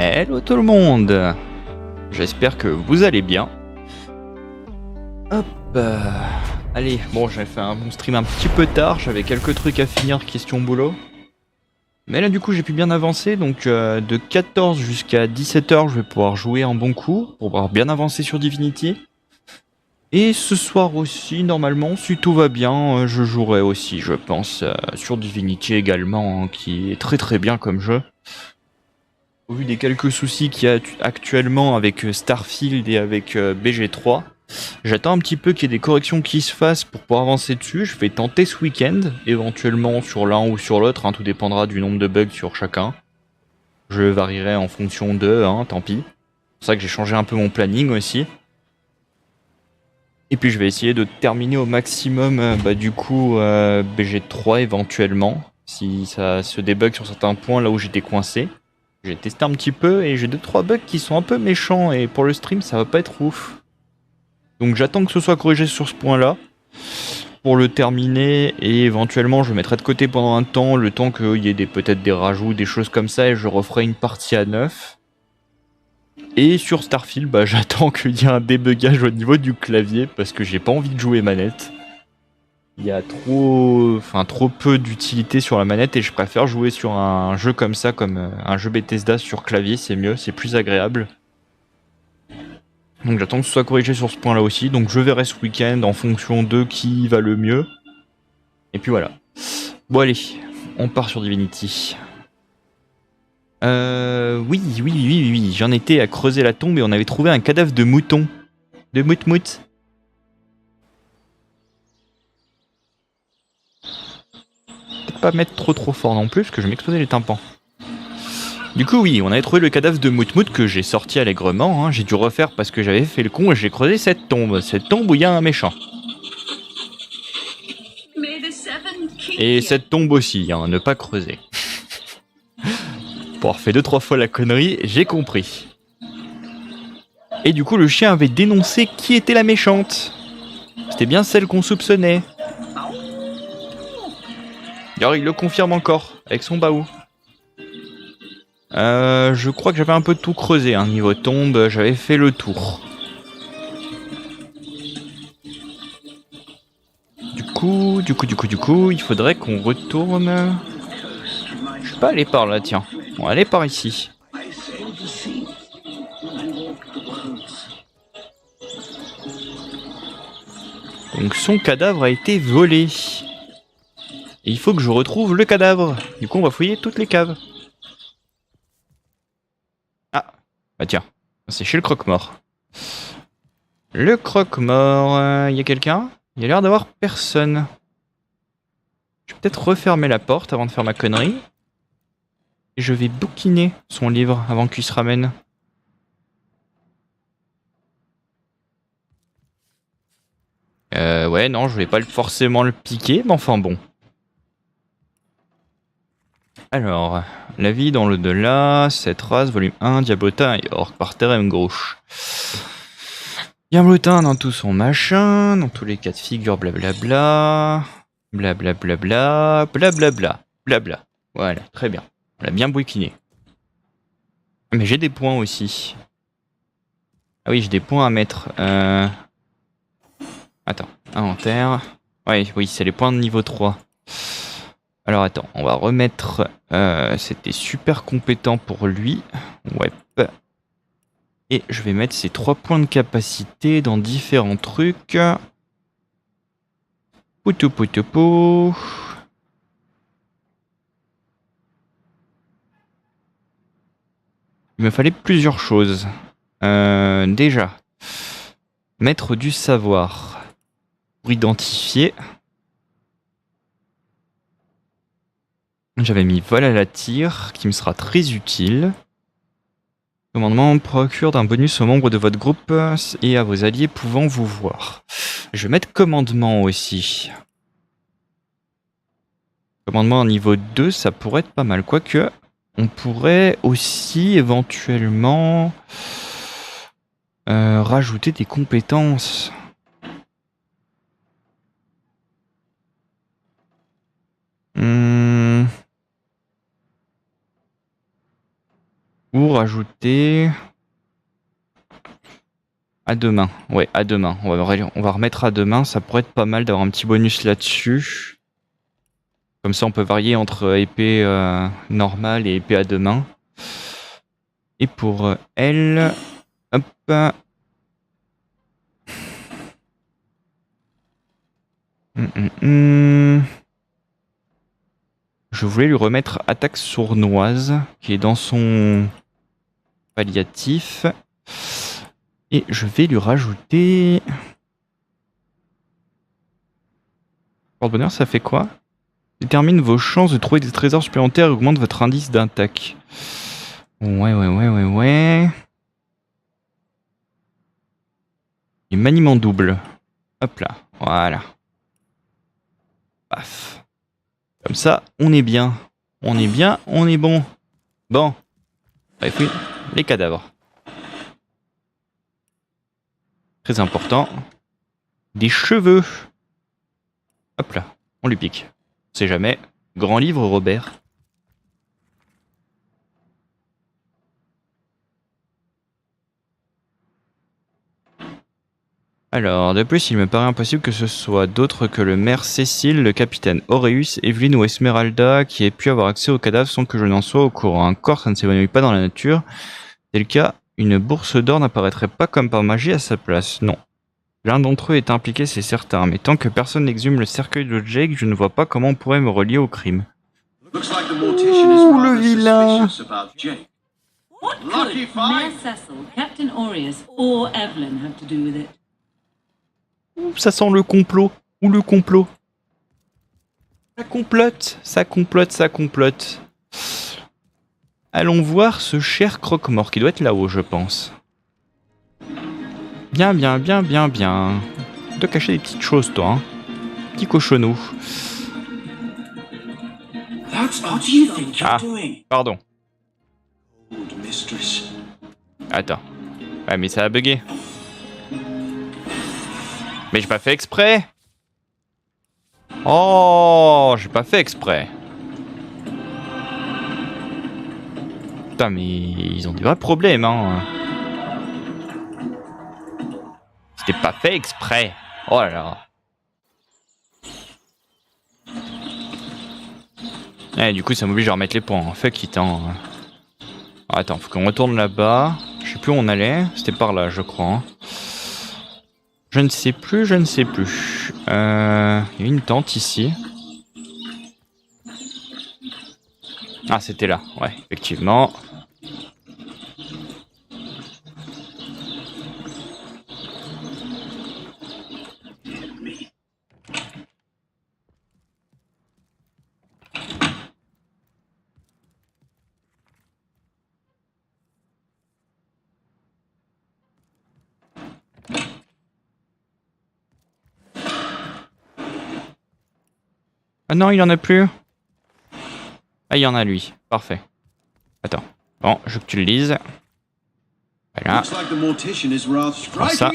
Hello tout le monde. J'espère que vous allez bien. Hop. Allez, bon, j'avais fait mon stream un petit peu tard, j'avais quelques trucs à finir question boulot. Mais là du coup j'ai pu bien avancer, donc de 14 jusqu'à 17h je vais pouvoir jouer un bon coup, pour pouvoir bien avancer sur Divinity. Et ce soir aussi, normalement, si tout va bien, je jouerai aussi, je pense, sur Divinity également, hein, qui est très très bien comme jeu. Au vu des quelques soucis qu'il y a actuellement avec Starfield et avec BG3, j'attends un petit peu qu'il y ait des corrections qui se fassent pour pouvoir avancer dessus. Je vais tenter ce week-end, éventuellement sur l'un ou sur l'autre, hein, tout dépendra du nombre de bugs sur chacun. Je varierai en fonction d'eux, hein, tant pis. C'est pour ça que j'ai changé un peu mon planning aussi. Et puis je vais essayer de terminer au maximum du coup BG3 éventuellement, si ça se débug sur certains points là où j'étais coincé. J'ai testé un petit peu et j'ai 2-3 bugs qui sont un peu méchants et pour le stream ça va pas être ouf. Donc j'attends que ce soit corrigé sur ce point là pour le terminer et éventuellement je mettrai de côté pendant un temps, le temps qu'il y ait peut-être des rajouts, des choses comme ça et je referai une partie à neuf. Et sur Starfield, j'attends qu'il y ait un débugage au niveau du clavier parce que j'ai pas envie de jouer manette. Il y a trop peu d'utilité sur la manette et je préfère jouer sur un jeu comme ça, comme un jeu Bethesda sur clavier, c'est mieux, c'est plus agréable. Donc j'attends que ce soit corrigé sur ce point-là aussi, donc je verrai ce week-end en fonction de qui va le mieux. Et puis voilà. Bon allez, on part sur Divinity. Oui, j'en étais à creuser la tombe et on avait trouvé un cadavre de mouton. De mout-mout. Peut-être pas mettre trop fort non plus, parce que je vais m'exploser les tympans. Du coup, oui, on avait trouvé le cadavre de Moutmout que j'ai sorti allègrement. Hein. J'ai dû refaire parce que j'avais fait le con et j'ai creusé cette tombe. Cette tombe où il y a un méchant. Et cette tombe aussi, hein, ne pas creuser. Pour avoir fait 2-3 fois la connerie, j'ai compris. Et du coup, le chien avait dénoncé qui était la méchante. C'était bien celle qu'on soupçonnait. D'ailleurs, il le confirme encore, avec son baou. Je crois que j'avais un peu tout creusé, hein. Niveau tombe, j'avais fait le tour. Du coup, il faudrait qu'on retourne... Je vais pas aller par là, tiens. On va aller par ici. Donc son cadavre a été volé. Et il faut que je retrouve le cadavre. Du coup, on va fouiller toutes les caves. Ah, bah tiens, c'est chez le croque-mort. Le croque-mort, y a quelqu'un? Il y a l'air d'avoir personne. Je vais peut-être refermer la porte avant de faire ma connerie. Et je vais bouquiner son livre avant qu'il se ramène. Ouais, non, je vais pas forcément le piquer, mais enfin bon. Alors, la vie dans l'au-delà, cette race, volume 1, Diablotin et Orc par terrain gauche. Diablotin dans tout son machin, dans tous les cas de figure, blablabla. Blablabla, blablabla, blabla. Voilà, très bien. On l'a bien bouquiné. Mais j'ai des points aussi. Ah oui, j'ai des points à mettre. Attends, inventaire. Ouais, oui, c'est les points de niveau 3. Alors attends, on va remettre... C'était super compétent pour lui. Ouais. Et je vais mettre ces 3 points de capacité dans différents trucs. Poutou poutou pou. Il me fallait plusieurs choses. Déjà, mettre du savoir pour identifier. J'avais mis vol à la tire, qui me sera très utile. Commandement procure d'un bonus aux membres de votre groupe et à vos alliés pouvant vous voir. Je vais mettre commandement aussi. Commandement niveau 2, ça pourrait être pas mal. Quoique, on pourrait aussi éventuellement rajouter des compétences. Ou rajouter... À demain. Ouais, à demain. On va remettre à demain. Ça pourrait être pas mal d'avoir un petit bonus là-dessus. Comme ça, on peut varier entre épée normale et épée à deux mains. Et pour elle... Hop. Je voulais lui remettre attaque sournoise, qui est dans son palliatif. Et je vais lui rajouter... Porte-bonheur, ça fait quoi? Détermine vos chances de trouver des trésors supplémentaires et augmente votre indice d'attaque. Ouais. Et maniement double. Hop là, voilà. Paf. Comme ça, on est bien. On est bon. Bon. Allez, fouille les cadavres. Très important. Des cheveux. Hop là, on lui pique. On sait jamais. Grand livre, Robert. Alors, de plus, il me paraît impossible que ce soit d'autres que le maire Cécile, le capitaine Aureus, Evelyne ou Esmeralda qui aient pu avoir accès aux cadavres sans que je n'en sois au courant. Un corps, ça ne s'évanouit pas dans la nature. C'est le cas, une bourse d'or n'apparaîtrait pas comme par magie à sa place. Non. L'un d'entre eux est impliqué, c'est certain, mais tant que personne n'exhume le cercueil de Jake, je ne vois pas comment on pourrait me relier au crime. Ouh, le vilain! What could Mayor Cecil, Captain Aureus, or Evelyn have to do with it? Ouh, ça sent le complot. Ou le complot. Ça complote. Allons voir ce cher croque-mort qui doit être là-haut, je pense. Bien. De cacher des petites choses, toi. Hein. Petit cochonneau. Ah, pardon. Attends. Ouais, mais ça a bugué. Mais j'ai pas fait exprès. Oh, j'ai pas fait exprès. Putain, mais ils ont des vrais problèmes, hein. C'était pas fait exprès. Oh là là. Ouais, du coup, ça m'oblige à remettre les points. Fuck it, hein. Attends, faut qu'on retourne là-bas. Je sais plus où on allait. C'était par là, je crois. Hein. Je ne sais plus. Il y a une tente ici. Ah, c'était là. Ouais, effectivement. Ah non, il y en a plus. Ah, il y en a lui. Parfait. Attends. Bon, je veux que tu le lises. Voilà. Prends ça.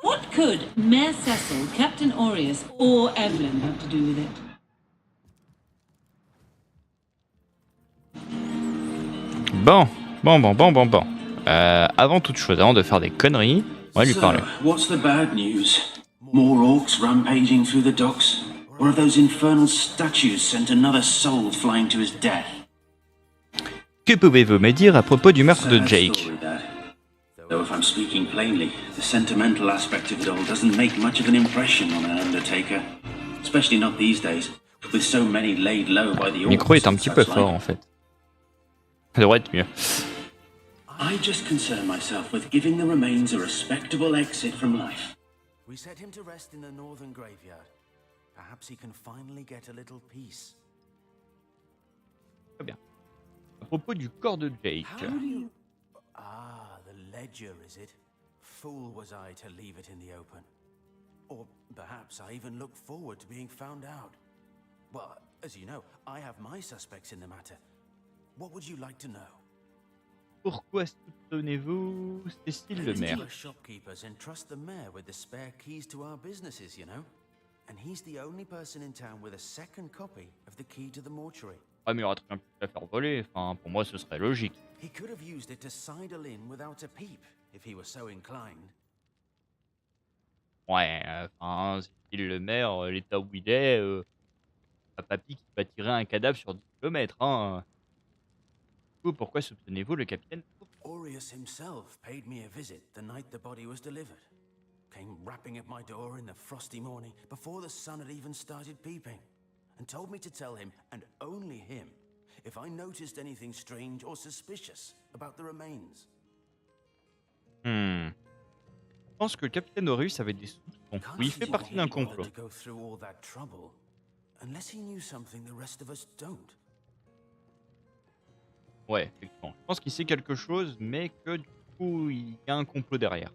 What could Mayor Cecil, Captain Aureus, or Evelyn have to do with it? Bon. Avant toute chose, avant de faire des conneries, on va lui parler. What's the bad news? More orcs rampaging through the docks? Or have those infernal statues sent another soul flying to his death? Que pouvez-vous me dire à propos du meurtre de Jake? Though if I'm speaking plainly, the sentimental aspect of it all doesn't make much of an impression on an undertaker. Especially not these days, with so many laid low by the orcs. Le micro est un petit peu fort en fait. Ça devrait être mieux. I just concern myself with giving the remains a respectable exit from life. We set him to rest in the northern graveyard. Perhaps he can finally get a little peace. Très bien. À propos du corps de Jake. Ah, the ledger, is it? Fool was I to leave it in the open. Or perhaps I even looked forward to being found out. Well, as you know, I have my suspects in the matter. What would you like to know? Pourquoi soupçonnez-vous Cécile le maire? Shopkeepers entrust the mayor with the spare keys to our businesses, you know? And he's the only person in town with a second copy of the key to the mortuary. Ah, mais il aurait très bien pu la faire voler. Enfin, pour moi, ce serait logique. He could have used it to sidle in without a peep, if he were so inclined. Ouais, enfin, si le maire, l'état où il est, pas papy qui va tirer un cadavre sur 10 kilomètres, hein. Du coup, pourquoi soupçonnez-vous le capitaine? Aureus himself paid me a visit the night the body was delivered. Came rapping at my door in the frosty morning before the sun had even started peeping, and told me to tell him, and only him, if I noticed anything strange or suspicious about the remains. Hmm. Je pense que le capitaine Horus avait des soupçons. Oui, il fait Can't partie see d'un why he bothered complot. to go through all that trouble, unless he knew something the rest of us don't. Ouais, effectivement. Je pense qu'il sait quelque chose, mais que du coup, il y a un complot derrière.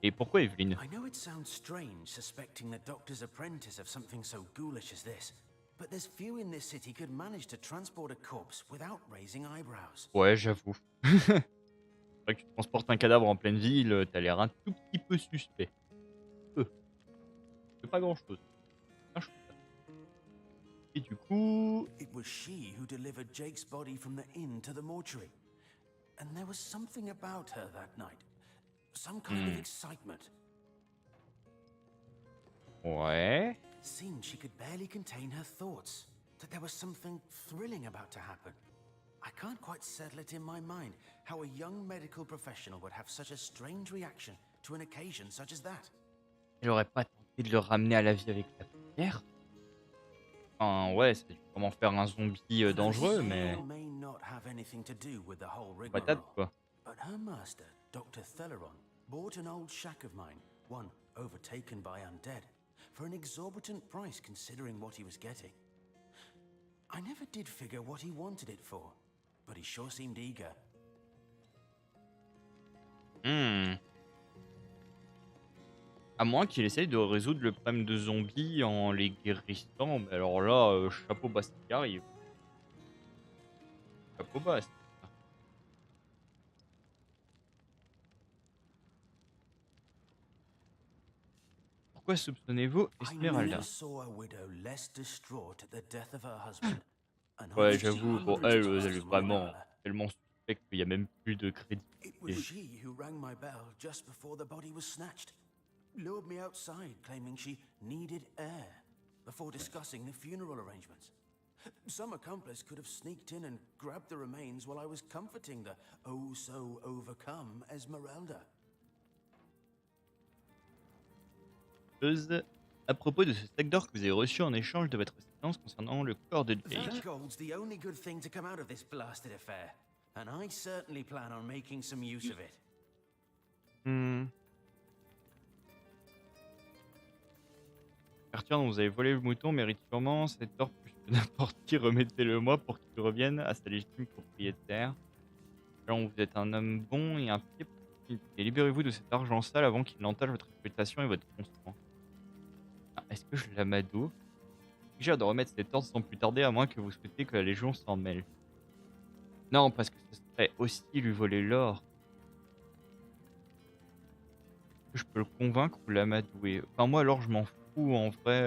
Et pourquoi Evelyne? I know it sounds strange suspecting the doctor's apprentice of something so ghoulish as this, but there's few in this city could manage to transport a corpse without raising eyebrows. Ouais, j'avoue. C'est vrai que tu transportes un cadavre en pleine ville, t'as l'air un tout petit peu suspect. Peu. C'est pas grand-chose. Un chou. Et du coup... It was she who delivered Jake's body from the inn to the mortuary. And there was something about her that night. Some kind of excitement. Ouais... Seemed she could barely contain her thoughts. That there was something thrilling about to happen. I can't quite settle it in my mind how a young medical professional would have such a strange reaction to an occasion such as that. Elle aurait pas tenté de le ramener à la vie avec la pierre? Enfin, ouais, c'est comment faire un zombie dangereux, mais... May not have anything to do with the whole Patate, rigmarole. quoi. But her master, Dr. Theleron, bought an old shack of mine, one overtaken by undead, for an exorbitant price considering what he was getting. I never did figure what he wanted it for, but he sure seemed eager. Hmm. À moins qu'il essaye de résoudre le problème de zombies en les guérissant, mais alors là, chapeau bas ce qui arrive. Chapeau bas. Pourquoi soupçonnez-vous I never Esmeralda? saw a widow less distraught at the death of her husband. And I Ouais, was j'avoue, pour hundreds elle, of elle est times more vraiment valor. tellement suspecte qu'il y a même plus de crédit. It was she who rang my bell just before the body was snatched. Lured me outside, claiming she needed air, before discussing the funeral arrangements. Some accomplice could have sneaked in and grabbed the remains while I was comforting the oh-so-overcome Esmeralda. À propos de ce sac d'or que vous avez reçu en échange de votre assistance concernant le corps de That Jake. gold's the only good thing to come out of this blasted affair, and I certainly plan on making some use of it. Hmm. Arthur, vous avez volé le mouton, mérite sûrement cet or plus que n'importe qui. Remettez-le-moi pour qu'il revienne à sa légitime propriétaire. Alors, vous êtes un homme bon et un pied pour et libérez-vous de cet argent sale avant qu'il n'entache votre réputation et votre constant. Ah, est-ce que je l'amadeau? J'ai hâte de remettre cet ordre sans plus tarder, à moins que vous souhaitez que la Légion s'en mêle. Non, parce que ce serait aussi lui voler l'or. Je peux le convaincre ou l'amadouer. Enfin, moi, alors, je m'en fous, en vrai.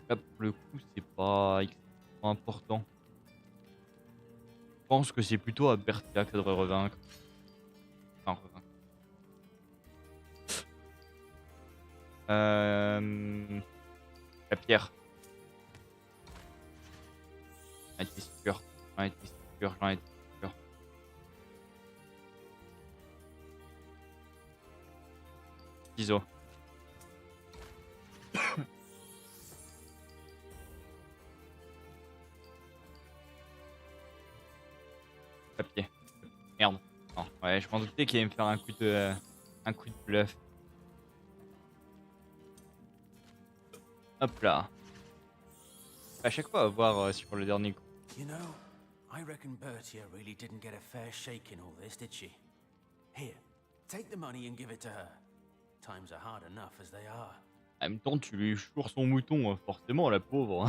Là, pour le coup, c'est pas extrêmement important. Je pense que c'est plutôt à Bertia que ça devrait revaincre. Enfin, revaincre. La pierre. J'en étais sûr. J'en étais sûr. J'en étais sûr. Ciseaux. Papier. Merde. Non, ouais, je m'en doutais qu'il allait me faire un coup de bluff. Hop là. À chaque fois, à voir sur le dernier coup. You know, I reckon Bertia really didn't get a fair shake in all this, did she? Here, take the money and give it to her. Times are hard enough as they are. En même temps, tu lui chours son mouton, forcément, la pauvre.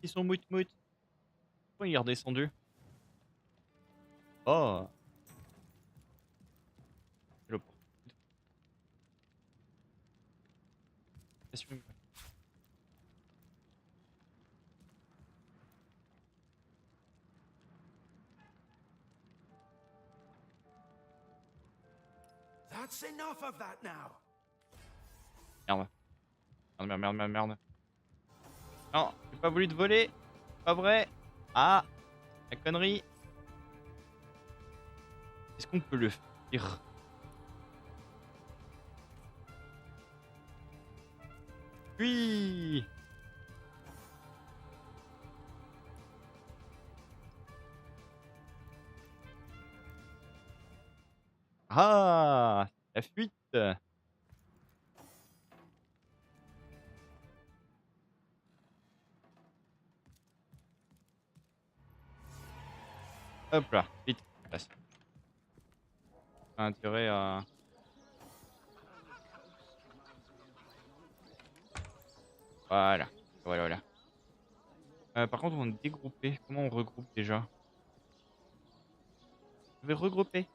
Ils sont mout-mout. Pourquoi il est redescendu? Oh. information. That's enough of that now. Merde. Merde, merde, merde, merde. Non, j'ai pas voulu te voler. Pas vrai. Ah, la connerie. Est-ce qu'on peut le faire? Oui. Ah, la fuite. Hop là, vite. Place. Pas intérêt à... Voilà. Voilà, voilà. Par contre, on est dégroupé. Comment on regroupe déjà? Je vais regrouper.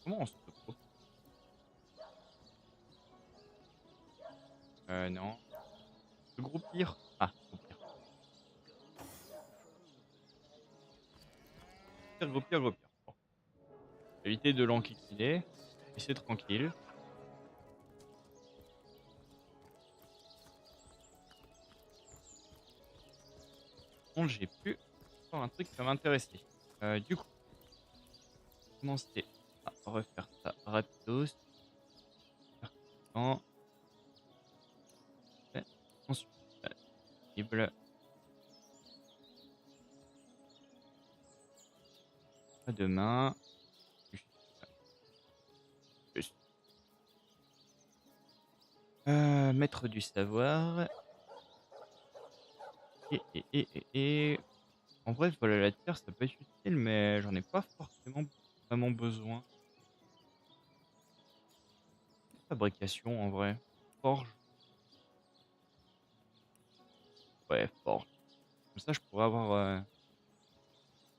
Comment on se regroupe? Non. Regroupir. Ah, regroupir. Regroupir, regroupir. Bon. Éviter de l'enquiquiner. Et c'est tranquille. Bon, j'ai pu faire un truc qui va m'intéresser. Du coup, commencer à refaire ça rapidos. Ensuite, cible. À demain. Juste. Maître du savoir. Et. En vrai, voilà, la terre, ça peut être utile, mais j'en ai pas forcément vraiment besoin. Fabrication, en vrai. Forge. Ouais, forge. Comme ça, je pourrais avoir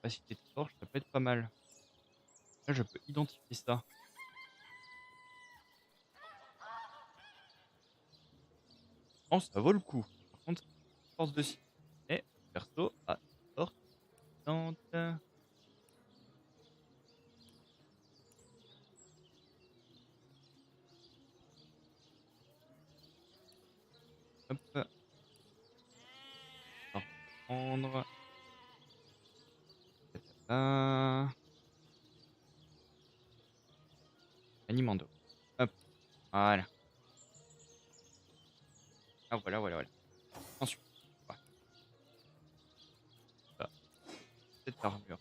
capacité de forge, ça peut être pas mal. Là, je peux identifier ça. Oh, ça vaut le coup. Par contre, force de scie. Et perso, à forte tente. Hop. On va reprendre. Animando. Hop. Voilà. Ah, voilà, voilà, voilà. Ensuite, voilà. Ça, cette armure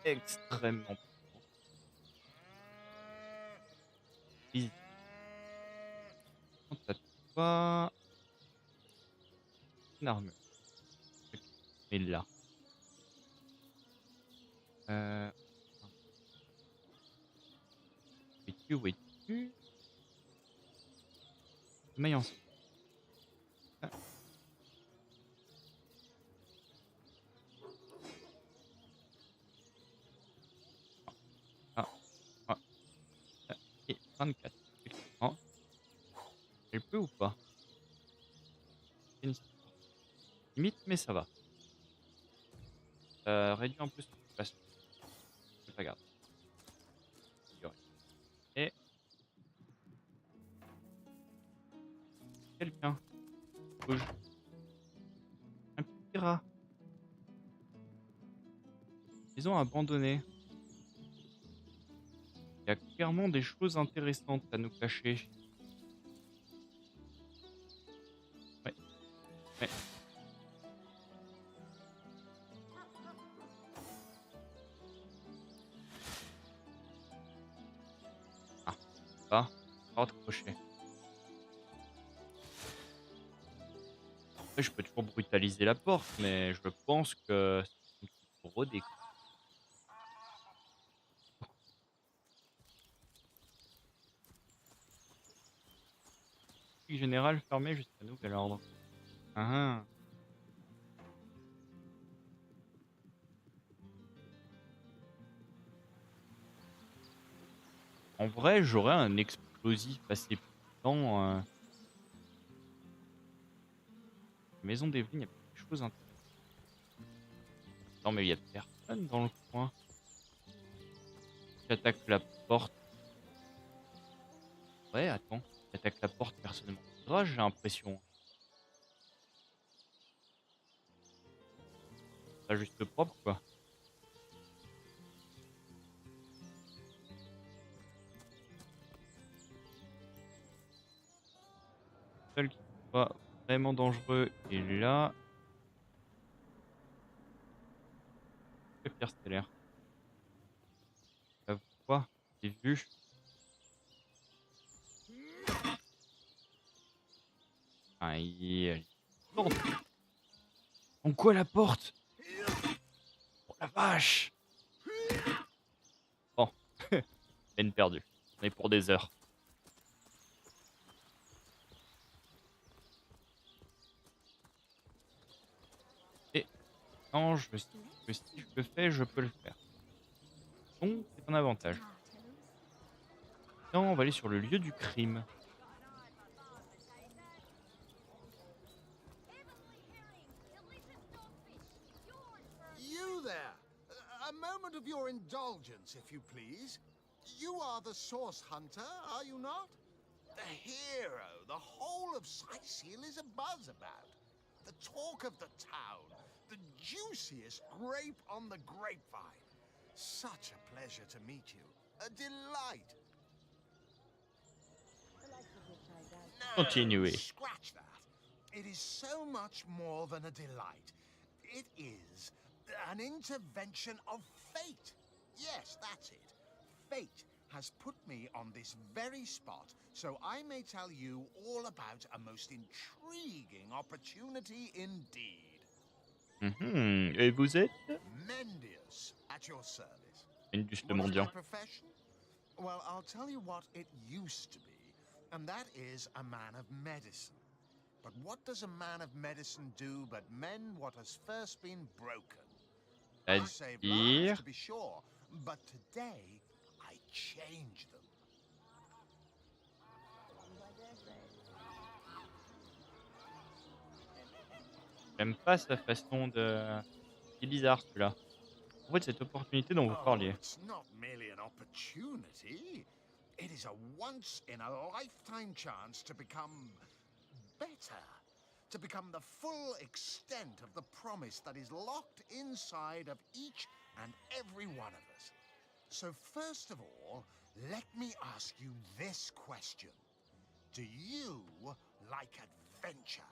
extrêmement puissante. Easy. Quant à toi, une armure. Ok. Et là. Euh. Où es-tu? Maille en soie. Ah, ah, ah, ah, et 24. Effectivement. Elle peut ou pas? Limite, mais ça va. Réduit un peu son occupation. C'est pas grave. Et quelqu'un. Bouge. Un petit rat. Ils ont abandonné. Il y a clairement des choses intéressantes à nous cacher. Ouais, ouais. Ah, ça. Pas accroché. Après, je peux toujours brutaliser la porte, mais je pense que c'est un petit peu rodé. Général fermé jusqu'à nouvel ordre. Ah, ah. En vrai, j'aurais un explosif assez dans la maison d'Evelyne, il y a quelque chose intéressantes. Non, mais il y a personne dans le coin. J'attaque la porte. Ouais, attends. J'attaque la porte, personne ne m'entendra, j'ai l'impression. Pas juste propre, quoi. Seul qui soit vraiment dangereux est là. Le pierre stellaire. La voix, j'ai vu. Aïe. Non. En quoi la porte? Oh la vache. Bon. Peine perdue. On est pour des heures. Et non, je sais que si je le fais, je peux le faire. Donc, c'est un avantage. Non, on va aller sur le lieu du crime. You there! A moment of your indulgence, if you please. You are the source hunter, are you not? The hero the whole of Syceal is abuzz about. The talk of the town. The juiciest grape on the grapevine. Such a pleasure to meet you. A delight. No, Continuez. scratch that. It is so much more than a delight. It is an intervention of fate. Yes, that's it. Fate has put me on this very spot, so I may tell you all about a most intriguing opportunity indeed. Et vous êtes? Mendius, at your service. Mendius le What is my mendiant. profession? Well, I'll tell you what it used to be, and that is a man of medicine. But what does a man of medicine do but mend what has first been broken? I save lives, to be sure, but today I change them. J'aime pas sa façon de... C'est bizarre celui-là. En fait, cette opportunité dont vous parliez. It's not merely an opportunity. It is a once-in-a-lifetime chance to become better. To become the full extent of the promise that is locked inside of each and every one of us. So first of all, let me ask you this question. Do you like adventure?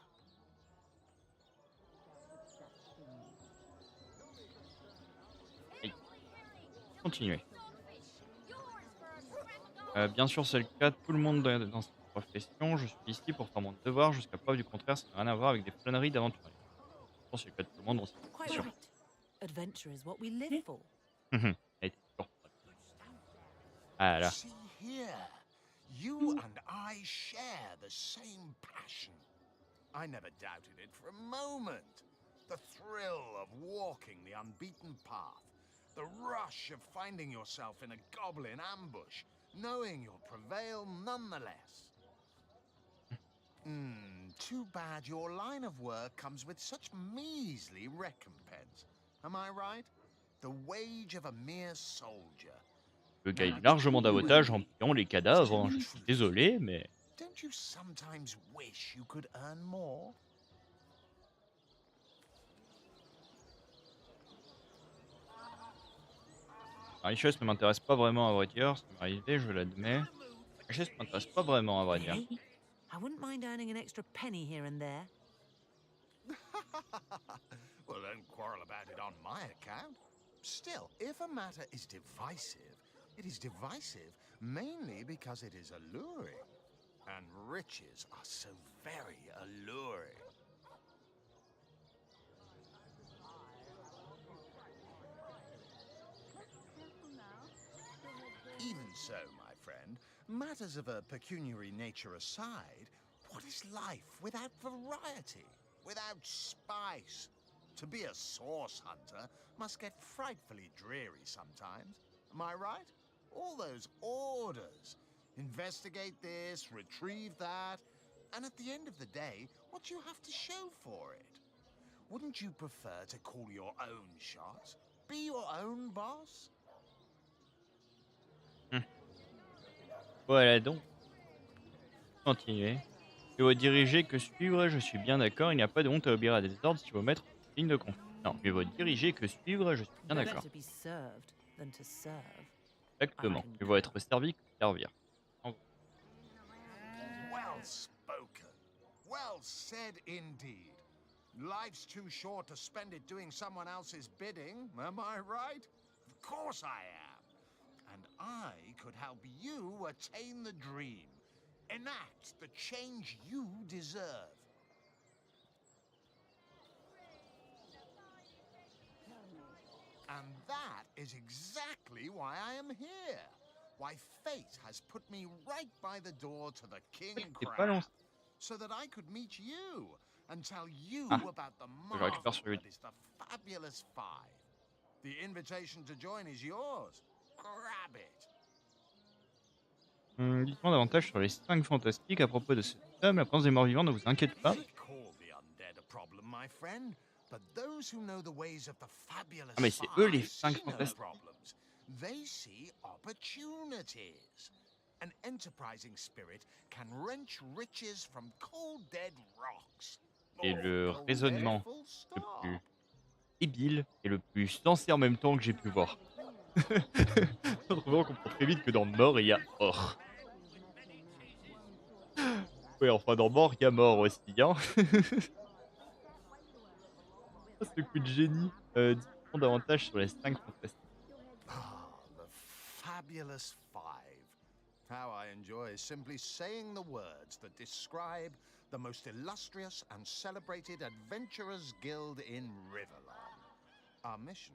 Continuez. Bien sûr, c'est le cas de tout le monde dans cette profession. Je suis ici pour faire mon devoir. Jusqu'à preuve du contraire, ça n'a rien à voir avec des flâneries d'aventuriers. Bon, c'est le cas de tout le monde dans cette Quite profession. right. Adventure is what we live for. Elle était toujours pas. Ah là. See here, you and I share the same passion. I never doubted it for a moment. The thrill of walking the unbeaten path, the rush of finding yourself in a goblin ambush, knowing you'll prevail nonetheless. Too bad your line of work comes with such measly recompense. Am I right? The wage of a mere soldier. Je gagne largement d'avantages en pillant les cadavres. Je suis désolé, mais... Don't you sometimes wish you could earn more? La richesse ne m'intéresse pas vraiment à vrai dire. Ça m'est arrivé, je l'admets. La richesse ne m'intéresse pas vraiment à vrai dire. Hey, I wouldn't mind earning an extra penny here and there. Well, don't quarrel about it on my account. Still, if a matter is divisive, it is divisive mainly because it is alluring. And riches are so very alluring. Even so, my friend, matters of a pecuniary nature aside, what is life without variety, without spice? To be a source hunter must get frightfully dreary sometimes. Am I right? All those orders, Investigate this, retrieve that, and at the end of the day, what do you have to show for it? Wouldn't you prefer to call your own shots? Be your own boss? Voilà donc, continuez. Il faut diriger que suivre, je suis bien d'accord, il n'y a pas de honte à obéir à des ordres si vous mettre en ligne de compte. Non, il faut diriger que suivre, je suis bien d'accord. Better be served than to serve. Exactement, il faut être servi que servir. En- Well spoken. Well said indeed. Life's too short to spend it doing someone else's bidding, am I right? Of course I am. And I could help you attain the dream. Enact the change you deserve. And that is exactly why I am here. Why fate has put me right by the door to the King C'est pas long. Crab, so that I could meet you and tell you Ah, about the je récupère marvel sur lui. that is the Fabulous Five. The invitation to join is yours. Grab it. Dites-moi davantage sur les 5 fantastiques à propos de cet homme. La présence des morts vivants ne vous inquiète pas. They call the undead a problem, my friend, but those who know the ways of the Fabulous Ah, mais c'est eux les Five 5 see no fantastiques. problems. They see opportunities. An enterprising spirit can wrench riches from cold dead rocks. Et Or le cold raisonnement dead, full le stop. plus débile et le plus sensé en même temps que j'ai pu voir. On comprend très vite que dans mort, il y a or. Ouais, enfin dans mort, il y a mort aussi. Hein. Ce coup de génie. Dites-moi davantage sur les 5 fantastiques. Ah, the Fabulous Five. How I enjoy simply saying the words that describe the most illustrious and celebrated adventurers guild in Riverlon. Our mission,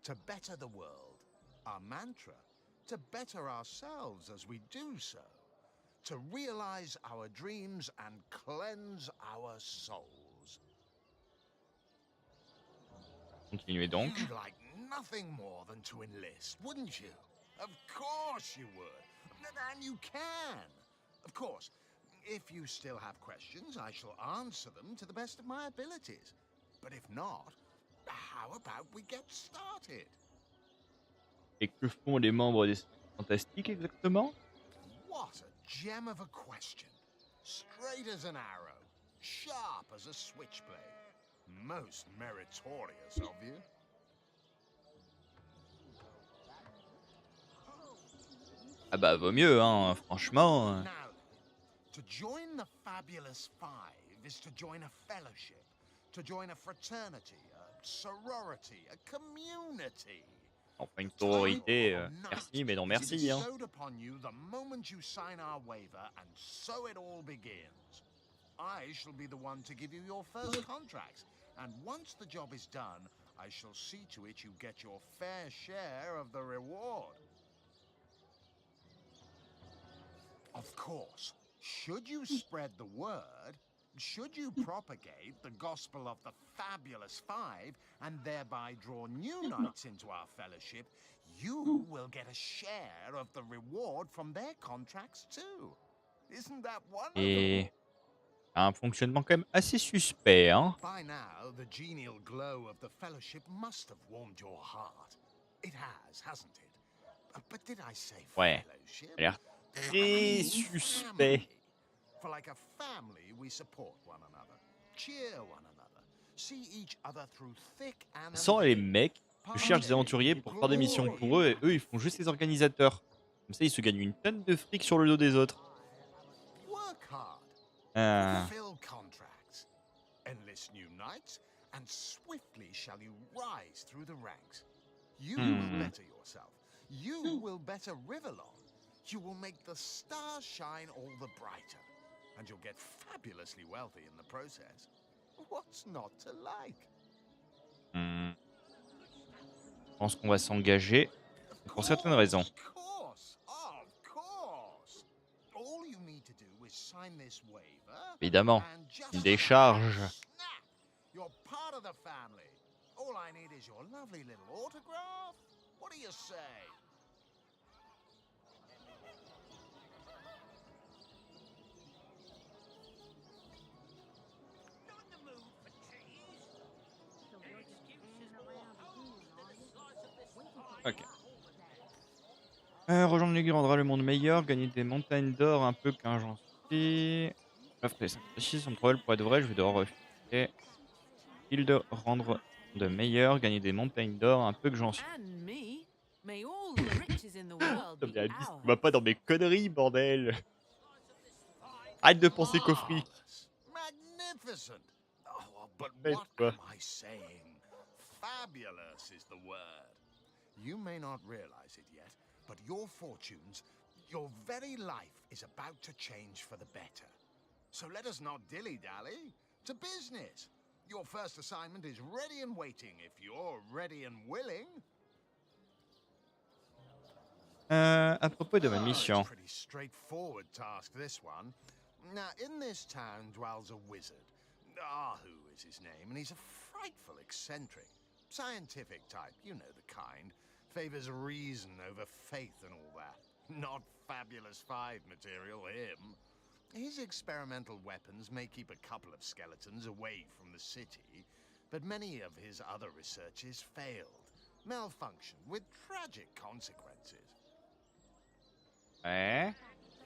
to better the world. Our mantra, to better ourselves as we do so. To realize our dreams and cleanse our souls. Continuez donc. You'd like nothing more than to enlist, wouldn't you? Of course you would. And you can. Of course, if you still have questions, I shall answer them to the best of my abilities. But if not, how about we get started? Et que font les membres des 5 fantastiques exactement? What a gem of a question. Straight as an arrow, sharp as a switchblade. Most meritorious of you. Ah bah vaut mieux, hein, franchement. Now, to join the Fabulous Five is to join a fellowship, to join a fraternity, a sorority, a community. Enfin une sororité, merci mais non merci. Hein. Bestowed upon you the moment you sign our waiver, and so it all begins. I shall be the one to give you your first contracts, and once the job is done, I shall see to it you get your fair share of the reward. Of course, should you spread the word, should you propagate the gospel of the Fabulous Five and thereby draw new knights into our fellowship, you will get a share of the reward from their contracts too. Isn't that wonderful? Et un fonctionnement quand même assez suspect, hein. By now, the genial glow of the fellowship must have warmed your heart. It has, hasn't it? But did I say Ouais, fellowship? ça a l'air très suspect. For like a family, we support one another, cheer one another, see each other through thick and Sans les mecs qui cherchent des aventuriers pour faire des missions pour eux et eux ils font juste les organisateurs. Comme ça ils se gagnent une tonne de fric sur le dos des autres. Work hard, Ah. fulfill contracts, enlist new knights, and swiftly shall you rise through the ranks. You will better yourself. You will better Riverlon. You will make the stars shine all the brighter. And you'll get fabulously wealthy in the process. What's not to like? Je pense qu'on va s'engager pour certaines raisons. Of course, of course. All you need to do is sign this waiver. Évidemment, And just une like décharge. that, snap! You're part of the family. All I need is your lovely little autograph. What do you say? Rejoindre l'église rendra le monde meilleur. Gagner des montagnes d'or un peu qu'un j'en suis. Après, ça précise son problème pour être vrai, je vais devoir refuser. Guilde rendre de meilleur. Gagner des montagnes d'or un peu que j'en suis. And me. May all the riches in the world Putain, be mais Alice, tu vas pas dans ours. mes conneries, bordel! Arrête de penser qu'aux fric! Marvelous. Magnificent. Oh, but Faites what quoi? am I saying? Fabulous is the word. You may not realize it yet, but your fortunes, your very life is about to change for the better. So let us not dilly-dally. To business. Your first assignment is ready and waiting if you're ready and willing. À propos de ma Oh, it's mission. a pretty straightforward task, this one. Now, in this town dwells a wizard. Ahu is his name, and he's a frightful eccentric. Scientific type, you know the kind. Favors reason over faith and all that. Not Fabulous Five material, him. His experimental weapons may keep a couple of skeletons away from the city, but many of his other researches failed, malfunctioned with tragic consequences. Ouais.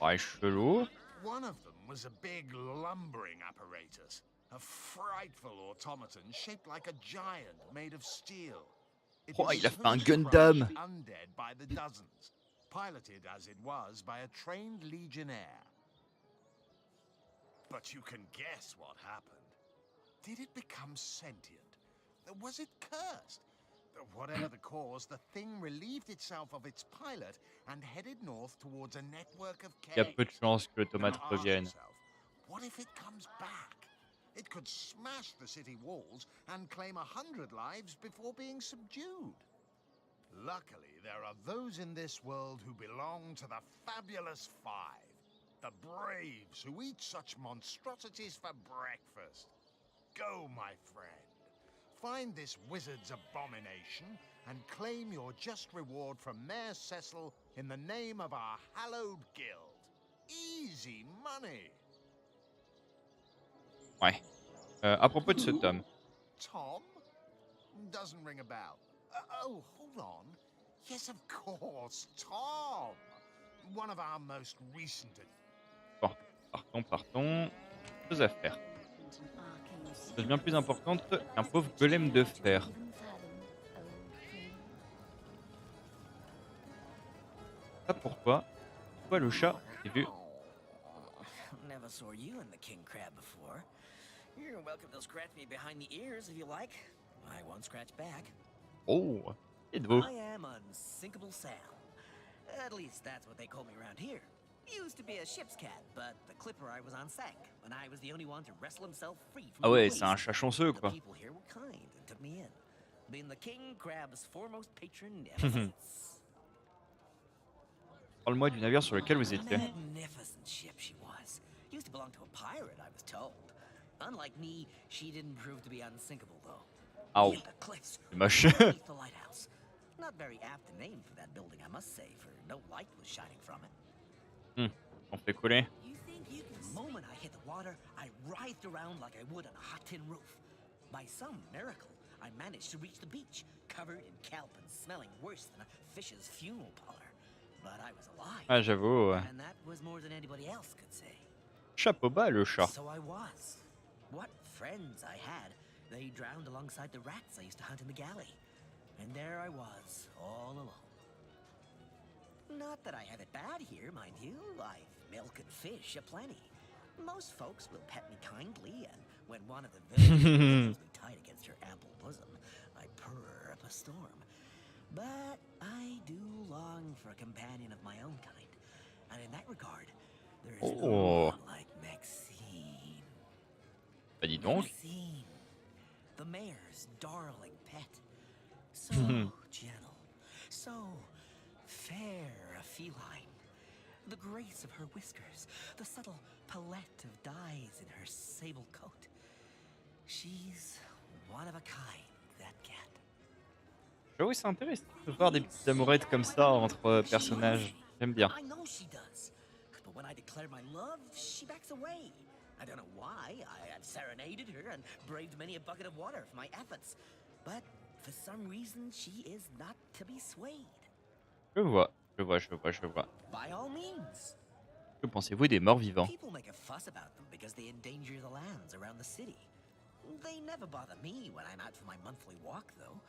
Ouais, chelou. One of them was a big lumbering apparatus, a frightful automaton shaped like a giant made of steel. It Oh, was il a fait un supposed to Gundam. crush undead by the dozens, piloted as it was by a trained legionnaire. But you can guess what happened. Did it become sentient? Was it cursed? Whatever the cause, the thing relieved itself of its pilot and headed north towards a network of Il y a peu de caves. chances que l'automate Now ask revienne. yourself, what if it comes back? It could smash the city walls and claim 100 lives before being subdued. Luckily, there are those in this world who belong to the Fabulous Five. The braves who eat such monstrosities for breakfast. Go, my friend. Find this wizard's abomination and claim your just reward from Mayor Cecil in the name of our hallowed guild. Easy money. Ouais. À propos de ce tome. Tom? Doesn't ring a bell. Oh, hold on. Yes, of course, Tom. One of our most recent. Bon, partons. Chose à faire. Chose bien plus importante qu'un pauvre golem de fer. Ah, pourquoi? Pourquoi le chat est vu? Never saw you in the king crab before. You're welcome to scratch me behind the ears if you like. I won't scratch back. Oh, êtes-vous? I am Unsinkable Sam. At least that's what they call me around here. Used to be a ship's cat, but the clipper I was on sank, and I was the only one to wrestle himself free from Ah the ouais, police. c'est un chat chanceux, The quoi. people here were kind and took me in, being the king crab's foremost patron ever since. Parle-moi du navire sur lequel vous étiez. Magnificent ship she was. Used to belong to a pirate, I was told. Unlike me, she didn't prove to be unsinkable, though. Ow. Hit the cliffs C'est moche. beneath the lighthouse. Not very apt a name for that building, I must say, for no light was shining from it. On fait couler. You think you can... The moment I hit the water, I writhed around like I would on a hot tin roof. By some miracle, I managed to reach the beach, covered in kelp and smelling worse than a fish's funeral parlor. But I was alive. Ah, j'avoue. And that was more than anybody else could say. Chapeau bas, le chat. So I was. What friends I had. They drowned alongside the rats I used to hunt in the galley. And there I was, all alone. Not that I have it bad here, mind you. I've milk and fish aplenty. Most folks will pet me kindly, and when one of the villagers holds me tight against her ample bosom, I purr up a storm. But I do long for a companion of my own kind. And in that regard, there is no Oh. one like Maxine. Bah dis donc. Maxine, the mayor's darling pet. So gentle, so fair a feline. The grace of her whiskers, the subtle palette of dyes in her sable coat. She's one of a kind, that cat. J'avoue, c'est intéressant de voir des petites amourettes comme ça entre personnages. J'aime bien. I know she does. But when I declare my love, she backs away. I don't know why. I have serenaded her and braved many a bucket of water for my efforts. But for some reason, she is not to be swayed. Je vois. Je vois, je vois, je vois. By all means. Que pensez-vous des morts vivants? People make a fuss about them because they endanger the lands around the city. They never bother me when I'm out for my monthly walk, though.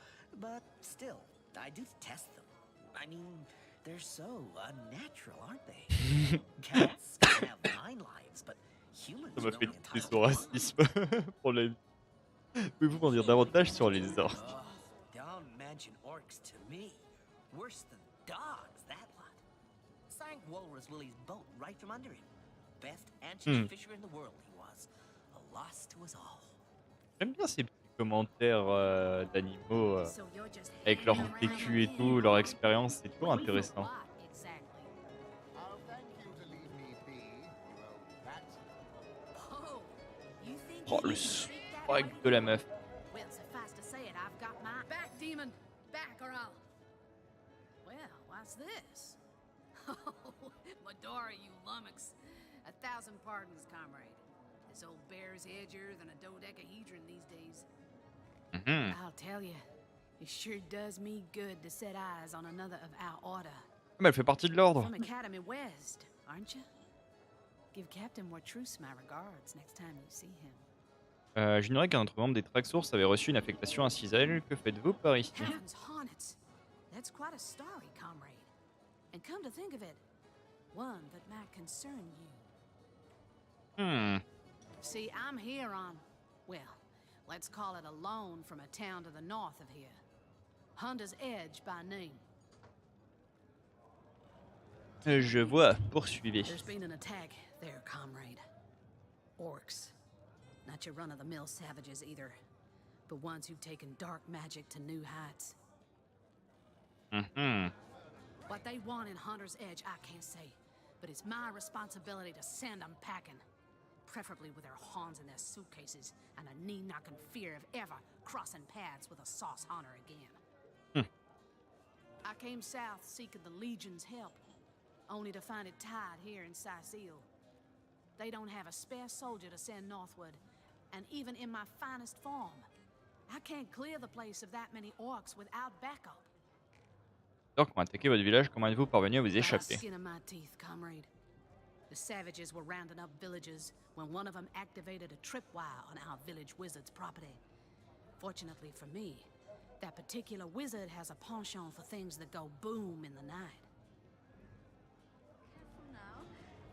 But still, I do test them. I mean, they're so unnatural, aren't they? Cats can have 9 lives, but humans Ça m'a are fait only tilter entitled son to 1. racisme pour la vie. Pouvez-vous m'en dire davantage sur les orques? Oh, don't mention orcs to me. Worse than dogs, that lot. Sank Walrus Willie's boat right from under him. Best ancient fisher in the world he was. A loss to us all. J'aime bien ces petits commentaires d'animaux So you're just avec leur hanging around vécu et again. tout, leur expérience, c'est toujours intéressant. What exactly? Oh, thank you to leave me be, you old bat. Oh, you think Oh, you le can treat that swag way? de la meuf. Well, suffice to say it, I've got my back, demon, back, or I'll. Well, what's this? Oh, Medora, you lummox. 1,000 pardons, comrade. This old bear's edgier than a dodecahedron these days. Mhm. I'll tell you, it sure does me good to set eyes on another of our order. Mais elle fait partie de l'ordre. From Academy West, aren't you? Give Captain Wartruce my regards next time you see him. J'ignorais qu'un autre membre des Traxxours avait reçu une affectation ainsi à elle. Que faites-vous par ici? Heavens hornets! That's quite a story, comrade. And come to think of it, one that might concern you. Hmm. See, I'm here on, well, let's call it a loan from a town to the north of here. Hunter's Edge by name. Je vois, poursuivez. There's been an attack there, comrade. Orcs. Not your run-of-the-mill savages either, but ones who've taken dark magic to new heights. Mhm. What they want in Hunter's Edge, I can't say, but it's my responsibility to send them packing. Preferably with their horns in their suitcases and a knee-knocking fear of ever crossing paths with a sauce hunter again. I came south seeking the Legion's help, only to find it tied here in Sicile. They don't have a spare soldier to send northward, and even in my finest form, I can't clear the place of that many orcs without backup. Les orques ont attaqué votre village. Comment êtes-vous parvenu à vous By the échapper? skin of my teeth, comrade. The savages were rounding up villagers when one of them activated a tripwire on our village wizard's property. Fortunately for me, that particular wizard has a penchant for things that go boom in the night.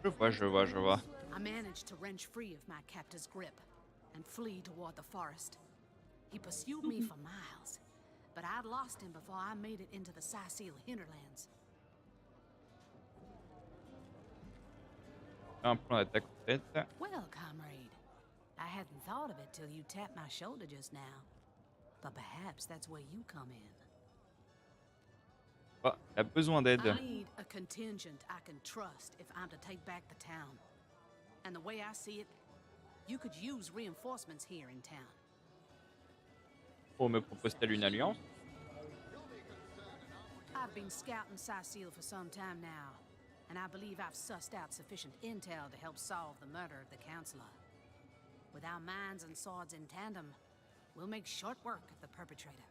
Je vois, je vois, je vois. I managed to wrench free of my captor's grip and flee toward the forest. He pursued me for miles, but I'd lost him before I made it into the Sicile hinterlands. Un plan d'attaque fait. Well, comrade, I hadn't thought of it till you tapped my shoulder just now. But perhaps that's where you come in. Oh, elle a besoin d'aide. I need a contingent I can trust if I'm to take back the town. And the way I see it, you could use reinforcements here in town. Oh, me propose-t-elle une alliance? I've been scouting Sicile for some time now, and I believe I've sussed out sufficient intel to help solve the murder of the Counselor. With our minds and swords in tandem, we'll make short work of the perpetrator.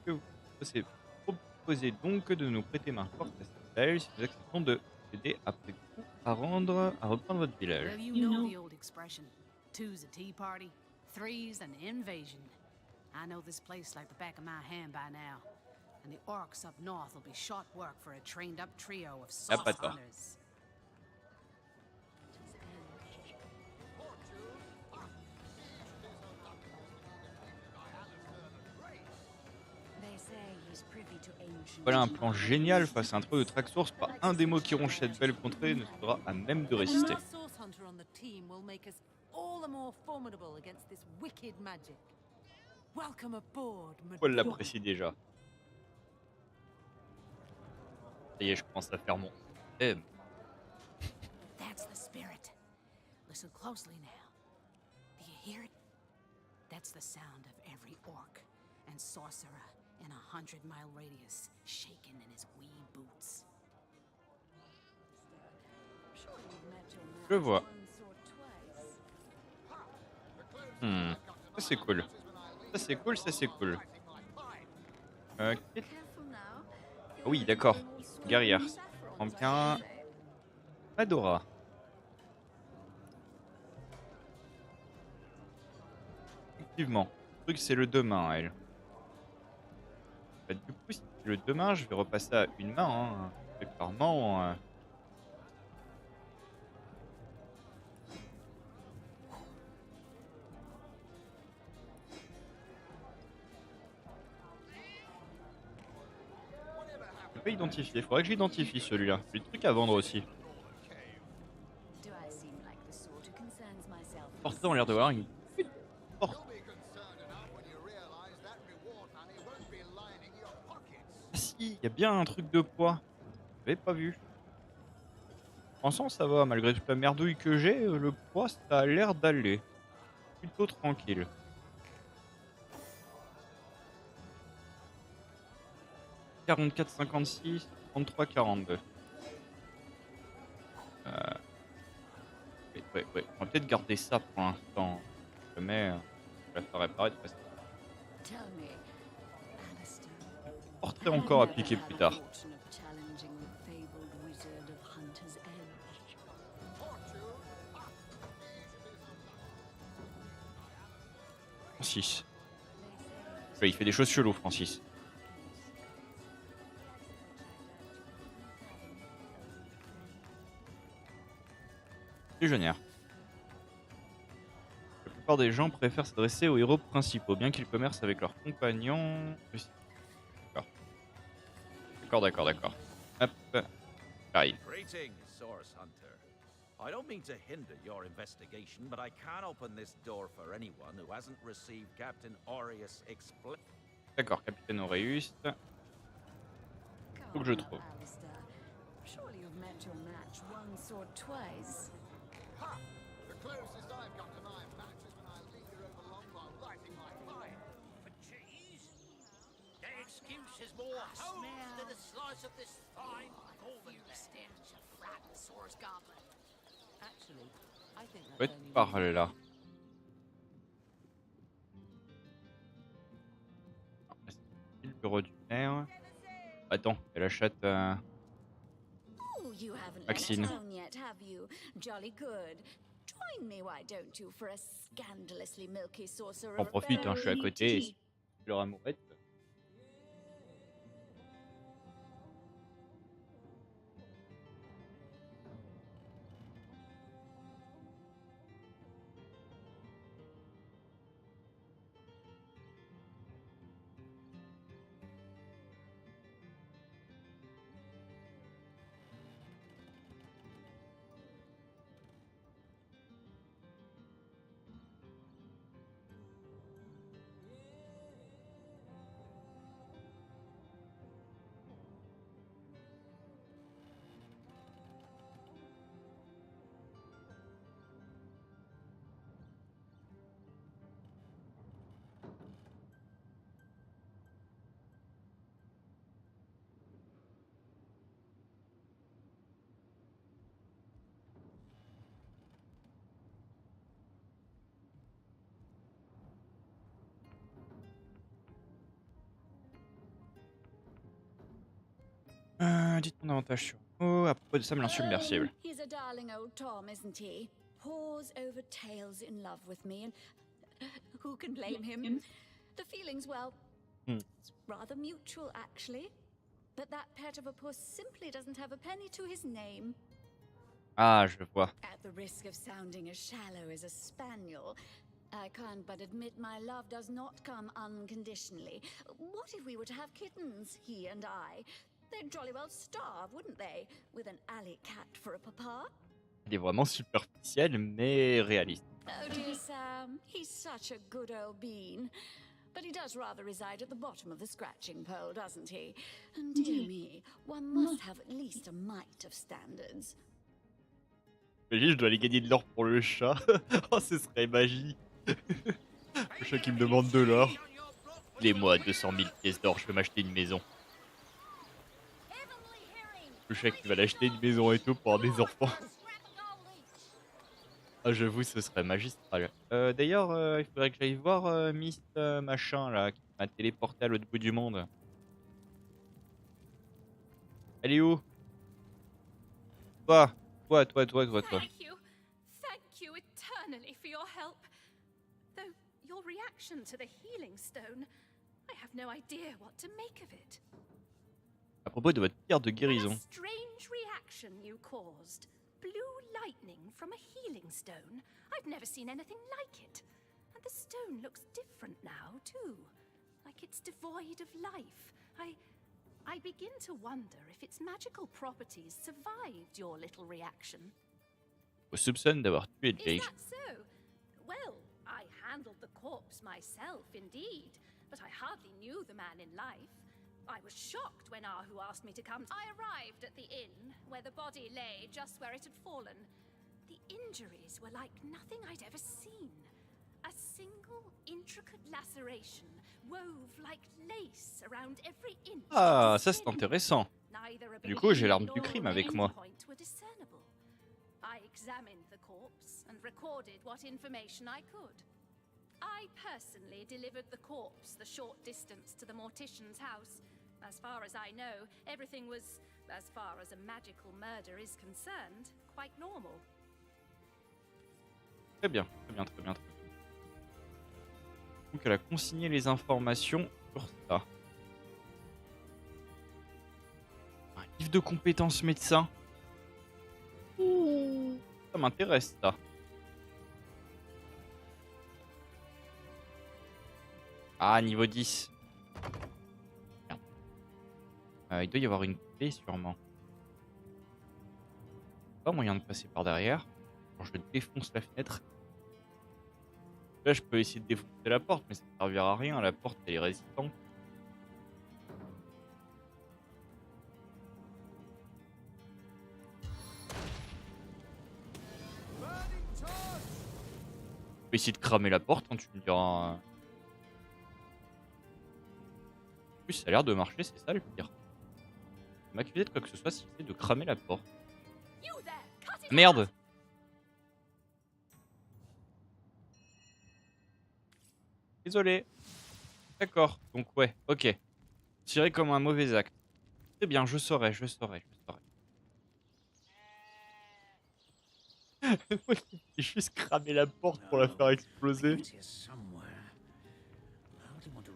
Que vous proposez donc de nous prêter main forte à cette belle si nous acceptons de aider après coup à reprendre votre village. Well, you know the old expression. Two's a tea party, three's an invasion. I know this place like the back of my hand by now. And the orcs up north will be short work for a trained-up trio of sauce pas tort. hunters. They say he's privy to ancient. Voilà un plan génial face à un trio de Traxxours. Pas un des mots qui ronge cette belle contrée ne sera à même de résister. A sauce hunter on the team will make us all the more formidable against this wicked magic. Welcome aboard, Faut Medora. l'apprécier déjà. Ça y est, je commence à faire mon thème. That's the spirit. Listen closely now. Do you hear it? That's the sound of every orc and sorcerer in a 100-mile radius, shaking in his wee boots. Je vois. Ça c'est cool. Ça c'est cool, ça c'est cool. Careful now. Ah oui, d'accord. Guerrière. Prends bien. Adora. Effectivement. Le truc, c'est le demain, elle. Bah, du coup, si c'est le demain, je vais repasser à une main. Hein. Très clairement. Je peux pas identifier. Faudrait que j'identifie celui-là. J'ai des trucs à vendre aussi. Portrait ont l'air d'avoir une porte. Ah si, il y a bien un truc de poids. J'avais pas vu. Pensant ça va, malgré toute la merdouille que j'ai, le poids ça a l'air d'aller. Plutôt tranquille. « 44,56, 33,42. Ouais. On va peut-être garder ça pour l'instant. Mais je la ferai apparaître parce que portrait encore à piquer plus tard. 6. Ouais, il fait des choses cheloues, Francis. Légionnaire. La plupart des gens préfèrent s'adresser aux héros principaux, bien qu'ils commercent avec leurs compagnons. D'accord. Hop, j'arrive. Greetings, Source Hunter. I don't mean to hinder your investigation, but I can't open this door for anyone who hasn't received Captain Aureus' D'accord, Capitaine Aureus. Faut que je trouve. Surely you've met your match once or twice. Ha! The closest I've got to my match is when I linger over long while lighting my fire. For cheese? The excuse is more home than a slice of this fine golden Stench of frightened source goblin. Actually, I think Faut être par là. Le bureau du maire. Attends, elle achète. Oh, you haven't Maxine. left town yet, have you? Jolly good. Join me, why don't you, for a scandalously milky saucer J'en of profite, hein, je suis à berry côté. tea. Leur amourette. Dites-moi davantage sur nous à propos de Sam l'insubmersible. He's a darling old Tom, isn't he? Paws over tails in love with me, and who can blame him? The feeling's, well, it's rather mutual, actually. But that pet of a puss simply doesn't have a penny to his name. Ah, je vois. At the risk of sounding as shallow as a spaniel, I can't but admit my love does not come unconditionally. What if we were to have kittens, he and I? They'd jolly well starve, wouldn't they? With an alley cat for a papa? Il est vraiment superficiel, mais réaliste. Oh dear Sam, he's such a good old bean. But he does rather reside at the bottom of the scratching pole, doesn't he? And dear me, one must have at least a mite of standards. Imagine, je dois aller gagner de l'or pour le chat. Oh, ce serait magique. Le chat qui me demande de l'or. Filez-moi 200 000 pièces d'or, je vais m'acheter une maison. Le chat qui va l'acheter une maison et tout pour avoir des enfants. Ah, j'avoue, ce serait magistral. D'ailleurs, il faudrait que j'aille voir Miss machin là, qui m'a téléporté à l'autre bout du monde. Elle est où? Toi. Thank you eternally for your help. Though your reaction to the healing stone, I have no idea what to make of it. À propos de votre pierre de What a guérison. strange reaction you caused. Blue lightning from a healing stone. I've never seen anything like it. And the stone looks different now, too. Like it's devoid of life. I begin to wonder if its magical properties survived your little reaction. On soupçonne d'avoir tué Is Jake. that so? Well, I handled the corpse myself, indeed, but I hardly knew the man in life. I was shocked when Ahu asked me to come. I arrived at the inn, where the body lay just where it had fallen. The injuries were like nothing I'd ever seen. A single intricate laceration wove like lace around every inch. Ah, of ça the c'est skin. intéressant. Neither a Du coup, j'ai beginning l'arme du nor crime an avec moi. endpoint were discernible. I examined the corpse and recorded what information I could. I personally delivered the corpse the short distance to the mortician's house. As far as I know, everything was, as far as a magical murder is concerned, quite normal. Très bien. Donc elle a consigné les informations sur ça. Un livre de compétences médecin. Ouh, ça m'intéresse ça. Ah, niveau 10. Merde. Il doit y avoir une clé sûrement. Pas moyen de passer par derrière. Alors, je défonce la fenêtre. Là, je peux essayer de défoncer la porte, mais ça ne servira à rien. La porte, elle est résistante. Je vais essayer de cramer la porte, hein, tu me diras. En plus, ça a l'air de marcher, c'est ça le pire. M'accuser de quoi que ce soit si j'essaie de cramer la porte. Merde! Désolé. D'accord, donc ouais, ok. Tiré comme un mauvais acte. Très bien, je saurai. J'ai juste cramé la porte pour la faire exploser.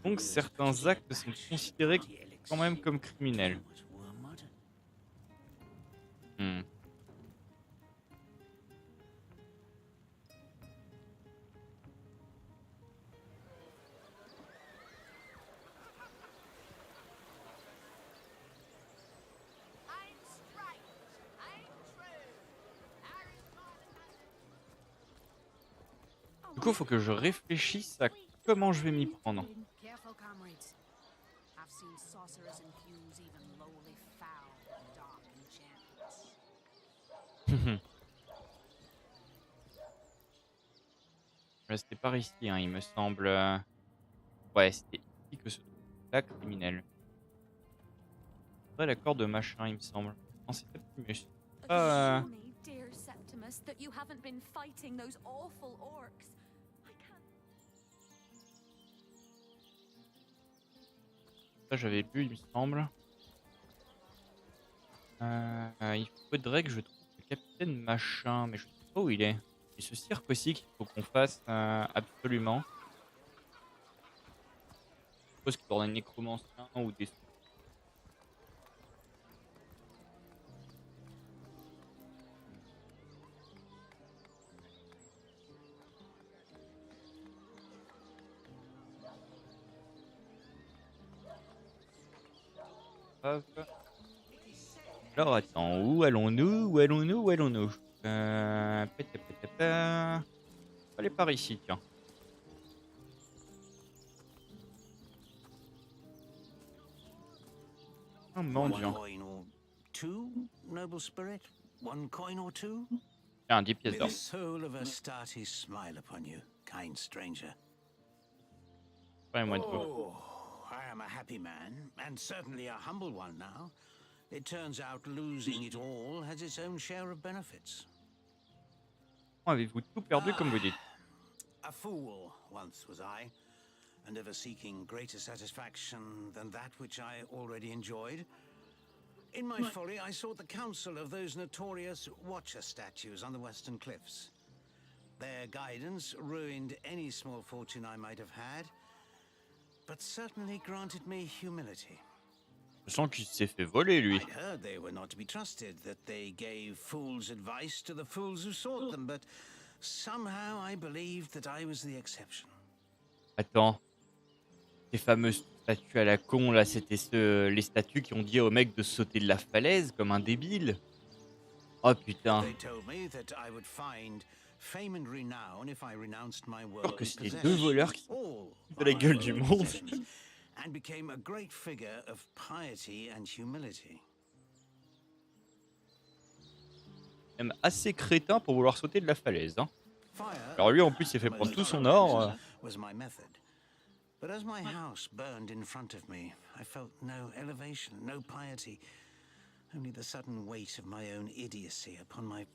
Donc certains actes sont considérés quand même comme criminels. Du coup, faut que je réfléchisse à comment je vais m'y prendre. Careful, comrades. I've seen sorcerers infuse even lowly foul and dark enchantments. C'était par ici, hein, il me semble. Ouais, c'était ici que se trouve la criminelle. Ouais, l'accord de machin, il me semble. Non, c'est Septimus. Assure me, dear Septimus, that you haven't been fighting those awful orcs. I can't. Ça, j'avais lu, il me semble. Il faudrait que je trouve le capitaine machin, mais je sais pas où il est. Et ce cirque aussi qu'il faut qu'on fasse absolument. Je suppose qu'il y aura un nécromancien ou des... Hop. Alors attends, où allons-nous? Allez par ici, tiens. Oh mon dieu. One coin or two, noble spirit? One coin or two? Tiens, 10 pièces May d'or. the soul of Astarte smile upon you, kind stranger. Moi de toi. Oh, I am a happy man, and certainly a humble one now. It turns out losing it all has its own share of benefits. Avez-vous tout perdu comme vous dites? A fool once was I, and ever seeking greater satisfaction than that which I already enjoyed. In my folly, I sought the counsel of those notorious Watcher statues on the western cliffs. Their guidance ruined any small fortune I might have had, but certainly granted me humility. Je sens qu'il s'est fait voler, lui. I'd heard they were not to be trusted, that they gave fools advice to the fools who sought them, but somehow I believed that I was the exception. Attends. Ces fameuses statues à la con, là, c'était les statues qui ont dit au mec de sauter de la falaise comme un débile. Oh putain. They told me that I would find fame and renown if I renounced my Alors worldly que c'est les possessions, deux voleurs qui all de la my gueule du worldly monde. possessions, and became a great figure of piety and humility. Même assez crétin pour vouloir sauter de la falaise. Hein. Fire, Alors lui, en plus, il s'est fait prendre tout son or. was my method. But as my house burned in front of me, I felt no elevation, no piety, only the sudden weight of my own idiocy upon my...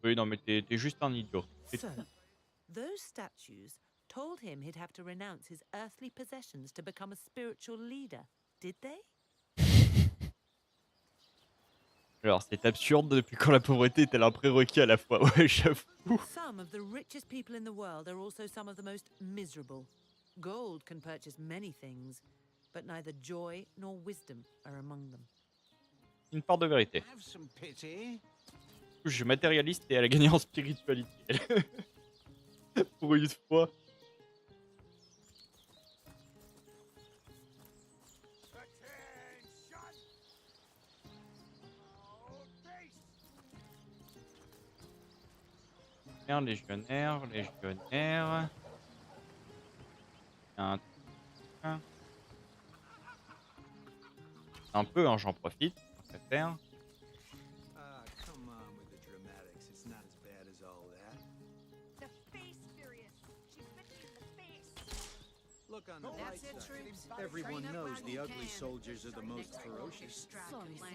Oui, non, mais t'es juste un idiot. So, those statues told him he'd have to renounce his earthly possessions to become a spiritual leader, did they? Alors, c'est absurde depuis quand la pauvreté est-elle un prérequis à la fois. Ouais, j'avoue. Some of the richest people in the world are also some of the most miserable. Gold can purchase many things, but neither joy nor wisdom are among them. Une part de vérité. Have some pity. Je suis matérialiste et elle a gagné en spiritualité. Pour une fois. Légionnaire, légionnaire. Un peu, hein, j'en profite. On va faire. Come on with the dramatics. It's not as bad as all that. The face furious. She bit me in the face. Look on the bright That's it, side. troops. Everyone Train up knows while the you ugly can. soldiers are the most ferocious.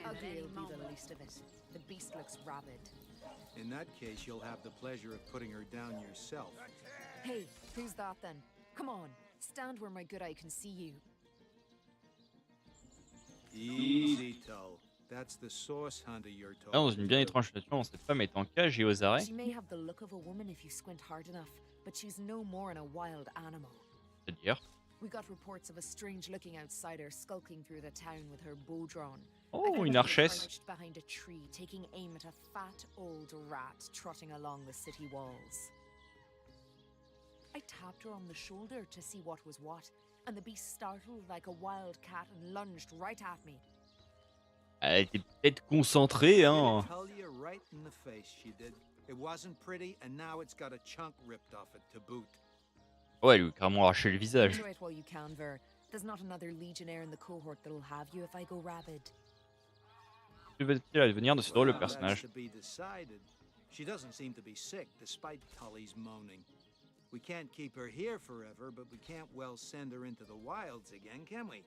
Ugly will be the least of it. The beast looks rabid. In that case, you'll have the pleasure of putting her down yourself. Hey, who's that then? Come on, stand where my good eye can see you. Easy, Tull. That's the source hunter you're Là, dans talking une bien about. étrange situation, cette femme est en cage et aux arrêts. She may have the look of a woman if you squint hard enough, but she's no more than a wild animal. C'est-à-dire. We got reports of a strange-looking outsider skulking through the town with her bow drawn. Oh, une archesse. Crouched behind a tree, taking aim at a fat old rat trotting along the city walls. I tapped her on the shoulder to see what was what, and the beast startled like a wild cat and lunged right at me. Elle était peut-être concentrée, hein. Tell you right in the face, she did. It wasn't pretty, and now it's got a chunk ripped off it to boot. Ouais, elle lui a carrément arraché le visage. Enjoy it while you can, Ver. There's not another legionnaire in the cohort that'll have you if I go rabid. Que va-t-il advenir de ce drôle de Well, personnage? that's to be decided. She doesn't seem to be sick, despite Tully's moaning. We can't keep her here forever, but we can't well send her into the wilds again, can we?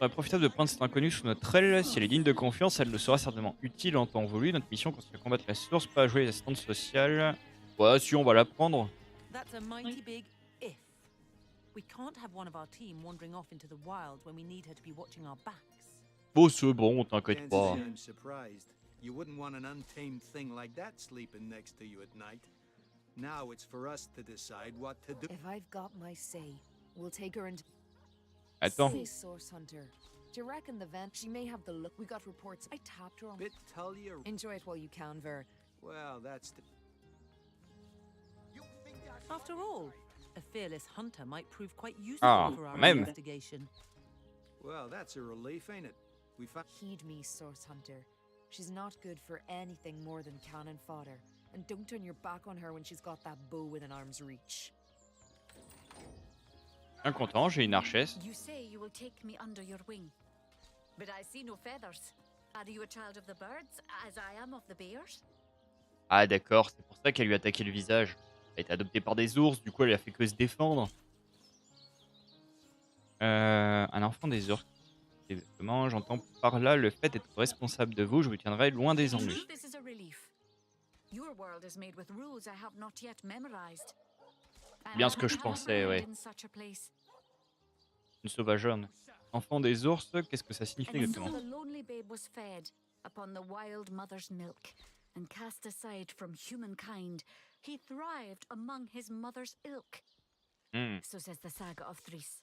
On va profiter de prendre cet inconnu sous notre aile. Si elle est digne de confiance, elle nous sera certainement utile en temps voulu. Notre mission consiste à combattre la source, pas à jouer les assistantes sociales. Ouais, si, on va la prendre. That's a mighty big if. We can't have one of our team wandering off into the wilds when we need her to be watching our backs. Bon, c'est bon, t'inquiète Can't pas. say I'm surprised. You wouldn't want an untamed thing like that sleeping next to you at night. Now it's for us to decide what to do. If I've got my say, we'll take her into... Attends. Say, Source Hunter. Do you reckon the vent? She may have the look. We got reports. I tapped her on... Bit Tully or... Enjoy it while you can, Ver. Well, that's the... After all, a fearless hunter might prove quite useful for our même. investigation. Well, that's a relief, ain't it? We found... Heed me, Source Hunter. She's not good for anything more than cannon fodder. And don't turn your back on her when she's got that bow within arm's reach. Bien content, j'ai une archesse. You say you will take me under your wing, but I see no feathers. Are you a child of the birds, as I am of the bears? Ah d'accord, c'est pour ça qu'elle lui a attaqué le visage. Elle a été adoptée par des ours, du coup elle a fait que se défendre. Un enfant des orques. Exactement, j'entends par là le fait d'être responsable de vous, je vous tiendrai loin des ennuis. This is a relief. Your world is made with rules I have not yet memorized. Bien ce que je pensais, ouais. In such a place. Une sauvageonne. Enfant des ours, qu'est-ce que ça signifie And so exactement? the lonely babe was fed upon the wild mother's milk, and cast aside from humankind, he thrived among his mother's ilk. Hmm. So says the saga of Threes.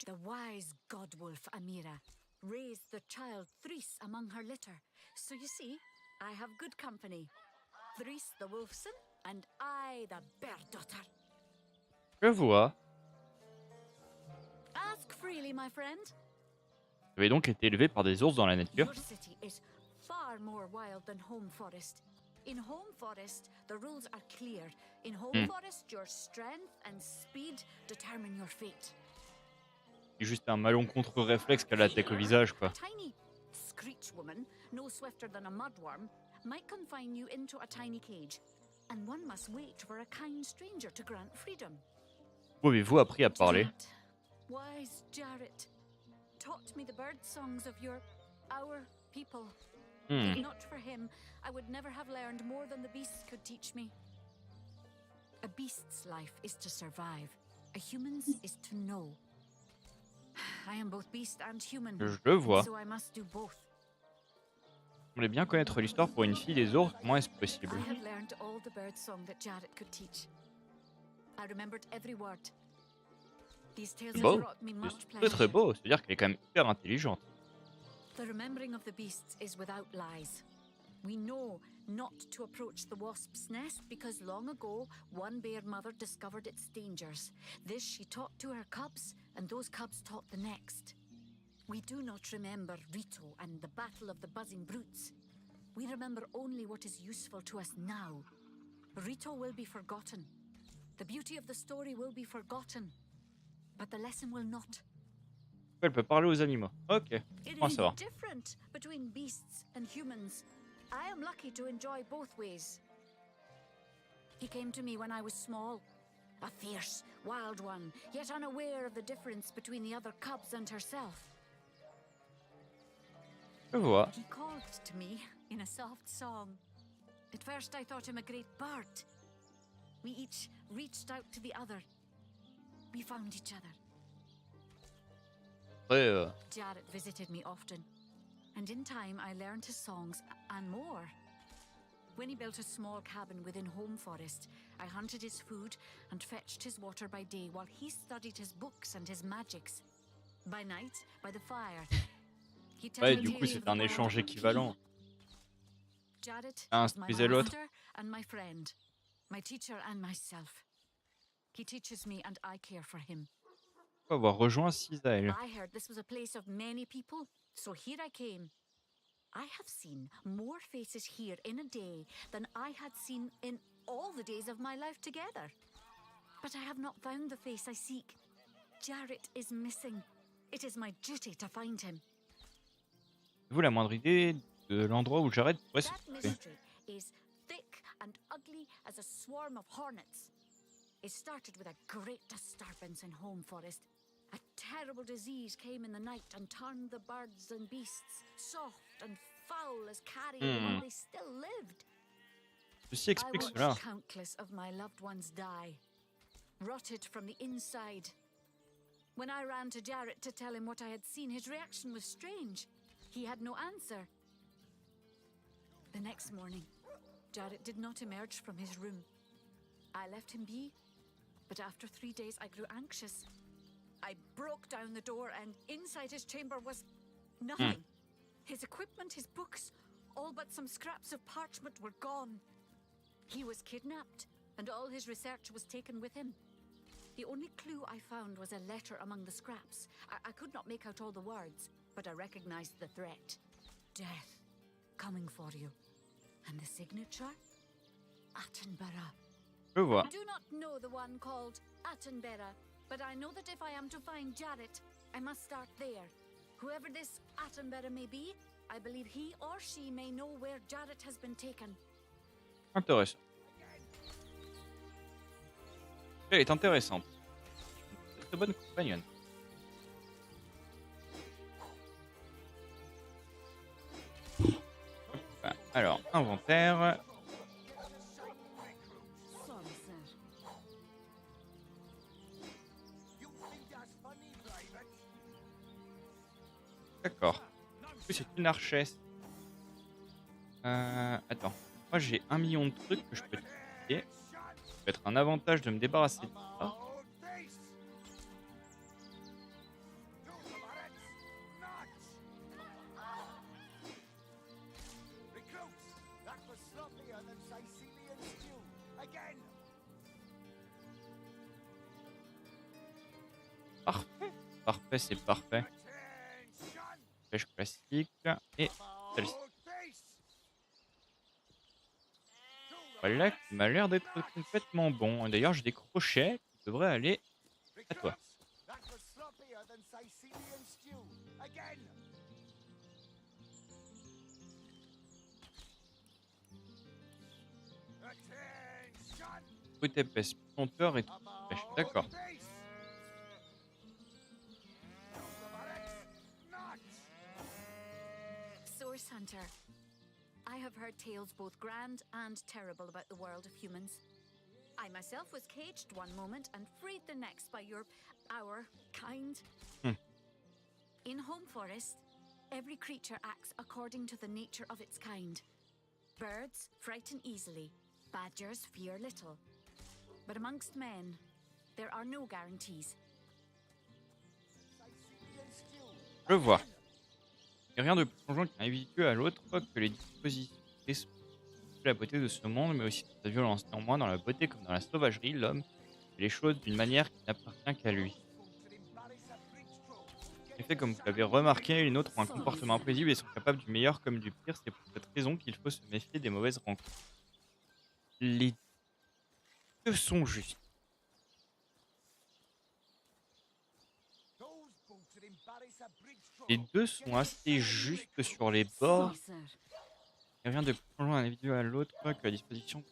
The wise godwolf Amira raised the child Threes among her litter. So you see, I have good company. Threes the wolfson, and I the bear daughter. Je vois. Ask freely, my friend. Vous avez donc été élevé par des ours dans la nature. Your city is far more wild than Home Forest. In Home Forest, the rules are clear. In Home Forest, your strength and speed determine your fate. C'est juste un malencontreux réflexe qu'elle attaque au visage, quoi. A tiny screech woman, no swifter than a mudworm, might confine you into a tiny cage, and one must wait for a kind stranger to grant freedom. Où avez-vous appris à parler? That wise Jarrett taught me the bird songs of our people. If not for him, I would never have learned more than the beasts could teach me. A beast's life is to survive. A human's is to know. I am both beast and human, Je le vois. so I must do both. On voulait bien connaître l'histoire pour une fille des ours. Comment est-ce possible? I have learned all the bird song that Jarrett could teach. I remembered every word. These tales have Beau. brought me much C'est très pleasure. très beau. C'est-à-dire qu'elle est quand même hyper intelligente. The remembering of the beasts is without lies. We know not to approach the wasp's nest because long ago one bear mother discovered its dangers. This she taught to her cubs, and those cubs taught the next. We do not remember Rito and the battle of the buzzing brutes. We remember only what is useful to us now. Rito will be forgotten. The beauty of the story will be forgotten. But the lesson will not. Elle peut parler aux animaux. Ok. It Bon à is savoir. different between beasts and humans. I am lucky to enjoy both ways. He came to me when I was small, a fierce, wild one, yet unaware of the difference between the other cubs and herself. Je vois. He called to me in a soft song. At first I thought him a great bird. We each reached out to the other. We found each other. Après, Jarrett visited me often, and in time I learned his songs and more. When he built a small cabin within Home Forest, I hunted his food and fetched his water by day while he studied his books and his magics. By night, by the fire, he told ouais, me du coup, tales c'est of un the échange wild équivalent. Jarrett Un is my instruisait l'autre. master and my friend, my teacher and myself. He teaches me and I care for him. Faut avoir rejoint Cisael. I heard this was a place of many people, so here I came. I have seen more faces here in a day than I had seen in all the days of my life together. But I have not found the face I seek. Jarrett is missing. It is my duty to find him. Avez-vous la moindre idée de l'endroit où Jared pourrait se That trouver? mystery is thick and ugly as a swarm of hornets. It started with a great disturbance in Home Forest. A terrible disease came in the night and turned the birds and beasts soft and foul as carrion while they still lived. Ceci I explique watched cela. countless of my loved ones die, rotted from the inside. When I ran to Jarrett to tell him what I had seen, his reaction was strange. He had no answer. The next morning, Jarrett did not emerge from his room. I left him be, but after 3 days I grew anxious. I broke down the door, and inside his chamber was nothing. His equipment, his books, all but some scraps of parchment were gone. He was kidnapped, and all his research was taken with him. The only clue I found was a letter among the scraps. I could not make out all the words, but I recognized the threat. Death coming for you. And the signature? Attenborough. Je vois. I do not know the one called Attenborough, but I know that if I am to find Jarrett, I must start there. Whoever this Attenborough may be, I believe he or she may know where Jarrett has been taken. Intéressant. Elle est intéressante. Une très bonne compagnonne. Voilà. Alors, inventaire. D'accord. En plus, c'est une archesse. Attends. Moi, j'ai 1 million de trucs que je peux utiliser. Ça peut être un avantage de me débarrasser de ça. Parfait. Parfait, c'est parfait. Pêche classique. Et celle-ci. Voilà, qui m'a l'air d'être complètement bon. D'ailleurs, j'ai des crochets qui devraient aller à toi. Brute épaisse, senteur et tout. Pêche. D'accord. Source Hunter. I have heard tales both grand and terrible about the world of humans. I myself was caged one moment and freed the next by our kind. In Home Forest, every creature acts according to the nature of its kind. Birds frighten easily, badgers fear little. But amongst men, there are no guarantees. Je vois. Et rien de plus changeant qu'un individu à l'autre que les dispositions de la beauté de ce monde, mais aussi de sa violence. Néanmoins, dans la beauté comme dans la sauvagerie, l'homme fait les choses d'une manière qui n'appartient qu'à lui. En effet, comme vous l'avez remarqué, les nôtres ont un comportement imprévisible et sont capables du meilleur comme du pire. C'est pour cette raison qu'il faut se méfier des mauvaises rencontres. Les deux sont justes. Les deux sont assez justes sur les bords. Il n'y a rien de plus changeant d'un individu à l'autre que la disposition de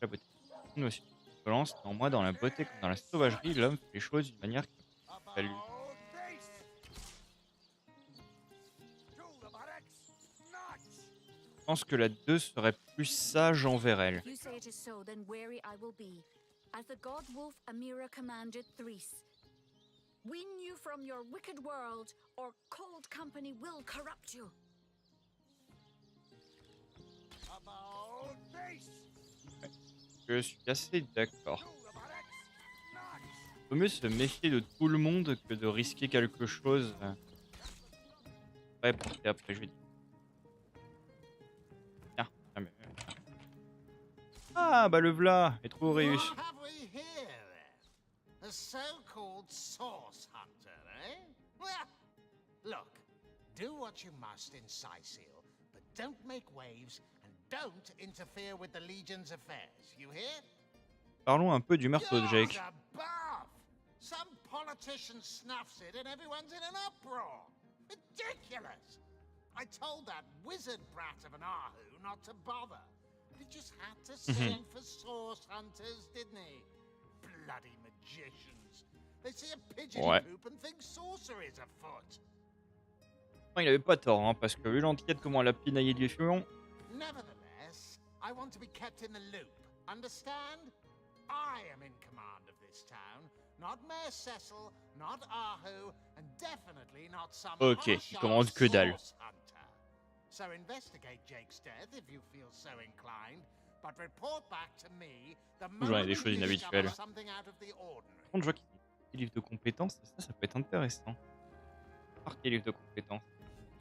la beauté. Nous aussi, violence, néanmoins, dans la beauté comme dans la sauvagerie, l'homme fait les choses d'une manière qui est à lui. Je pense que la 2 serait plus sage envers elle. You say it is so, then wary I will be. As the god wolf Amira commanded Threes. Win you from your wicked world, or cold company will corrupt you. Je suis assez d'accord. Il vaut mieux se méfier de tout le monde que de risquer quelque chose. Ouais, porter après, je vais dire. Tiens, jamais. Ah, bah le v'là, est trop réussi. What have we here, then? A so-called source hunter, eh? Well, look, do what you must in Sicil, but don't make waves and don't interfere with the Legion's affairs. You hear? Parlons un peu du meurtre de Jake. God above! Some politician snuffs it and everyone's in an uproar. Ridiculous! I told that wizard brat of an Ahu not to bother. But he just had to send for source hunters, didn't he? Bloody magicians. They see a pigeon poop and think sorcery's afoot. Il avait pas tort, hein, parce que vu l'antillette comment elle a pinaillé du fion. Nevertheless, I want to be kept in the loop. Understand? I am in command of this town, not Mayor Cecil, not Ahu, and definitely not some Il commande que dalle. hunter. So investigate Jake's death if you feel so inclined, but report back to me the moment des choses you discover inhabituelles. something out of the ordinary. Par contre, je vois qu'il y a des livres de compétences, ça peut être intéressant. Marquer livre de compétences.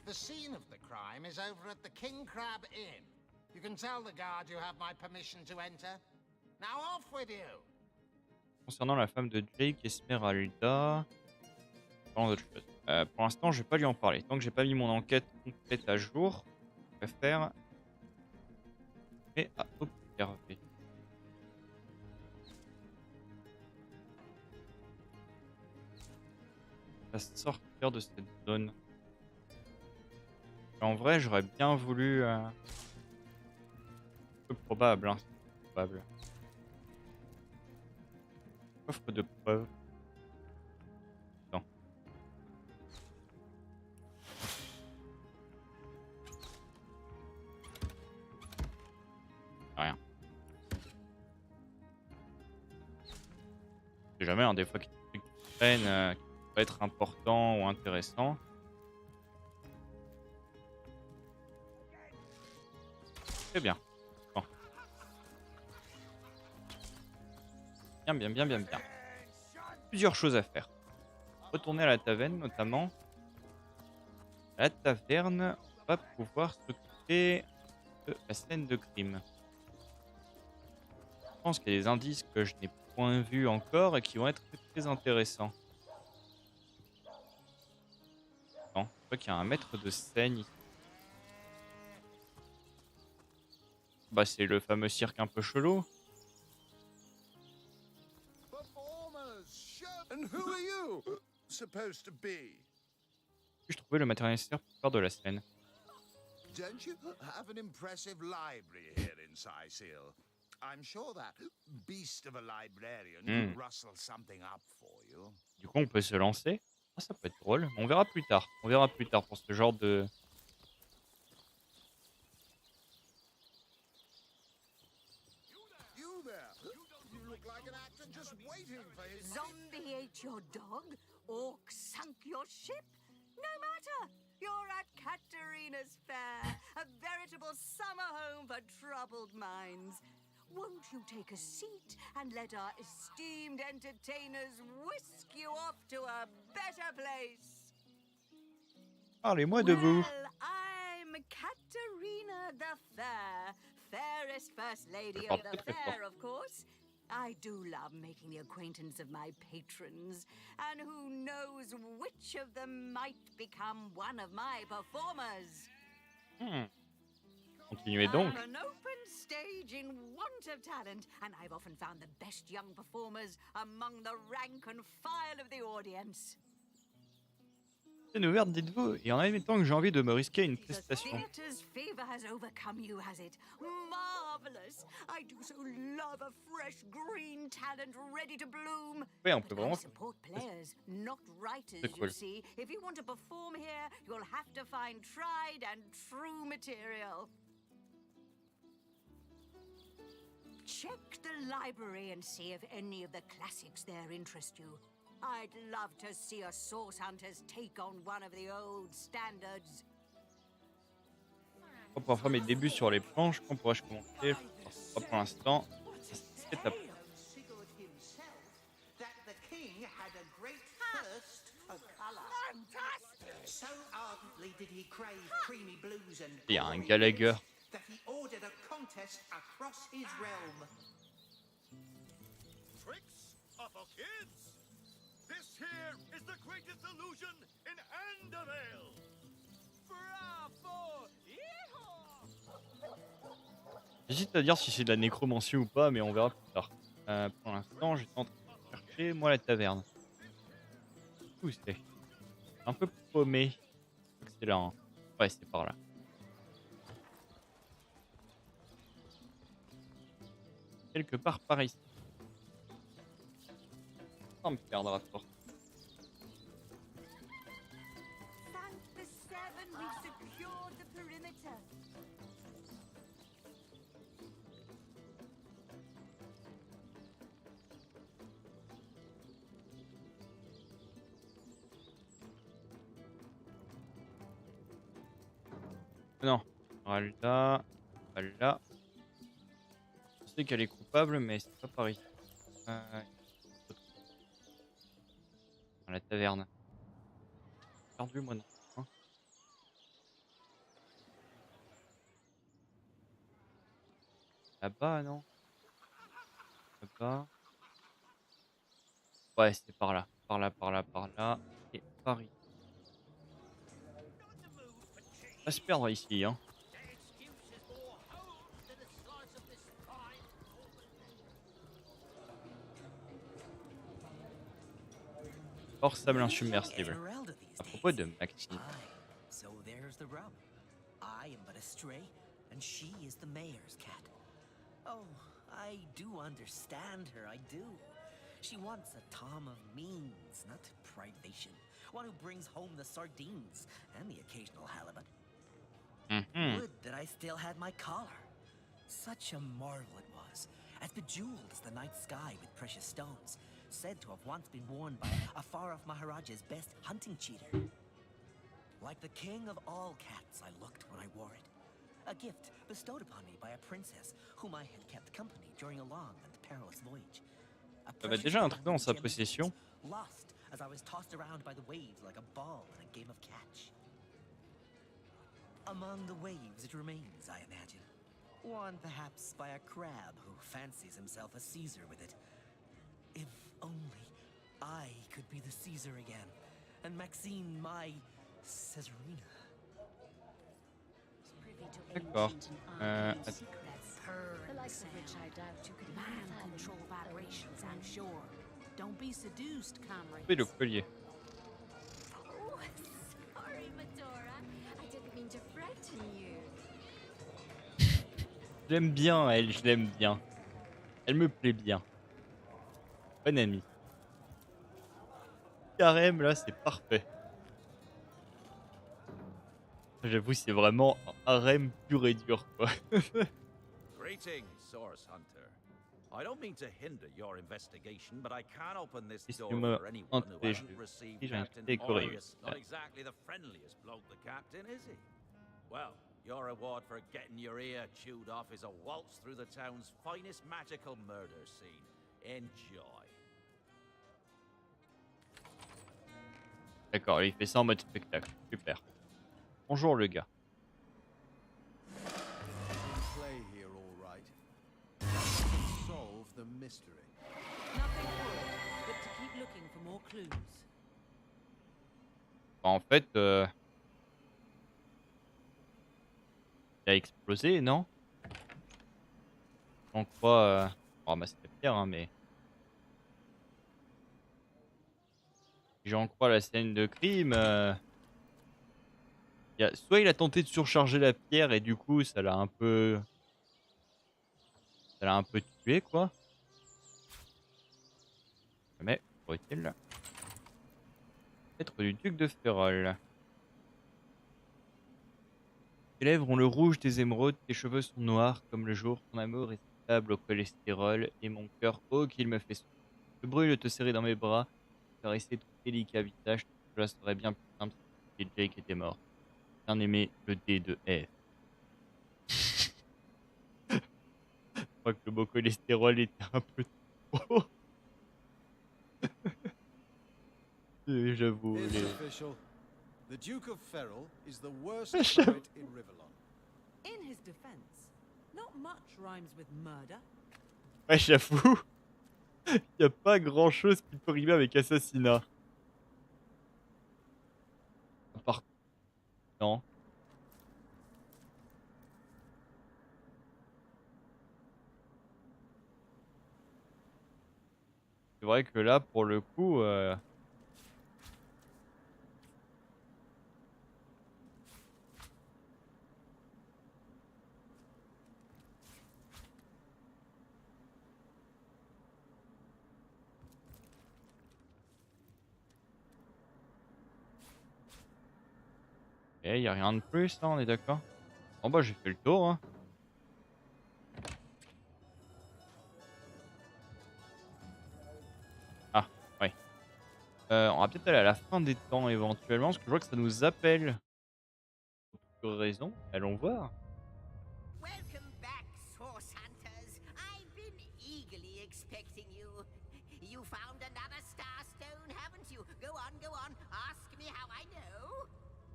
The scene of the crime is over at the King Crab Inn. You can tell the guard you have my permission to enter. Now off with you! Concernant la femme de Jake, Esmeralda. Parlons d'autre chose. Pour l'instant, je vais pas lui en parler. Tant que j'ai pas mis mon enquête complète à jour, je préfère. Et à observer. À sortir de cette zone. En vrai, j'aurais bien voulu. Peu probable, hein. C'est probable. Offre de preuves. Non. Rien. C'est jamais, hein, des fois, qu'il y a des trucs qui traînent, qui peuvent être importants ou intéressants. Très bien. Bon. Bien. Plusieurs choses à faire. Retourner à la taverne, notamment. À la taverne, on va pouvoir s'occuper de la scène de crime. Je pense qu'il y a des indices que je n'ai point vus encore et qui vont être très intéressants. Non, je crois qu'il y a un maître de scène ici. Bah, c'est le fameux cirque un peu chelou. And who are you supposed to be? Puis-je trouver le matériel nécessaire pour faire de la scène? Don't you have an impressive library here in Seal? I'm sure that beast of a librarian could rustle something up for you. Du coup, on peut se lancer. Ah, ça peut être drôle. On verra plus tard. On verra plus tard pour ce genre de... You there? You look like an actor just waiting for his... Zombie ate your dog? Orc sunk your ship? No matter! You're at Katerina's Fair, a veritable summer home for troubled minds. Won't you take a seat and let our esteemed entertainers whisk you off to a better place? Parlez-moi de vous. Well, I'm Katerina the Fair, fairest first lady parle of the très, très fair, of course. I do love making the acquaintance of my patrons, and who knows which of them might become one of my performers. Continuez donc. I'm an open stage in want of talent, and I've often found the best young performers among the rank and file of the audience. Scène ouverte, dites-vous, et en même temps que j'ai envie de me risquer à une The prestation. theatre's fever has overcome you, has it? Marvelous! I do so love a fresh green talent ready to bloom. Ouais, on peut But I vraiment... support players, not writers, C'est cool. you see. If you want to perform here, you'll have to find tried and true material. Check the library and see if any of the classics there interest you. I'd love to see a source hunter's take on one of the old standards. Pour pouvoir faire mes débuts sur les planches, quand pourrais-je commencer? Pas pour l'instant. C'est à... Il y a un Gallagher. That he ordered a contest across his realm. Tricks are for kids. This here is the greatest illusion in Andorel. Bravo! J'hésite à dire si c'est de la nécromancie ou pas, mais on verra plus tard. Pour l'instant, j'étais en train de chercher, moi, la taverne. Où c'est? Un peu paumé. Je crois que c'est là. Hein. Ouais, c'est par là. Quelque part par ici. On me perdra fort. Thank the seven, we've secured the perimeter. Non. Voilà. Voilà. Je sais qu'elle est coupable, mais c'est pas par ici. Dans la taverne. Perdu, moi, non. Hein, là-bas, non? Là-bas. Ouais, c'est par là. Par là, par là, par là. Et par ici. On va se perdre ici, hein. Hors sable insubmersible. À propos de Maxine. So there's the rub. I am but a stray, and she is the mayor's cat. Oh, I do understand her, I do. She wants a Tom of means, not privation. One who brings home the sardines and the occasional halibut. Would that I still had my collar. Such a marvel it was, as bejeweled as the night sky with precious stones, said to have once been worn by a far-off Maharaja's best hunting cheater. Like the king of all cats I looked when I wore it, A gift bestowed upon me by a princess whom I had kept company during a long and perilous voyage. Ça va déjà un truc dans sa possession. Lost as I was tossed around by the waves like a ball in a game of catch. Among the waves it remains, I imagine. Worn perhaps by a crab who fancies himself a Caesar with it. If only I could be the Caesar again, and Maxine my Caesarina. D'accord. The likes of which I doubt you could mind control vibrations, I'm sure. Don't be seduced, comrade. Oui, le collier. Oh, sorry, Medora. I didn't mean to frighten you. Je l'aime bien, elle, je l'aime bien. Elle me plaît bien. Bonne amie. Carême, là, c'est parfait. J'avoue, c'est vraiment un harem pur et dur, quoi. Greetings, Source Hunter. I don't mean to hinder your investigation, but I can't open this door for anyone who hasn't received Captain Orius. Not exactly the friendliest bloke, the captain, is he? Well, your reward for getting your ear chewed off is a waltz through the town's finest magical murder scene. Enjoy. D'accord, il fait ça en mode spectacle. Super. Bonjour le gars. Play here, all right. Solve the mystery. Nothing for it, but to keep looking for more clues. En fait, il a explosé, non? On croit... Oh, bah c'était pire, hein, mais... Si j'en crois la scène de crime... Soit il a tenté de surcharger la pierre et du coup ça l'a un peu... Ça l'a un peu tué, quoi. Mais, faut-il être du duc de Férol. Tes lèvres ont le rouge des émeraudes, tes cheveux sont noirs comme le jour, ton amour est stable au cholestérol et mon cœur, oh qu'il me fait sourire. Je brûle de te serrer dans mes bras, caresser ton délicat visage, cela serait bien plus simple si Jake était mort. Bien aimé, le dé de F. Je crois que le mot cholestérol était un peu trop. J'avoue. It's official. The Duke of Ferrol is the worst pirate in Rivellon. In his defense, not much rhymes with murder. Ouais, j'avoue. Il n'y a pas grand chose qui peut rimer avec assassinat. Par... Non. C'est vrai que là, pour le coup... il n'y a rien de plus, là, on est d'accord? En bas, j'ai fait le tour, hein. Ah, ouais. On va peut-être aller à la fin des temps, éventuellement, parce que je vois que ça nous appelle. Pour raison, allons voir. Welcome back, Source Hunters. I've been eagerly expecting you. You found another starstone, haven't you? Go on, ask me how I know.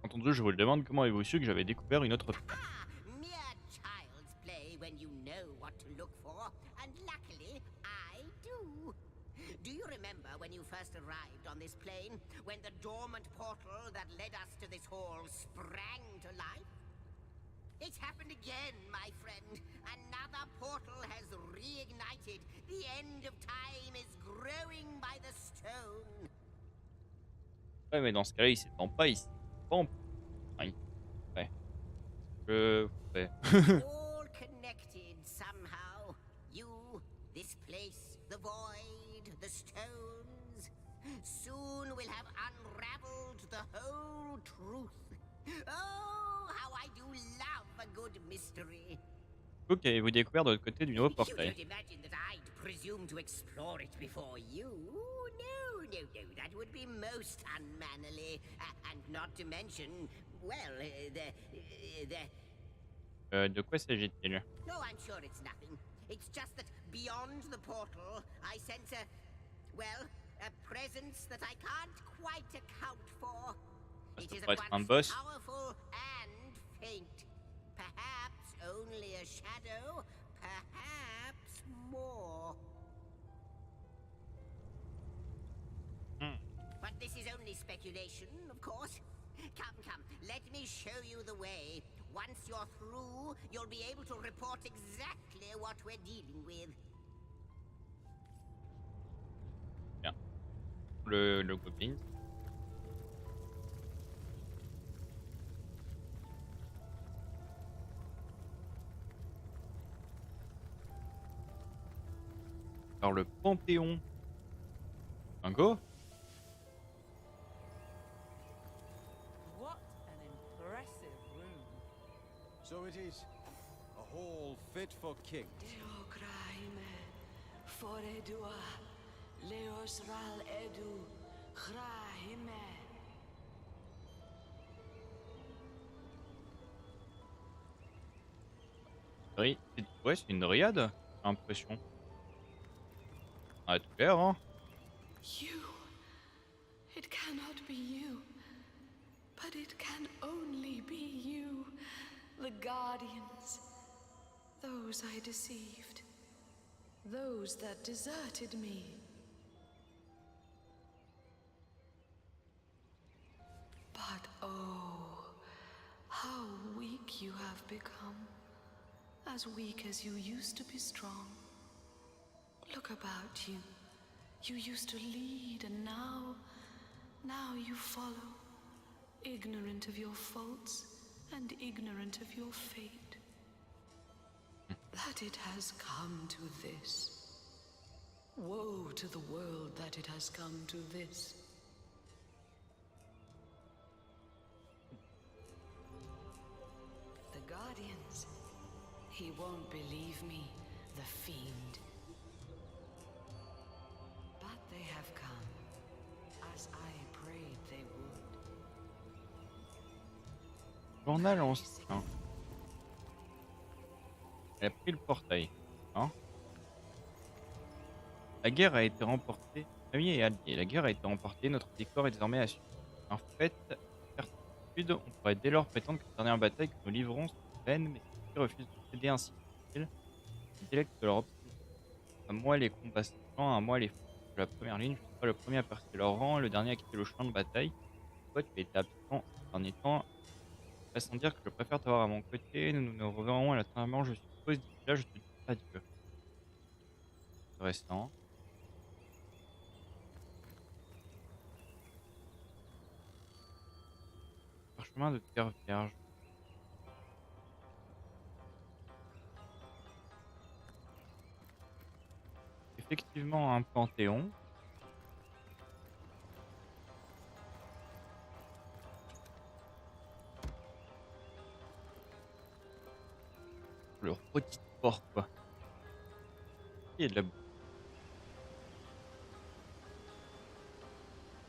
Entendu, je vous le demande, comment avez-vous su que j'avais découvert une autre pierre? Ah, mere child's play when you know what to look for, and luckily I do. Do you remember when you first arrived on this plane, when the dormant portal that led us to this hall sprang to life? It's happened again, my friend. Another portal has reignited. The end of time is growing by the stone. Ouais, mais dans ce cas-là, il s'étend pas ici. Bon. Ouais. Ouais. All connected somehow. You, this place, the void, the stones. Soon we'll have unraveled the whole truth. Oh, how I do love a good mystery. Ok, avez-vous découvert de l'autre côté du nouveau You portail? don't imagine that I'd presume to explore it before you? No, that would be most unmannerly. And not to mention, well, De quoi s'agit-il? No, I'm sure it's nothing. It's just that beyond the portal, I sense a presence that I can't quite account for. Ça It is pourrait at être un once boss. powerful and faint. Perhaps only a shadow, perhaps more. But this is only speculation, of course. Come, let me show you the way. Once you're through, you'll be able to report exactly what we're dealing with. Bien. Le goblin. Alors le Panthéon. Un go? What an impressive room. So it is a hall fit for kings. Oui, ouais, c'est une dryade, j'ai l'impression. Ah, tout l'air, hein. You. It cannot be you. But it can only be you. The Guardians. Those I deceived. Those that deserted me. But oh, how weak you have become. As weak as you used to be strong. Look about you. You used to lead, and now you follow. Ignorant of your faults, and ignorant of your fate. That it has come to this. Woe to the world that it has come to this. The Guardians. He won't believe me, the fiend. But they have come, as I prayed they would. Journal ancien. Elle a pris le portail. Hein? La guerre a été remportée. Amis et alliés, la guerre a été remportée. Notre victoire est désormais assurée. En fait, certitude, on pourrait dès lors prétendre que la dernière bataille que nous livrons sont vaines, mais ceux qui refusent de céder ainsi l'intellect de leur opposition. À moi les combattants, à moi les fous de la première ligne. Je serai le premier à percer leur rang et le dernier à quitter le champ de bataille. Toi, tu as été absent ces derniers temps. Sans dire que je préfère t'avoir à mon côté. Nous nous reverrons à la fin. Je suppose. D'ici là, je te dis adieu. Intéressant. Parchemin de terre vierge. Effectivement, un panthéon. Le rôti de porc, quoi. Il y a de la boue.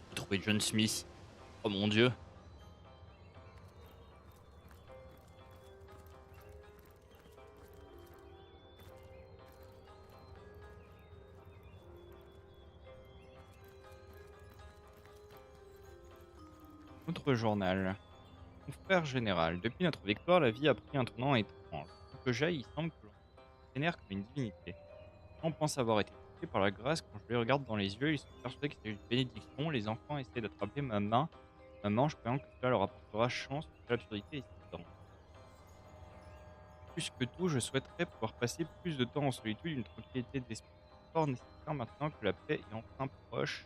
J'ai trouvé John Smith. Oh mon dieu. Autre journal. Mon frère général, depuis notre victoire, la vie a pris un tournant étrange. Où que j'aille, il semble que l'on me vénère comme une divinité. On pense avoir été touché par la grâce. Quand je les regarde dans les yeux, ils sont persuadés que c'est une bénédiction. Les enfants essaient d'attraper ma manche, croyant que cela leur apportera chance. L'absurdité est si grande. Plus que tout, je souhaiterais pouvoir passer plus de temps en solitude, une tranquillité d'esprit fort nécessaire maintenant que la paix est enfin proche.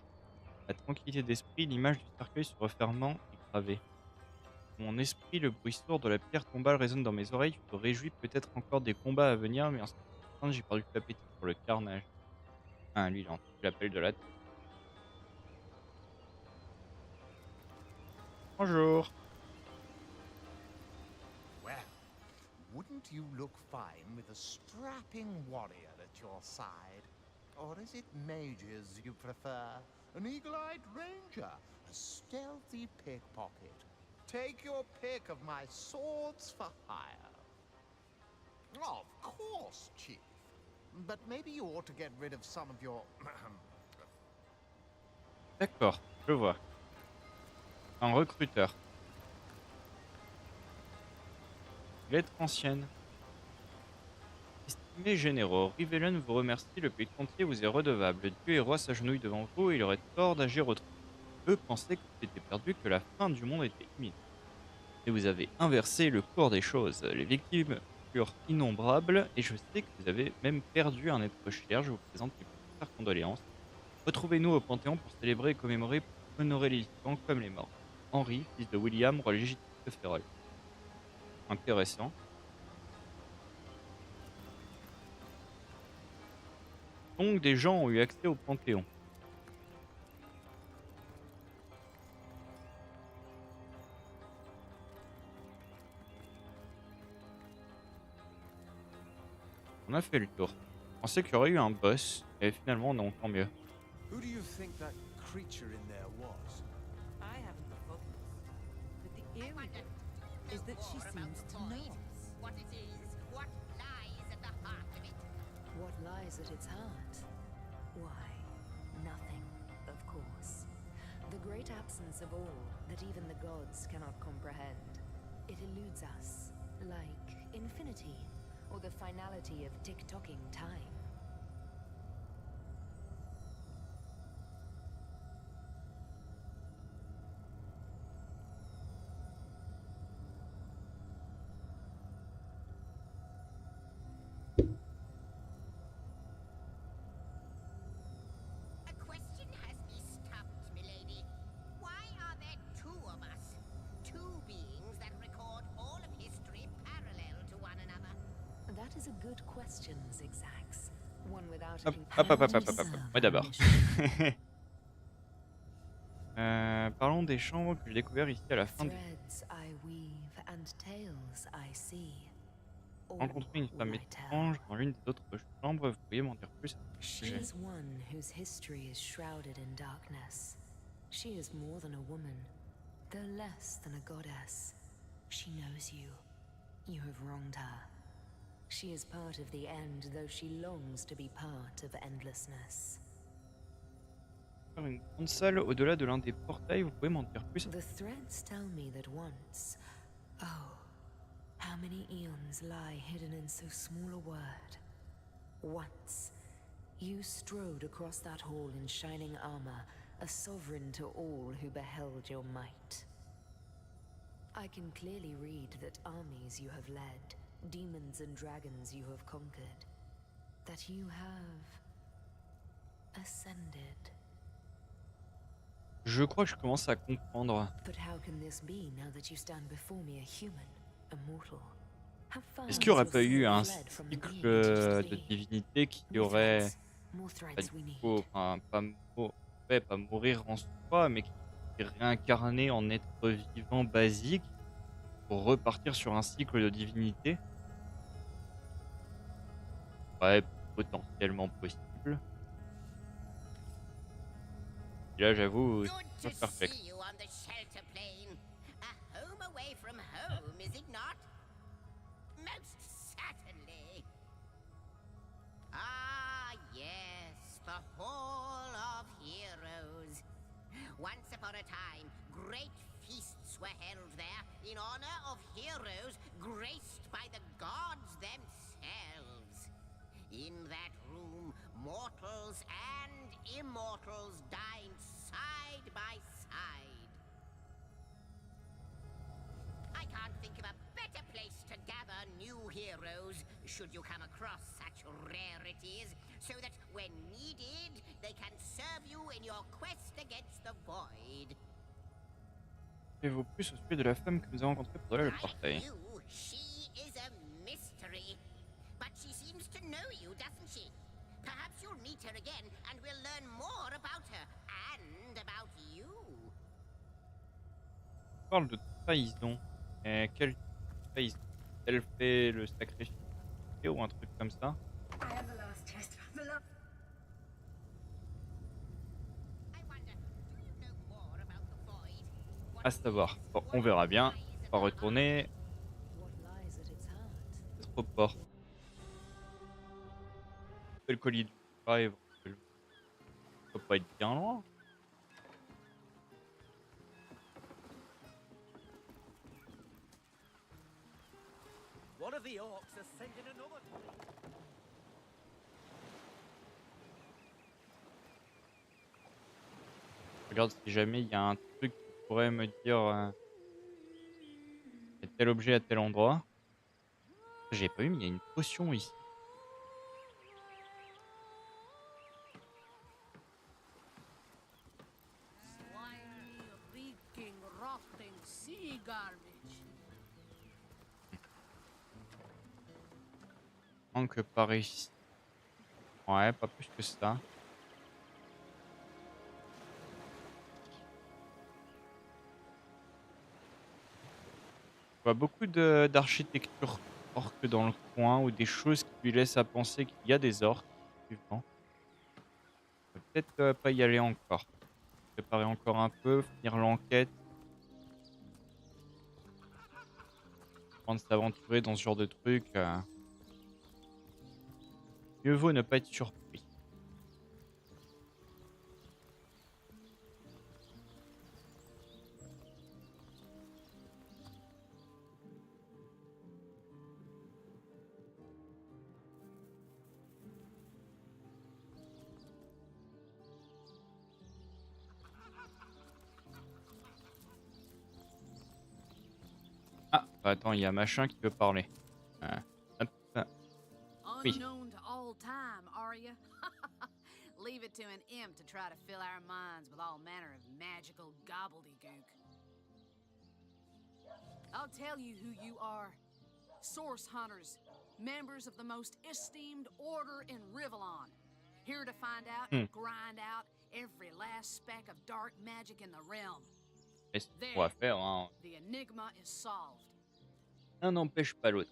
La tranquillité d'esprit, l'image du cercueil se refermant est gravée. Mon esprit, le bruit sourd de la pierre tombale résonne dans mes oreilles. Je me réjouis peut-être encore des combats à venir, mais en ce qui me concerne, j'ai perdu l'appétit pour le carnage. Ah, lui, il a entendu l'appel de la terre. Bonjour. Well, wouldn't you look fine with a strapping warrior at your side? Or is it mages you prefer? An eagle-eyed ranger? A stealthy pickpocket? Take your pick of my swords for hire. Of course, Chief. But maybe you ought to get rid of some of your... D'accord, je vois. Un recruteur. Lettre ancienne. Estimés généraux, Rivellen vous remercie, le pays entier vous est redevable. Dieu et roi s'agenouillent devant vous et il aurait tort d'agir autrement. Eux pensaient que c'était perdu, que la fin du monde était imminente. Et vous avez inversé le cours des choses. Les victimes furent innombrables et je sais que vous avez même perdu un être cher. Je vous présente mes plus sincères condoléances. Retrouvez-nous au Panthéon pour célébrer et commémorer, pour honorer les vivants comme les morts. Henri, fils de William, roi légitime de Férol. Intéressant. Donc des gens ont eu accès au Panthéon. On a fait le tour. Je pensais qu'il y aurait eu un boss, et finalement on est encore mieux. Who do you think that creature in there was? I haven't the foggiest. But the eerie bit is that she seems to know us. What it is, what lies at the heart of it. What lies at its heart? Why, nothing, of course. The great absence of all that even the gods cannot comprehend. It eludes us, like infinity, or the finality of tick-tocking time. A question has me stumped, milady. Why are there two of us? Two beings that record all of history parallel to one another. That is a good question, Zigzags. One without Hop, a hop, hop, hop, hop, hop, hop. Moi d'abord. Parlons des chambres que j'ai découvertes ici à la fin du... Rencontrer une femme étrange dans l'une des autres chambres, vous pourriez m'en dire plus à ce She sujet. is one whose history is shrouded in darkness. She is more than a woman, though less than a goddess. She knows you. You have wronged her. She is part of the end, though she longs to be part of endlessness. Une grande salle au-delà de l'un des portails, vous pouvez m'en dire plus? The threads tell me that once... Oh, how many eons lie hidden in so small a word. Once, you strode across that hall in shining armor, a sovereign to all who beheld your might. I can clearly read that armies you have led, demons and dragons you have conquered, that you have ascended. Je crois que je commence à comprendre. But how can this be now that you stand before me a human, a mortal? How far Est-ce qu'il n'y aurait has pas your eu soul un fled from the cycle being it used to de be? divinité qui More aurait threads, more pas, threads we du need. coup, enfin, pas mourir en soi, mais qui est réincarné en être vivant basique pour repartir sur un cycle de divinité? Ouais, potentiellement possible. Et là, j'avoue, c'est pas perfect. See you on the shelter plane. A home away from home, is it not? Most certainly. Ah, yes, the Hall of Heroes. Once upon a time, great feasts were held there in honor of heroes graced by the gods themselves. In that room, mortals and immortals dined side by side. I can't think of a better place to gather new heroes, should you come across such rarities, so that when needed, they can serve you in your quest against the void. Savez-vous plus au sujet de la femme que nous avons rencontrée pour le portail? You, she is a mystery. But she seems to know you, doesn't she? Perhaps you'll meet her again and we'll learn more about her and about you. On parle de trahison. Et quelle trahison? Elle fait le sacrifice ou un truc comme ça? I am the last test. The last. À savoir. Bon, on verra bien. On va retourner. Trop fort. fait le colis du chat, éventuellement. Ça peut pas être bien loin. One of the orcs has sent in another. Regarde si jamais il y a un truc qui pourrait me dire il y a tel objet à tel endroit. J'ai pas eu, mais il y a une potion ici. Slimy, reeking, rotting sea garbage. Manque par ici. Ouais, pas plus que ça. Je vois beaucoup d'architecture orque dans le coin ou des choses qui lui laissent à penser qu'il y a des orques. Effectivement. On va peut-être pas y aller encore. Préparer encore un peu, finir l'enquête. Avant de s'aventurer dans ce genre de truc, mieux vaut ne pas être surpris. Ah, bah attends, il y a machin qui veut parler. Hop. Oui. Unknown to all time, are you? Leave it to an imp to try to fill our minds with all manner of magical gobbledygook. I'll tell you who you are. Source hunters, members of the most esteemed order in Rivellon. Here to find out and grind out every last speck of dark magic in the realm. Mais c'est ce qu'on va faire, hein. The enigma is solved. Un n'empêche pas l'autre.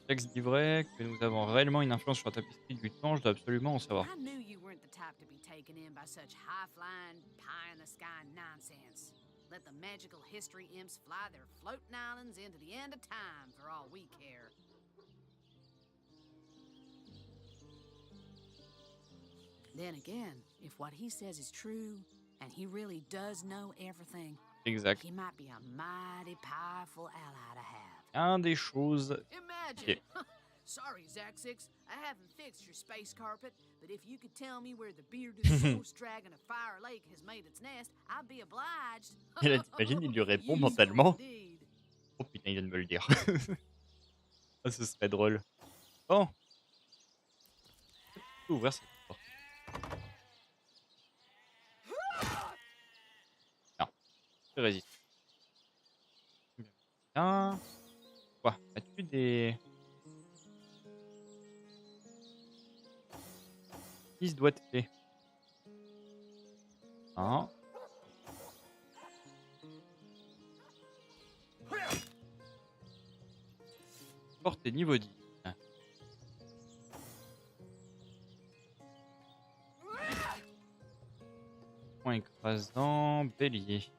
Texte dit vrai que nous avons réellement une influence sur la tapisserie du temps, je dois absolument en savoir. I knew you weren't the type to be taken in by such high-flying, pie-in-the-sky nonsense. Let the magical history imps fly their floating islands into the end of time for all we care. Then again, if what he says is true, and he really does know everything, Exact. he might be a mighty powerful ally to have. Un des choses. Imagine! Sorry, Zaxix, I haven't fixed your space carpet, but if you could tell me where the bearded ghost dragon of Fire Lake has made its nest, I'd be obliged. Et là, t'imagines, il lui répond mentalement. Oh putain, il vient de me le dire. Ah, ce serait drôle. Bon. Je peux ouvrir cette porte. Non. Je résiste. Bien. Quoi? As-tu des... 10 doigts de fée. Non. Porte est niveau 10. Point écrasant, bélier.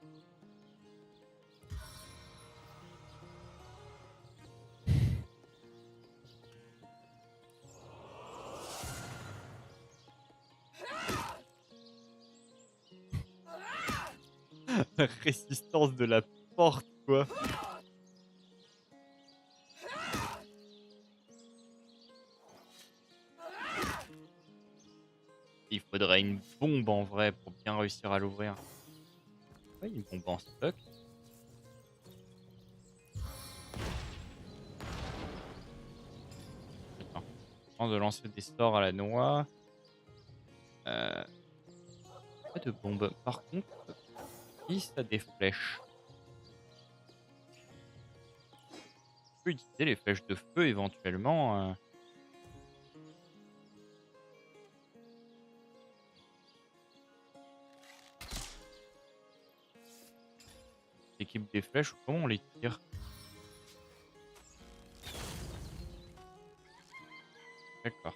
La résistance de la porte, quoi. Il faudrait une bombe en vrai pour bien réussir à l'ouvrir. Ouais, une bombe en stock. Attends. Avant de lancer des sorts à la noix. Pas de bombe. Par contre, si ça a des flèches. Je peux utiliser les flèches de feu éventuellement. Équipe des flèches, comment on les tire? D'accord.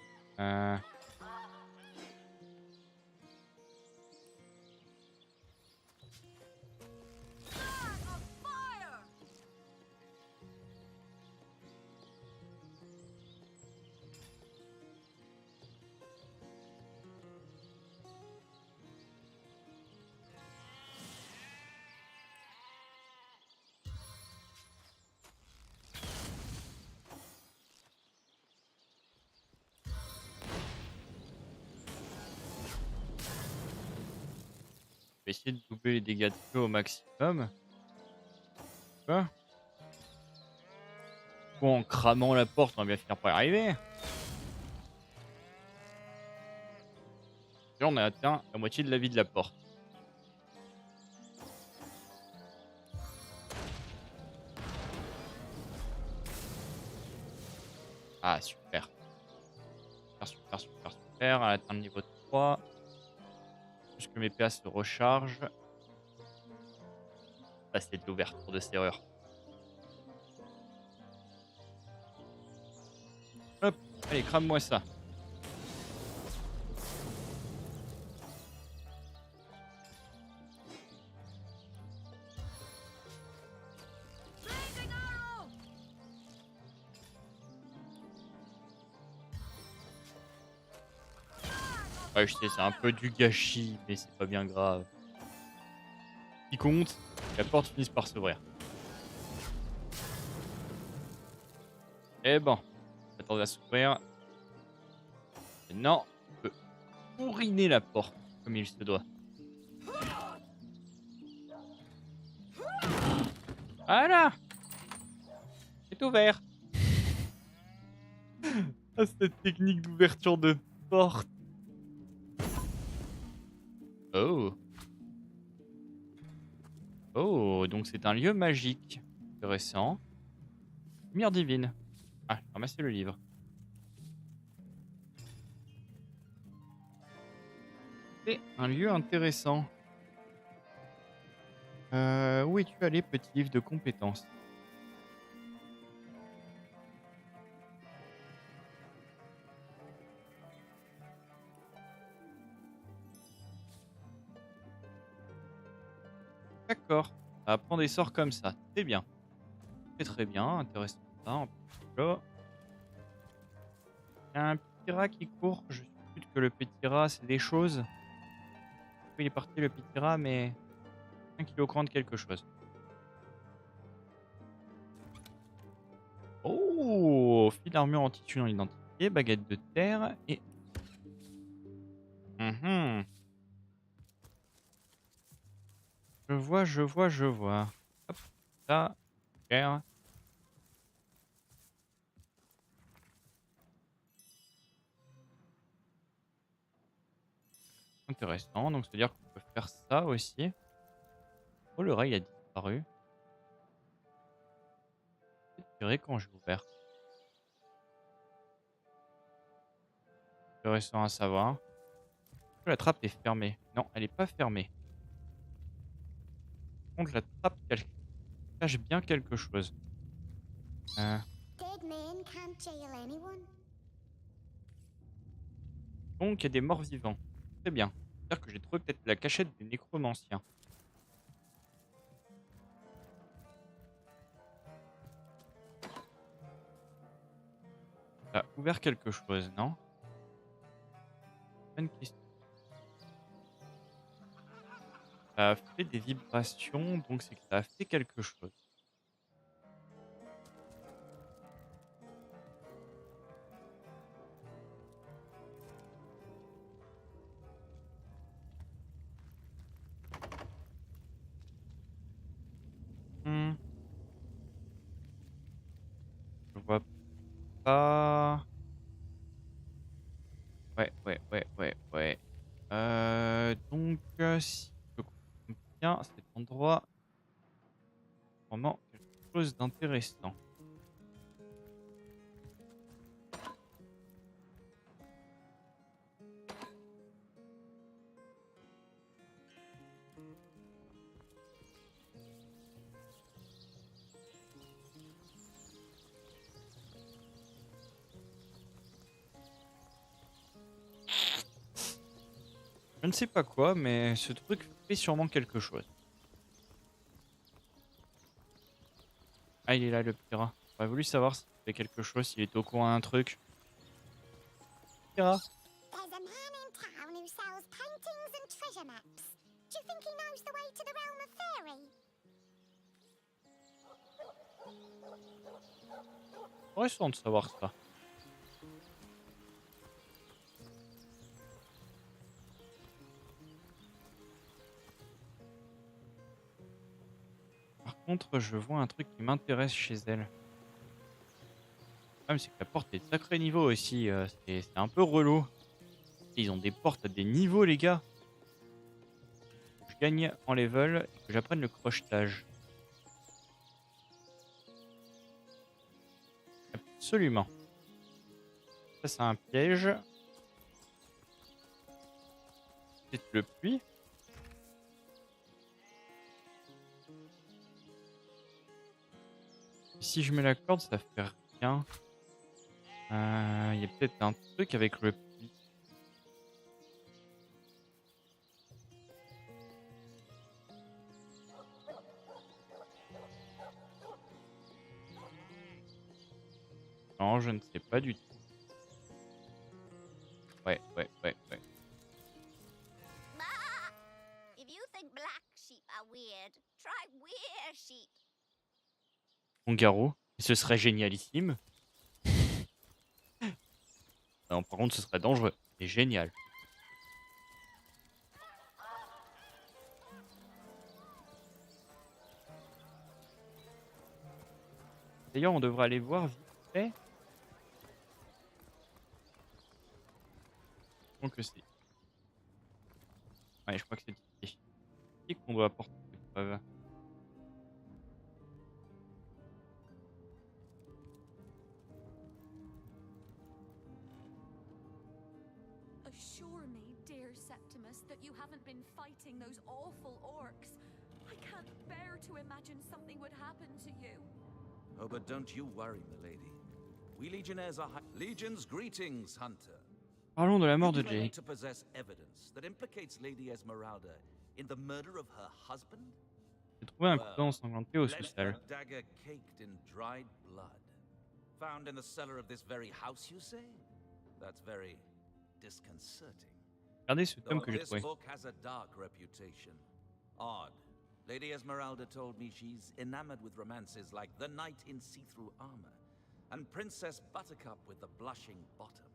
vais essayer de doubler les dégâts de feu au maximum. Quoi? Bon, en cramant la porte, on va bien finir par y arriver. Là, on a atteint la moitié de la vie de la porte. Ah, super. Super. Elle a atteint le niveau 3. Plus que mes PA se rechargent. Ah, c'est de l'ouverture de serrure. Hop, allez, crame-moi ça. Ouais, je sais, c'est un peu du gâchis, mais c'est pas bien grave. Ce qui compte, la porte finisse par s'ouvrir. Et bon, attendez à s'ouvrir. Maintenant, on peut bourriner la porte comme il se doit. Voilà, c'est ouvert. Ah, cette technique d'ouverture de porte. Oh. Oh, donc c'est un lieu magique. Intéressant. Lumière divine. Ah, j'ai ramassé le livre. C'est un lieu intéressant. Où es-tu allé, petit livre de compétences? D'accord. Ça apprend des sorts comme ça. C'est bien. C'est très bien. Intéressant. Ça, en plus, là. Il y a un petit rat qui court. Je suppose que le petit rat, c'est des choses. Il est parti, le petit rat, mais 1 kg de quelque chose. Oh, fil d'armure anti-tue non identifié, baguette de terre et... Je vois. Hop, ça, super. Intéressant, donc c'est-à-dire qu'on peut faire ça aussi. Oh, le rail a disparu. C'est tiré quand j'ai ouvert. Intéressant à savoir. La trappe est fermée. Non, elle n'est pas fermée. Par contre, la trappe cache bien quelque chose. Donc, il y a des morts vivants. Très bien. C'est-à-dire que j'ai trouvé peut-être la cachette des nécromanciens. Ça a ouvert quelque chose, non? Bonne question. Ça a fait des vibrations, donc c'est que ça a fait quelque chose. Je vois pas. Ouais. Donc, si je comprends bien, cet endroit vraiment quelque chose d'intéressant. Je ne sais pas quoi, mais ce truc fait sûrement quelque chose. Ah, il est là, le petit rat. J'aurais voulu savoir s'il fait quelque chose, s'il est au courant d'un truc. Petit rat. There's a man in town who sells paintings and treasure maps. Do you think he knows the way to the realm of fairy? Intéressant de savoir ça. contre, je vois un truc qui m'intéresse chez elle. Le problème, c'est que la porte est de sacré niveau aussi. C'est un peu relou. Ils ont des portes à des niveaux, les gars. Je gagne en level et que j'apprenne le crochetage. Absolument. Ça, c'est un piège. C'est le puits. Si je mets la corde, ça fait rien. Il y a peut-être un truc avec le puits. Non, je ne sais pas du tout. Ouais. If you think black sheep are weird, try weird sheep. Mon garrot, ce serait génialissime. Non, par contre, ce serait dangereux. Mais génial. D'ailleurs, on devrait aller voir vite fait. Donc c'est. Ouais, je crois que c'est ici qu'on doit apporter des preuves. Assure me, dear Septimus, that you haven't been fighting those awful orcs. I can't bear to imagine something would happen to you. Oh, but don't you worry, milady. We legionnaires are Legion's greetings, Hunter. Parlons de la mort de You claim Jake. to possess evidence that implicates Lady Esmeralda in the murder of her husband? J'ai trouvé un couteau ensanglanté au Left sous-sol. a dagger caked in dried blood. Found in the cellar of this very house, you say? That's very disconcerting. Regardez ce tome Though que j'ai this trouvé. book has a dark reputation. Odd. Lady Esmeralda told me she's enamored with romances like the knight in see-through armor and Princess Buttercup with the blushing bottom.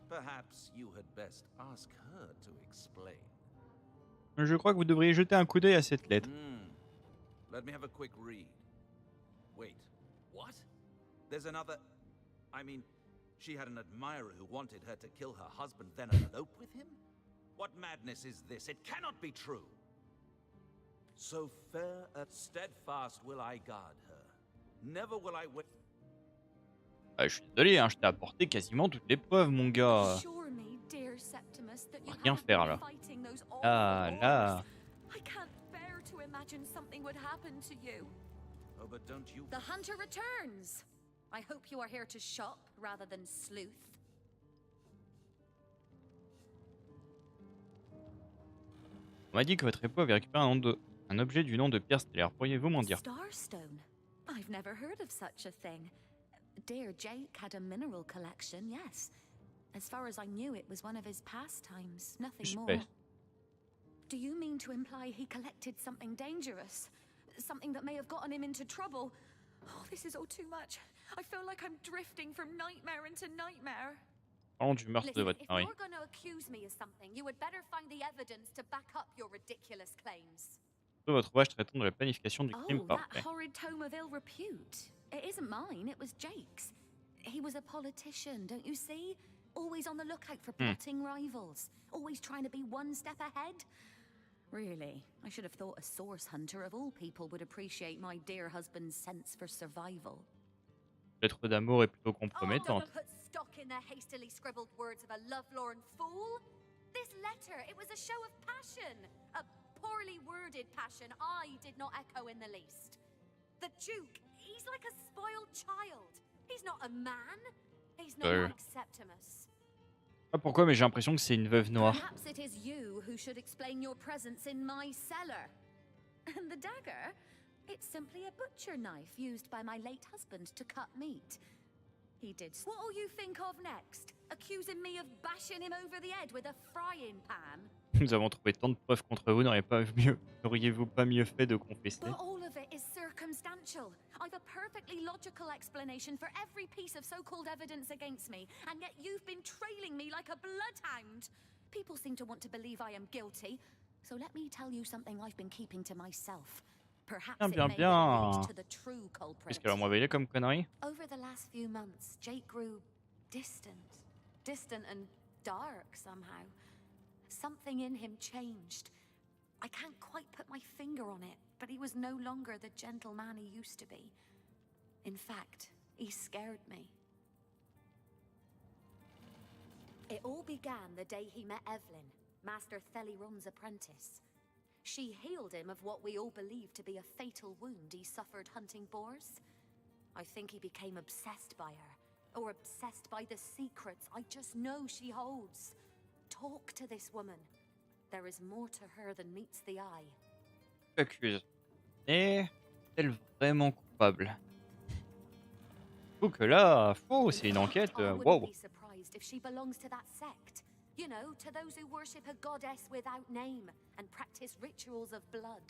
Perhaps you had best ask her to explain. Je crois que vous devriez jeter un coup d'œil à cette lettre. Let me have a quick read. Wait, what? There's another... I mean, she had an admirer who wanted her to kill her husband, then elope with him? What madness is this? It cannot be true. So fair and steadfast will I guard her. Never will I wait. Je suis désolé, hein, je t'ai apporté quasiment toutes les preuves, mon gars. Assure me, dear Septimus, that you Rien haven't faire been là. fighting those awful Là. orcs. I can't bear to imagine something would happen to you. Oh, but don't you... The hunter returns. I hope you are here to shop rather than sleuth. On m'a dit que votre époux avait récupéré un objet du nom de pierre stellaire. Pourriez-vous m'en dire? Starstone? I've never heard of such a thing. Dear Jake had a mineral collection, yes. As far as I knew, it was one of his pastimes, nothing more. Do you mean to imply he collected something dangerous? Something that may have gotten him into trouble? Oh, this is all too much. I feel like I'm drifting from nightmare into nightmare. Parlons du meurtre de votre If mari. you're going to accuse me of something, you would better find the evidence to back up your ridiculous claims. Votre ouvrage traitant de la planification du crime Oh, that parfait. horrid tome of ill repute. It isn't mine, it was Jake's. He was a politician, don't you see? Always on the lookout for plotting rivals. Always trying to be one step ahead. Really, I should have thought a source hunter of all people would appreciate my dear husband's sense for survival. Lettre d'amour est plutôt Oh, compromettante. don't put stock in the hastily scribbled words of a lovelorn fool. This letter, it was a show of passion. A poorly worded passion I did not echo in the least. The Duke, he's like a spoiled child. He's not a man. He's not like Septimus. Ah, pourquoi, mais j'ai l'impression que c'est une veuve noire. Perhaps it is you who should explain your presence in my cellar. And the dagger? It's simply a butcher knife used by my late husband to cut meat. He did. What'll you think of next? Accusing me of bashing him over the head with a frying pan? Nous avons trouvé tant de preuves contre vous, n'auriez-vous pas mieux fait de confesser? But all of it is circumstantial. I've a perfectly logical explanation for every piece of so-called evidence against me, and yet you've been trailing me like a bloodhound. People seem to want to believe I am guilty, so let me tell you something I've been keeping to myself. Perhaps Bien, it may bien. lead to the true culprit. Qu'est-ce qu'elle a révélé comme connerie? Over the last few months, Jake grew distant and dark somehow. Something in him changed. I can't quite put my finger on it, but he was no longer the gentle man he used to be. In fact, he scared me. It all began the day he met Evelyn, Master Theliron's apprentice. She healed him of what we all believe to be a fatal wound he suffered hunting boars. I think he became obsessed by her, or obsessed by the secrets I just know she holds. Talk to this woman. There is more to her than meets the eye. Accuse. Est-elle vraiment coupable? Faut que là, c'est une enquête. I wouldn't Wow. be surprised if she belongs to that sect. You know, to those who worship a goddess without name and practice rituals of blood.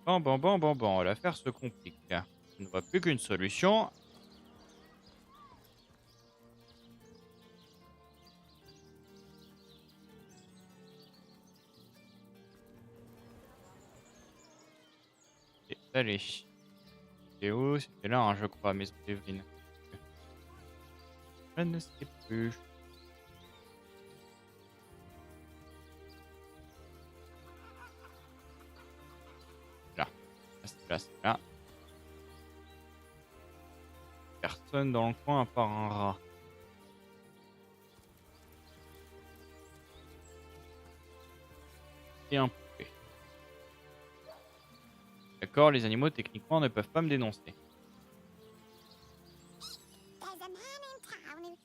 Bon, l'affaire se complique. Je ne vois plus qu'une solution. Et allez. C'est où? C'était là, hein, je crois, maison d'Evelyn. Je ne sais plus. Là. C'est là. Personne dans le coin à part un rat. Et un poupée. D'accord, les animaux techniquement ne peuvent pas me dénoncer. There's a man in town who...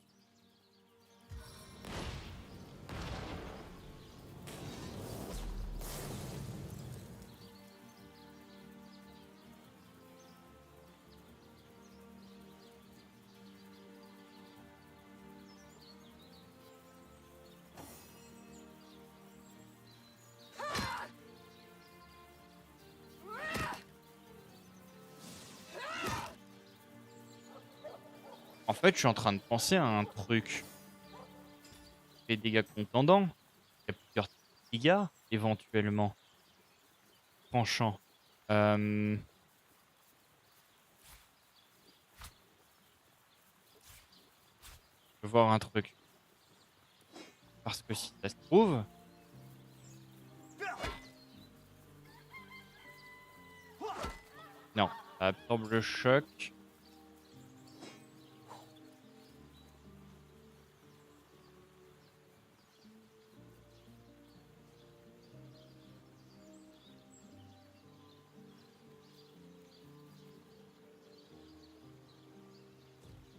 En fait, je suis en train de penser à un truc. Les dégâts contendants. Il y a plusieurs dégâts, éventuellement. Tranchant. Je veux voir un truc. Parce que si ça se trouve... Non, ça absorbe le choc.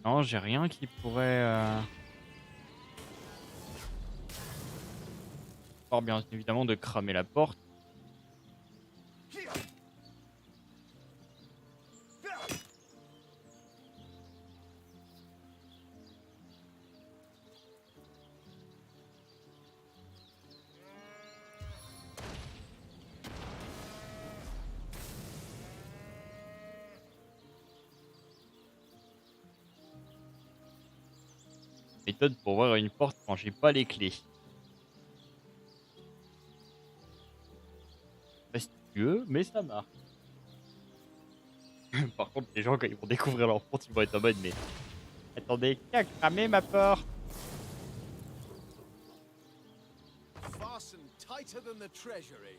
Non, j'ai rien qui pourrait... Or, bien évidemment, de cramer la porte. Méthode pour ouvrir une porte quand j'ai pas les clés. Fastidieux, mais ça marche. Par contre, les gens, quand ils vont découvrir leur porte, ils vont être en mode, mais attendez, qui a cramé ma porte? Fasten tighter than the treasury.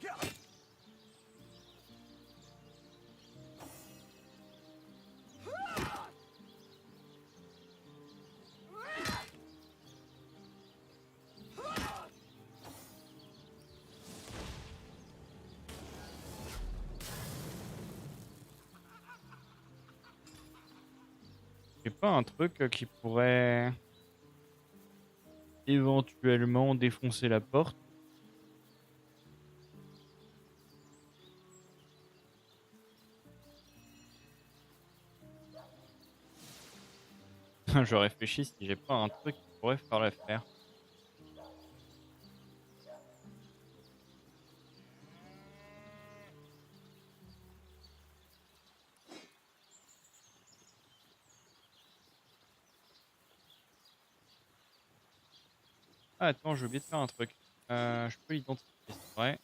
J'ai pas un truc qui pourrait éventuellement défoncer la porte. Je réfléchis si j'ai pas un truc qui pourrait faire l'affaire. Ah, attends, j'ai oublié de faire un truc. Je peux l'identifier, c'est vrai.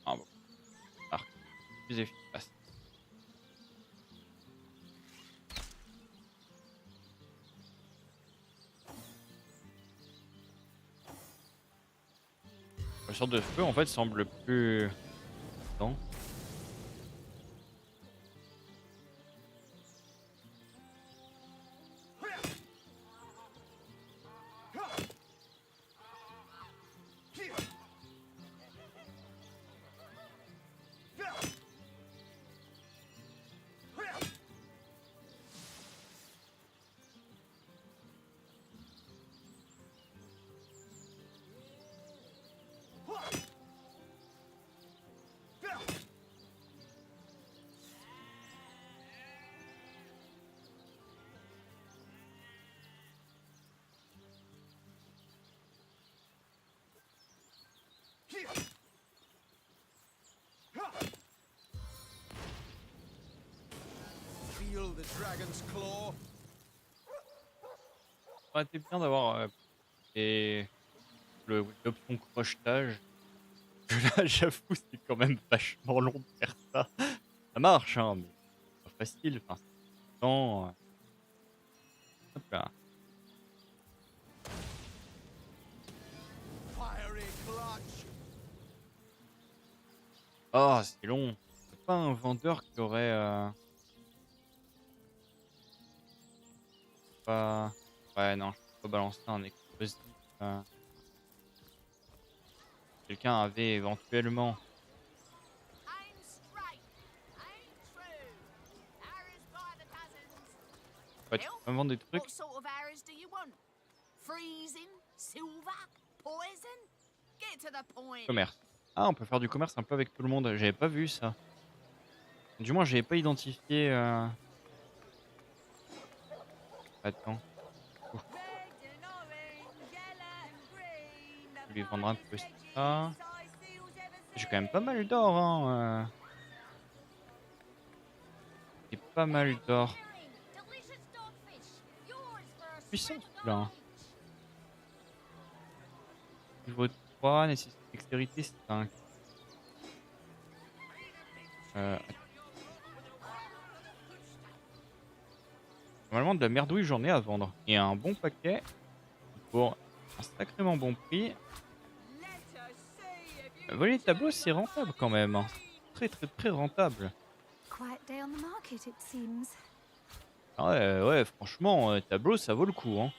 Ah bon. Ah, plus efficace. La sorte de feu en fait semble plus... Non. Feel the dragon's claw. Ça aurait été bien d'avoir l'option crochetage. Là, j'avoue, c'est quand même vachement long de faire ça. Ça marche, hein, mais c'est pas facile. Enfin, c'est temps. Hop là. Fiery clutch. Oh, c'est long. C'est pas un vendeur qui aurait... Pas... Ouais, non, je peux pas balancer un explosif. Quelqu'un avait éventuellement... Ouais, tu peux me vendre des trucs. What sort of arrows do you want? Freezing? Silver? Poison? Get to the point. Commerce. Ah, on peut faire du commerce un peu avec tout le monde. J'avais pas vu ça. Du moins, j'avais pas identifié... Attends. Ouf. Je vais lui vendre un peu ça. J'ai quand même pas mal d'or, hein. J'ai pas mal d'or. Puissant, là. Niveau 3, nécessité dextérité 5. Normalement, de la merdouille, j'en ai à vendre. Et un bon paquet pour un sacrément bon prix. Voler les tableaux, c'est rentable quand même. Hein. Très très très rentable. Quiet day on the market, it seems. Ah ouais, ouais, franchement, tableau, ça vaut le coup. Hein.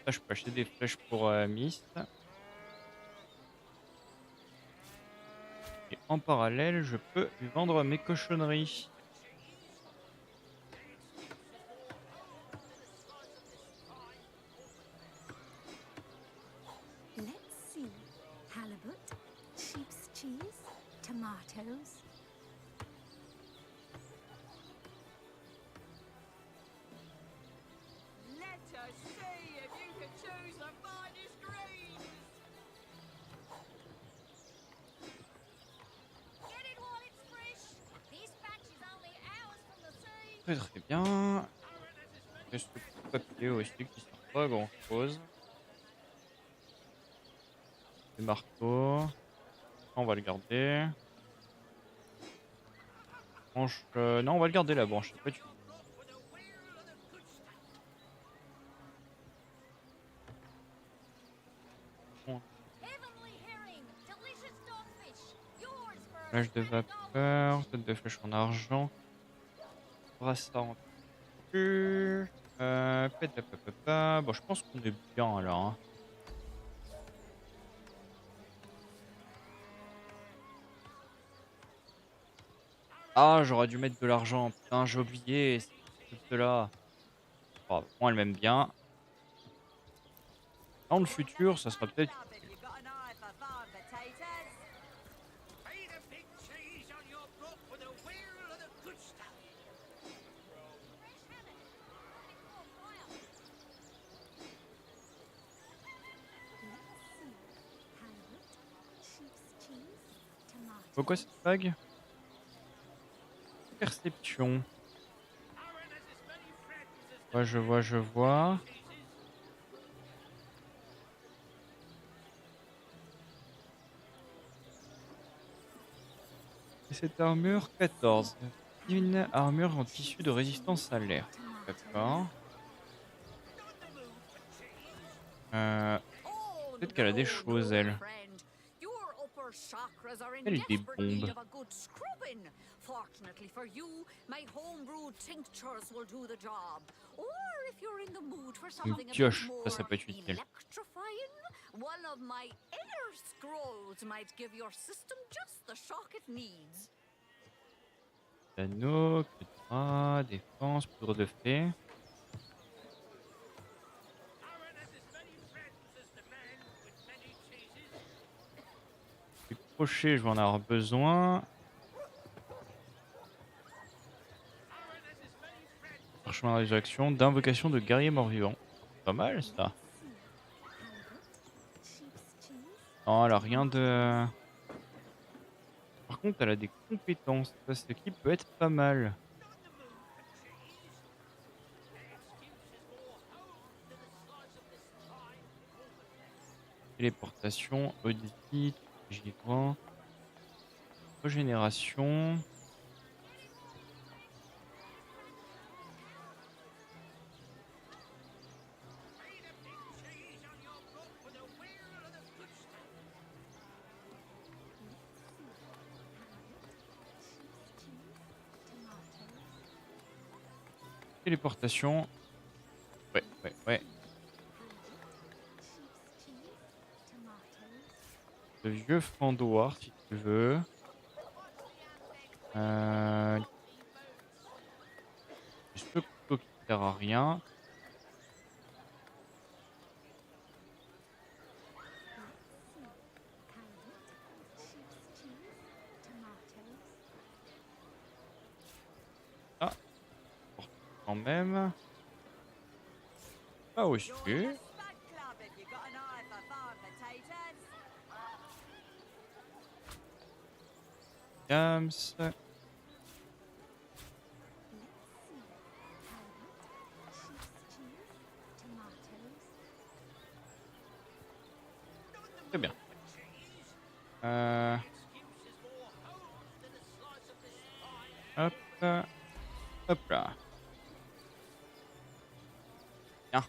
Ça, je peux acheter des flèches pour Mist. Et en parallèle, je peux lui vendre mes cochonneries. Let's see. Halibut, sheep's cheese, tomatoes. Let us see if you can choose the finest greens. Get it while it's fresh. This batch is only hours from the sea. Très très bien. Reste le papier aussi qui sert pas à grand chose. Les marteaux. On va le garder. Branche. Non, on va le garder la branche. Après, tu... Bon. Flèche de vapeur, tête de flèche en argent. Brassard en cul. Bon, je pense qu'on est bien alors. Hein. Ah, j'aurais dû mettre de l'argent. Putain, j'ai oublié. C'est tout cela. Oh, moi, elle m'aime bien. Dans le futur, ça sera peut-être... Pourquoi cette bague? Perception. Ouais, je vois, je vois. Et cette armure, 14. Une armure en tissu de résistance à l'air. D'accord. Peut-être qu'elle a des choses, elle. Elle a des bombes. Fortunately for you, my homebrewed tinctures will do the job. Or if you're in the mood for Une something a bit pioche, more ça peut être utile. electrifying, one of my inner scrolls might give your system just the shock it needs. Anneau, que défense, poudre de fée. Les crochets, je vais en avoir besoin. Parchemin de résurrection, d'invocation de guerrier mort-vivant. Pas mal ça. Non, elle a rien de... Par contre, elle a des compétences. Ça, ce qui peut être pas mal. Téléportation, audit, givrant, régénération. Téléportation. Ouais. Le vieux flandoir, si tu veux. Ce couteau qui sert à rien. Ah, quand même. Pas aussi. Gams. Très bien. Hop. Hop là. Bien.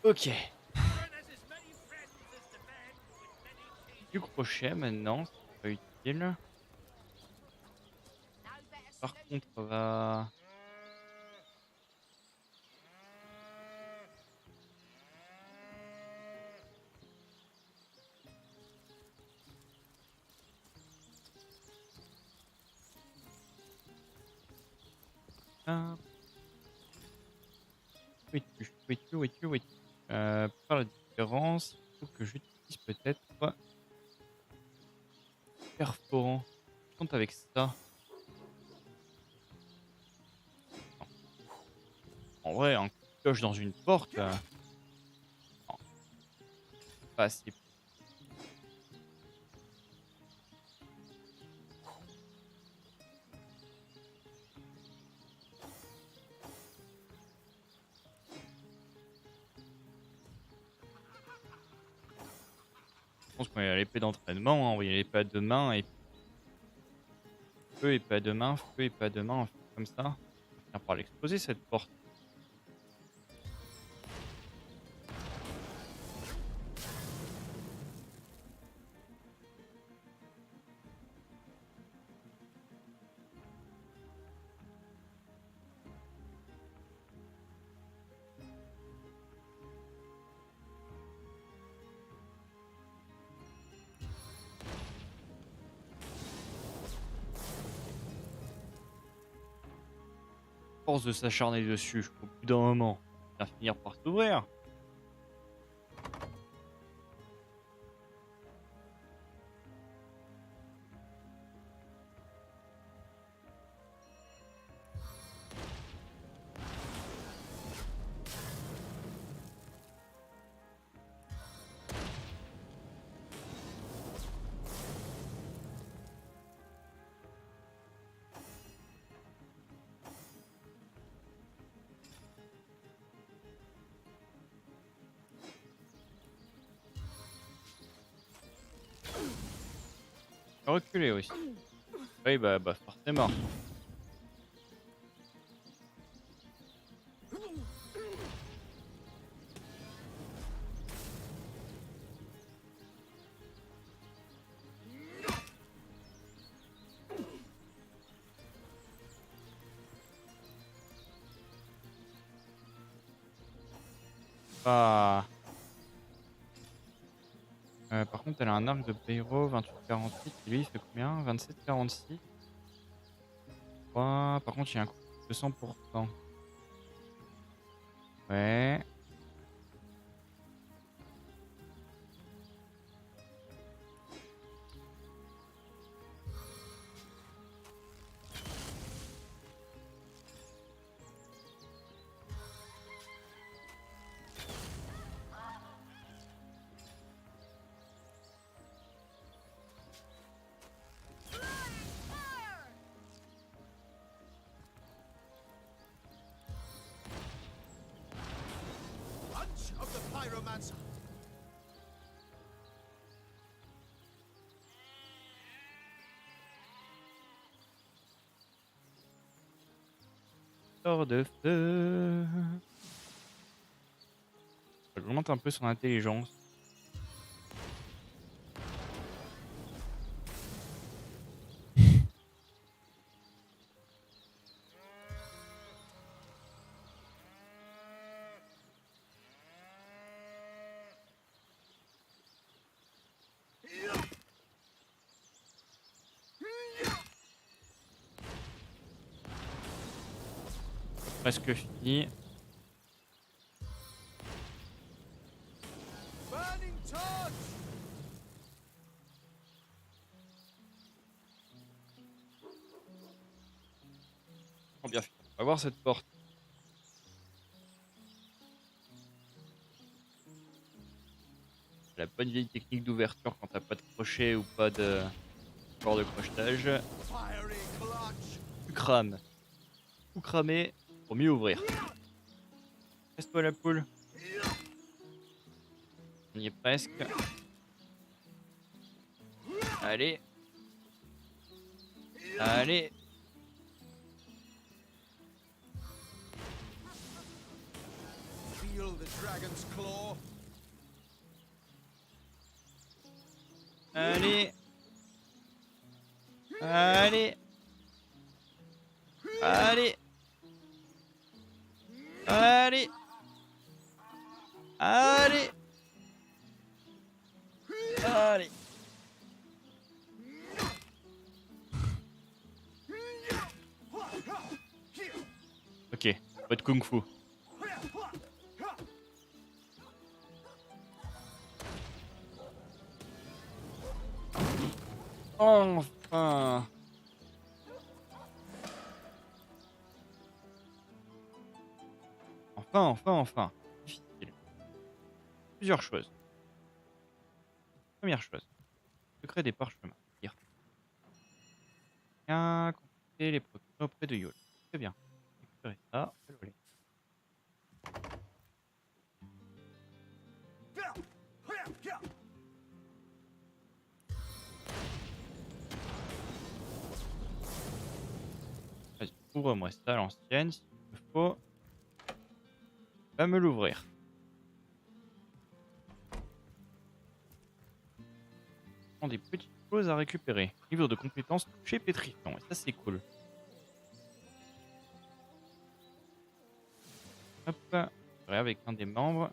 Ok. Du crochet maintenant, c'est pas utile. Par contre, on va... Où es-tu Pour faire la différence, il faut que j'utilise peut-être perforant. Je compte avec ça. En vrai, un coup de pioche dans une porte, non, pas assez. Je pense qu'on va y aller l'épée d'entraînement, hein. On va y aller l'épée à deux mains et feu, épée à deux mains, feu, épée à deux mains, on fait comme ça. On va finir par l'exploser cette porte. Force de s'acharner dessus, au bout d'un moment, il va finir par s'ouvrir. Reculer aussi. Oui, bah forcément. Ah. Par contre, elle a un arc de Pyro 28-48 et lui il fait combien? 27-46. Par contre, il y a un coup de 100%. Ouais. Lunch of the pyromancer. Sort de feu. J'augmente un peu son intelligence. Presque fini. Burning torch. Oh, bien fait. On va voir cette porte. La bonne vieille technique d'ouverture quand t'as pas de crochet ou pas de port de crochetage. Fiery clutch. Tu crames. Tout cramer pour mieux ouvrir. Casse-toi la poule. On y est presque. Allez. Allez. Feel the dragon's claw. Allez. Allez. Allez. Allez. Allez. Allez. Ok, pas de kung fu. Enfin. Enfin. Difficile. Plusieurs choses. Première chose. Secret des parchemins. Lire. Bien, consulter les procureurs auprès de Yol. Très bien. Récupérer ça. Allez. Vas-y, ouvre-moi ça à l'ancienne, s'il me faut. Va me l'ouvrir. Des petites choses à récupérer. Livre de compétences touché pétrifiant. Et ça, c'est cool. Hop. Avec un des membres.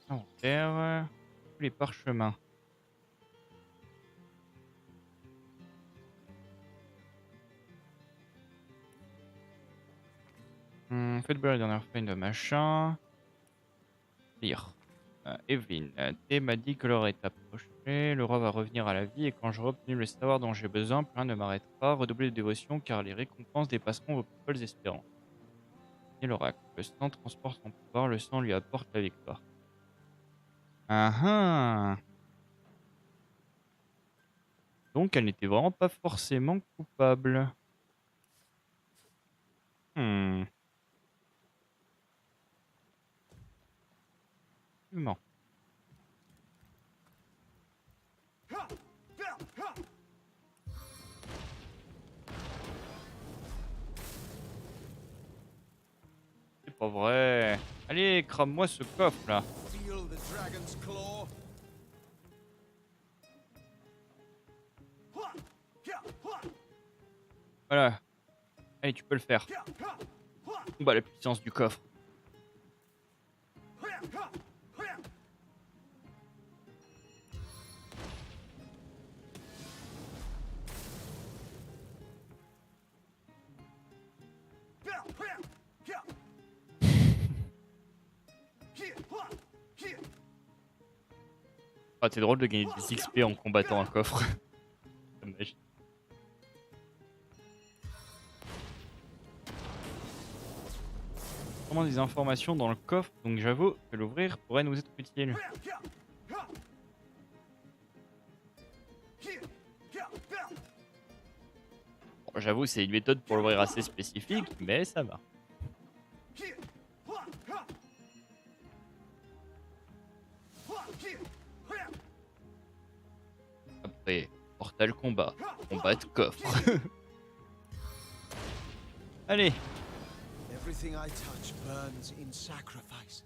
Inventaire. Tous les parchemins. Faites la dernière fois de machin. Lire. Evelyn, Thé m'a dit que l'heure est approchée. Le roi va revenir à la vie et quand j'aurai obtenu le savoir dont j'ai besoin, plus rien ne m'arrêtera. Redoubler de dévotion car les récompenses dépasseront vos plus folles espérances. Et l'oracle. Le sang transporte son pouvoir, le sang lui apporte la victoire. Ah. Donc elle n'était vraiment pas forcément coupable. Effectivement. pas vrai. Allez, crame-moi ce coffre là. Feel the dragon's claw. Voilà. Allez, tu peux le faire. Bah, la puissance du coffre. Ah, c'est drôle de gagner des XP en combattant un coffre. C'est magique. Vraiment des informations dans le coffre, donc j'avoue que l'ouvrir pourrait nous être utile. Bon, j'avoue, c'est une méthode pour l'ouvrir assez spécifique, mais ça va. Après, portal combat, combat de coffre. Allez. Everything I touch burns in sacrifice.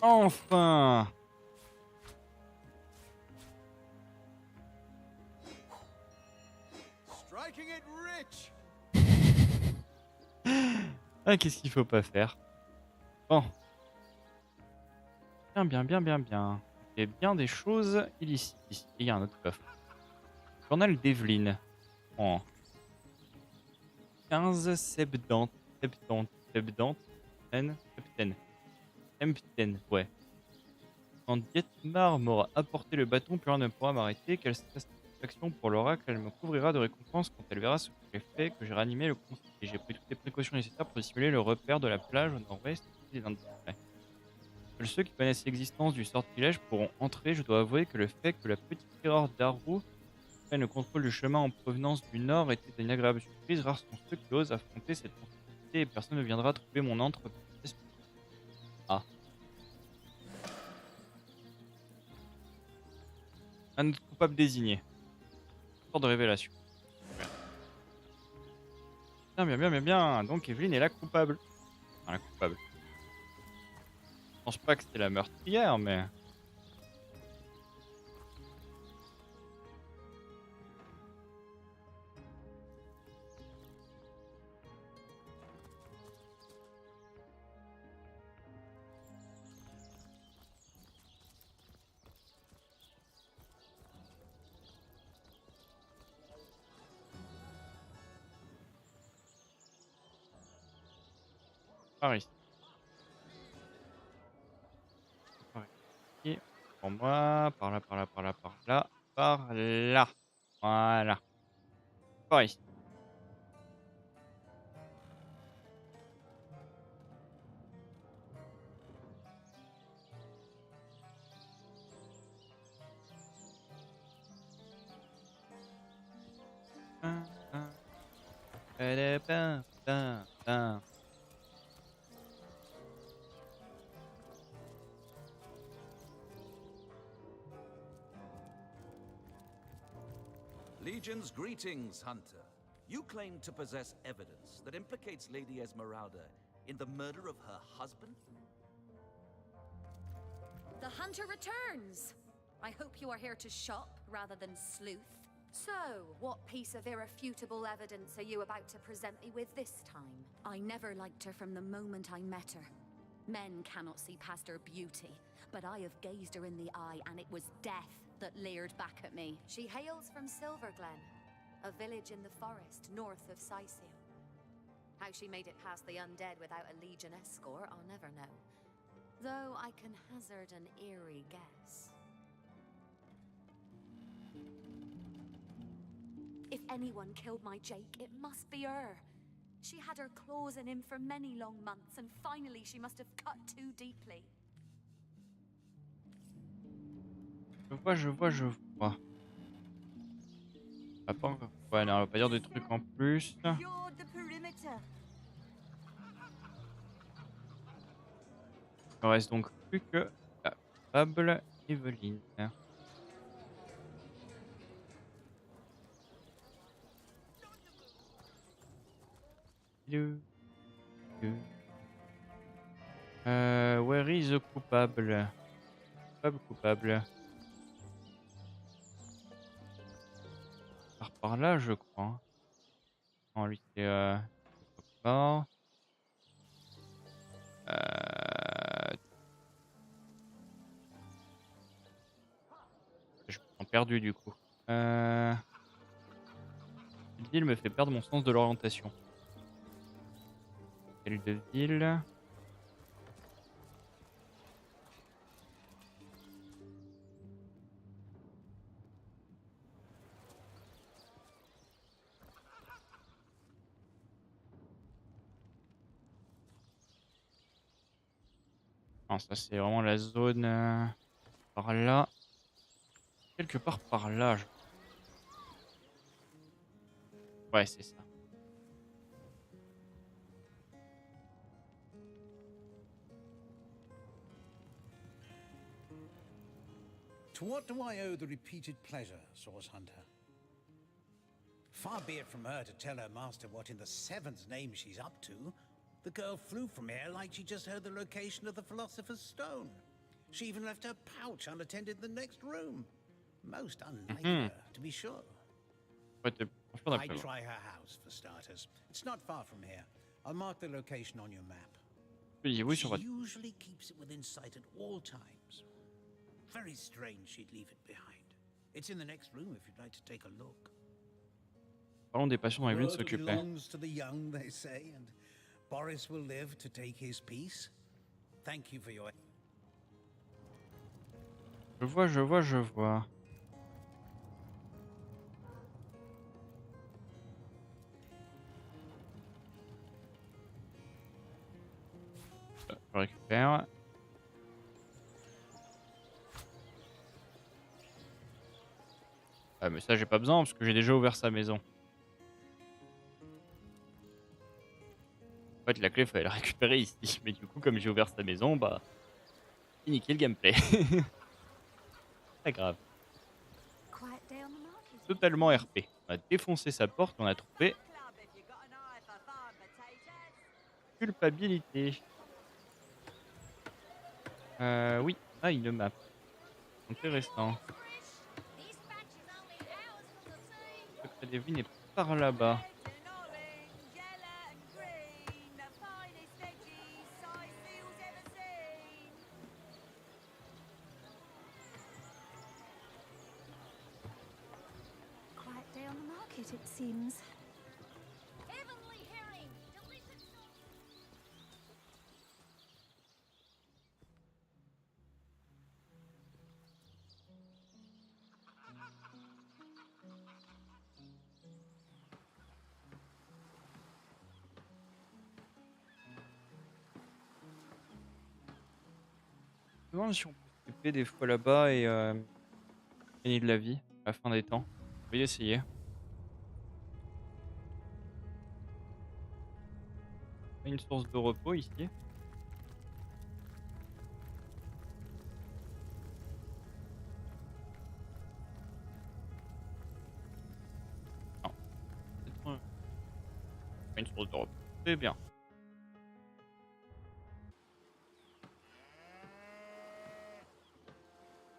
Enfin. Striking it rich. Ah, qu'est-ce qu'il faut pas faire? Bon. Bien. Il y a bien des choses illicites ici. Il y a un autre coffre. Journal d'Evelyn. Oh. 15, 70, 10, ouais. Quand Dietmar m'aura apporté le bâton, plus rien ne pourra m'arrêter. Quelle satisfaction pour l'oracle. Elle me couvrira de récompenses quand elle verra ce que j'ai fait, que j'ai ranimé le conseil. J'ai pris toutes les précautions nécessaires pour dissimuler le repère de la plage au nord-ouest des Indes. Seuls ceux qui connaissent l'existence du sortilège pourront entrer. Je dois avouer que le fait que la petite erreur d'Arrow prenne le contrôle du chemin en provenance du nord était une agréable surprise. Rares sont ceux qui osent affronter cette possibilité et personne ne viendra trouver mon antre. Ah. Un autre coupable désigné. Sorte de révélation. Bien. Donc Evelyn est la coupable. Enfin, la coupable. Je pense pas que c'était la meurtrière, mais... Par ici. Ici. Pour moi, par là. Par là. Voilà. Par ici. Legion's greetings, Hunter. You claim to possess evidence that implicates Lady Esmeralda in the murder of her husband? The hunter returns! I hope you are here to shop rather than sleuth. So, what piece of irrefutable evidence are you about to present me with this time? I never liked her from the moment I met her. Men cannot see past her beauty, but I have gazed her in the eye and it was death that leered back at me. She hails from Silverglen, a village in the forest north of Sicil. How she made it past the undead without a Legion escort, I'll never know. Though I can hazard an eerie guess. If anyone killed my Jake, it must be her. She had her claws in him for many long months, and finally she must have cut too deeply. Je vois. Ah, pas encore. Ouais, non, on va pas dire des trucs en plus. Il ne reste donc plus que la coupable Evelyn. Where is the coupable? Coupable. Par là, je crois. Non, lui, c'est pas. Je me sens perdu du coup. Cette ville me fait perdre mon sens de l'orientation. Quelle de ville? Non, ça c'est vraiment la zone par là. Quelque part par là. Ouais, c'est ça. To what do I owe the repeated pleasure, Source Hunter? Far be it from her to tell her master what in the seven's name she's up to. The girl flew from here like she just heard the location of the Philosopher's Stone. She even left her pouch unattended in the next room. Most unlike her, to be sure. I'd try her house, for starters. It's not far from here. I'll mark the location on your map. She usually keeps it within sight at all times. Very strange she'd leave it behind. It's in the next room if you'd like to take a look. Parlons des passions dont Evelyn s'occupait. Belongs to the young, they say, and Boris will live to take his piece. Thank you for your... Je vois. Je récupère. Ah mais ça j'ai pas besoin parce que j'ai déjà ouvert sa maison. En fait la clé fallait la récupérer ici. Mais du coup comme j'ai ouvert sa maison, bah... c'est niqué le gameplay. Pas grave. Totalement RP. On a défoncé sa porte, on a trouvé... culpabilité. Oui, ah une map. Intéressant. Le secret des vignes est par là-bas. Quiet day on the market, it seems. Je me demande si on peut s'occuper des fois là-bas et gagner de la vie à la fin des temps. On va y essayer. Une source de repos ici. Non. Une source de repos. C'est bien.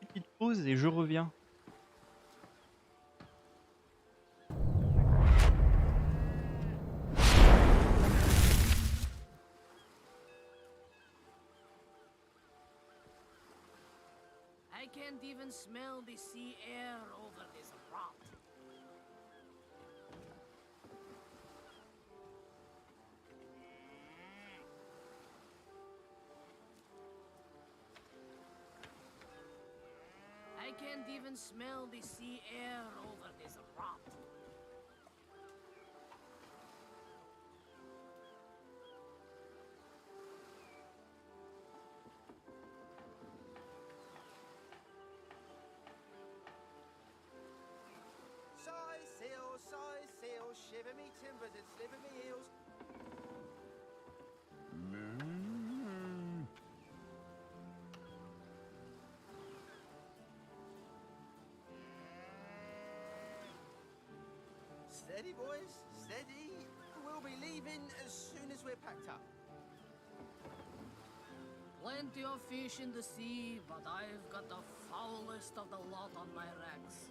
Petite pause et je reviens. I can't even smell the sea air over this rot. I can't even smell the sea air over this rot. Sigh, seal, shiver me timbers and sliver me heels. Steady, boys, steady. We'll be leaving as packed up. Plenty of fish in the sea, but I've got the foulest of the lot on my racks.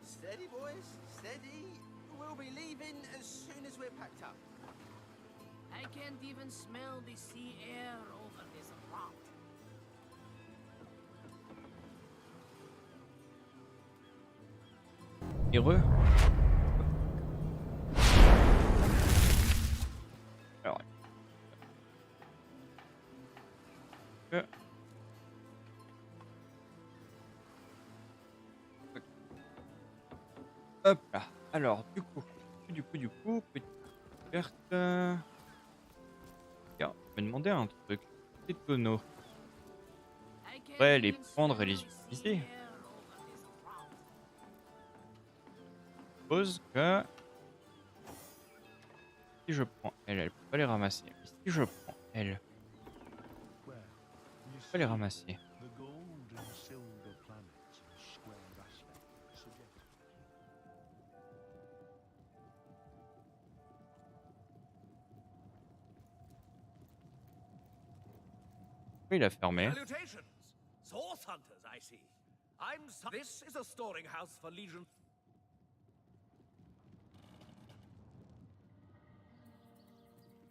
Steady, boys, steady. We'll be leaving as soon as we're packed up. I can't even smell the sea air over this rock. Heureux. Alors. Hop là. Alors, du coup, petite carte. Tiens, je me demandais un truc. Ces tonneaux. On pourrait les prendre et les utiliser. Je suppose que si je prends elle, elle peut pas les ramasser. Mais si je prends elle, je peux pas les ramasser. Il a fermé. Salutations! Source hunters, I see. This is a storing house for Legion.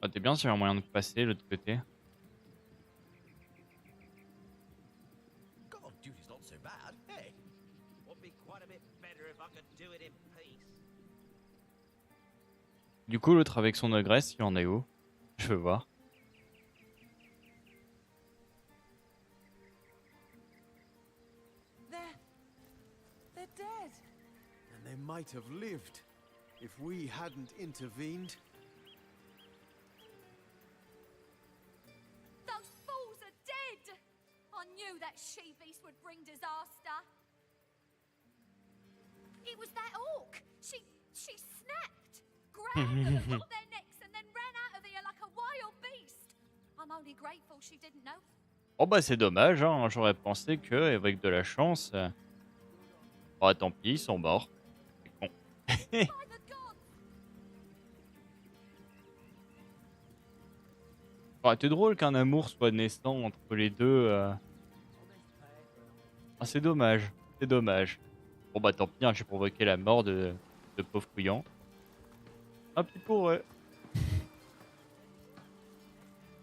Ah, t'es bien s'il y a un moyen de passer de l'autre côté. God, duty's not so bad, hey? Would be quite a bit better if I could do it in peace. Du coup, l'autre avec son ogresse, il en est où? Je veux voir. They're dead. And they might have lived if we hadn't intervened. Those fools are dead! I knew that she-beast would bring disaster. It was that orc. She snapped, grabbed them and got their necks and then ran out of here like a wild beast. I'm only grateful she didn't know. Oh bah c'est dommage, hein. J'aurais pensé que avec de la chance... Oh tant pis, ils sont morts. C'est con. Ça aurait été drôle qu'un amour soit naissant entre les deux. Ah, c'est dommage, c'est dommage. Bon bah tant pis, hein, j'ai provoqué la mort de pauvre couillant. Un petit pour eux.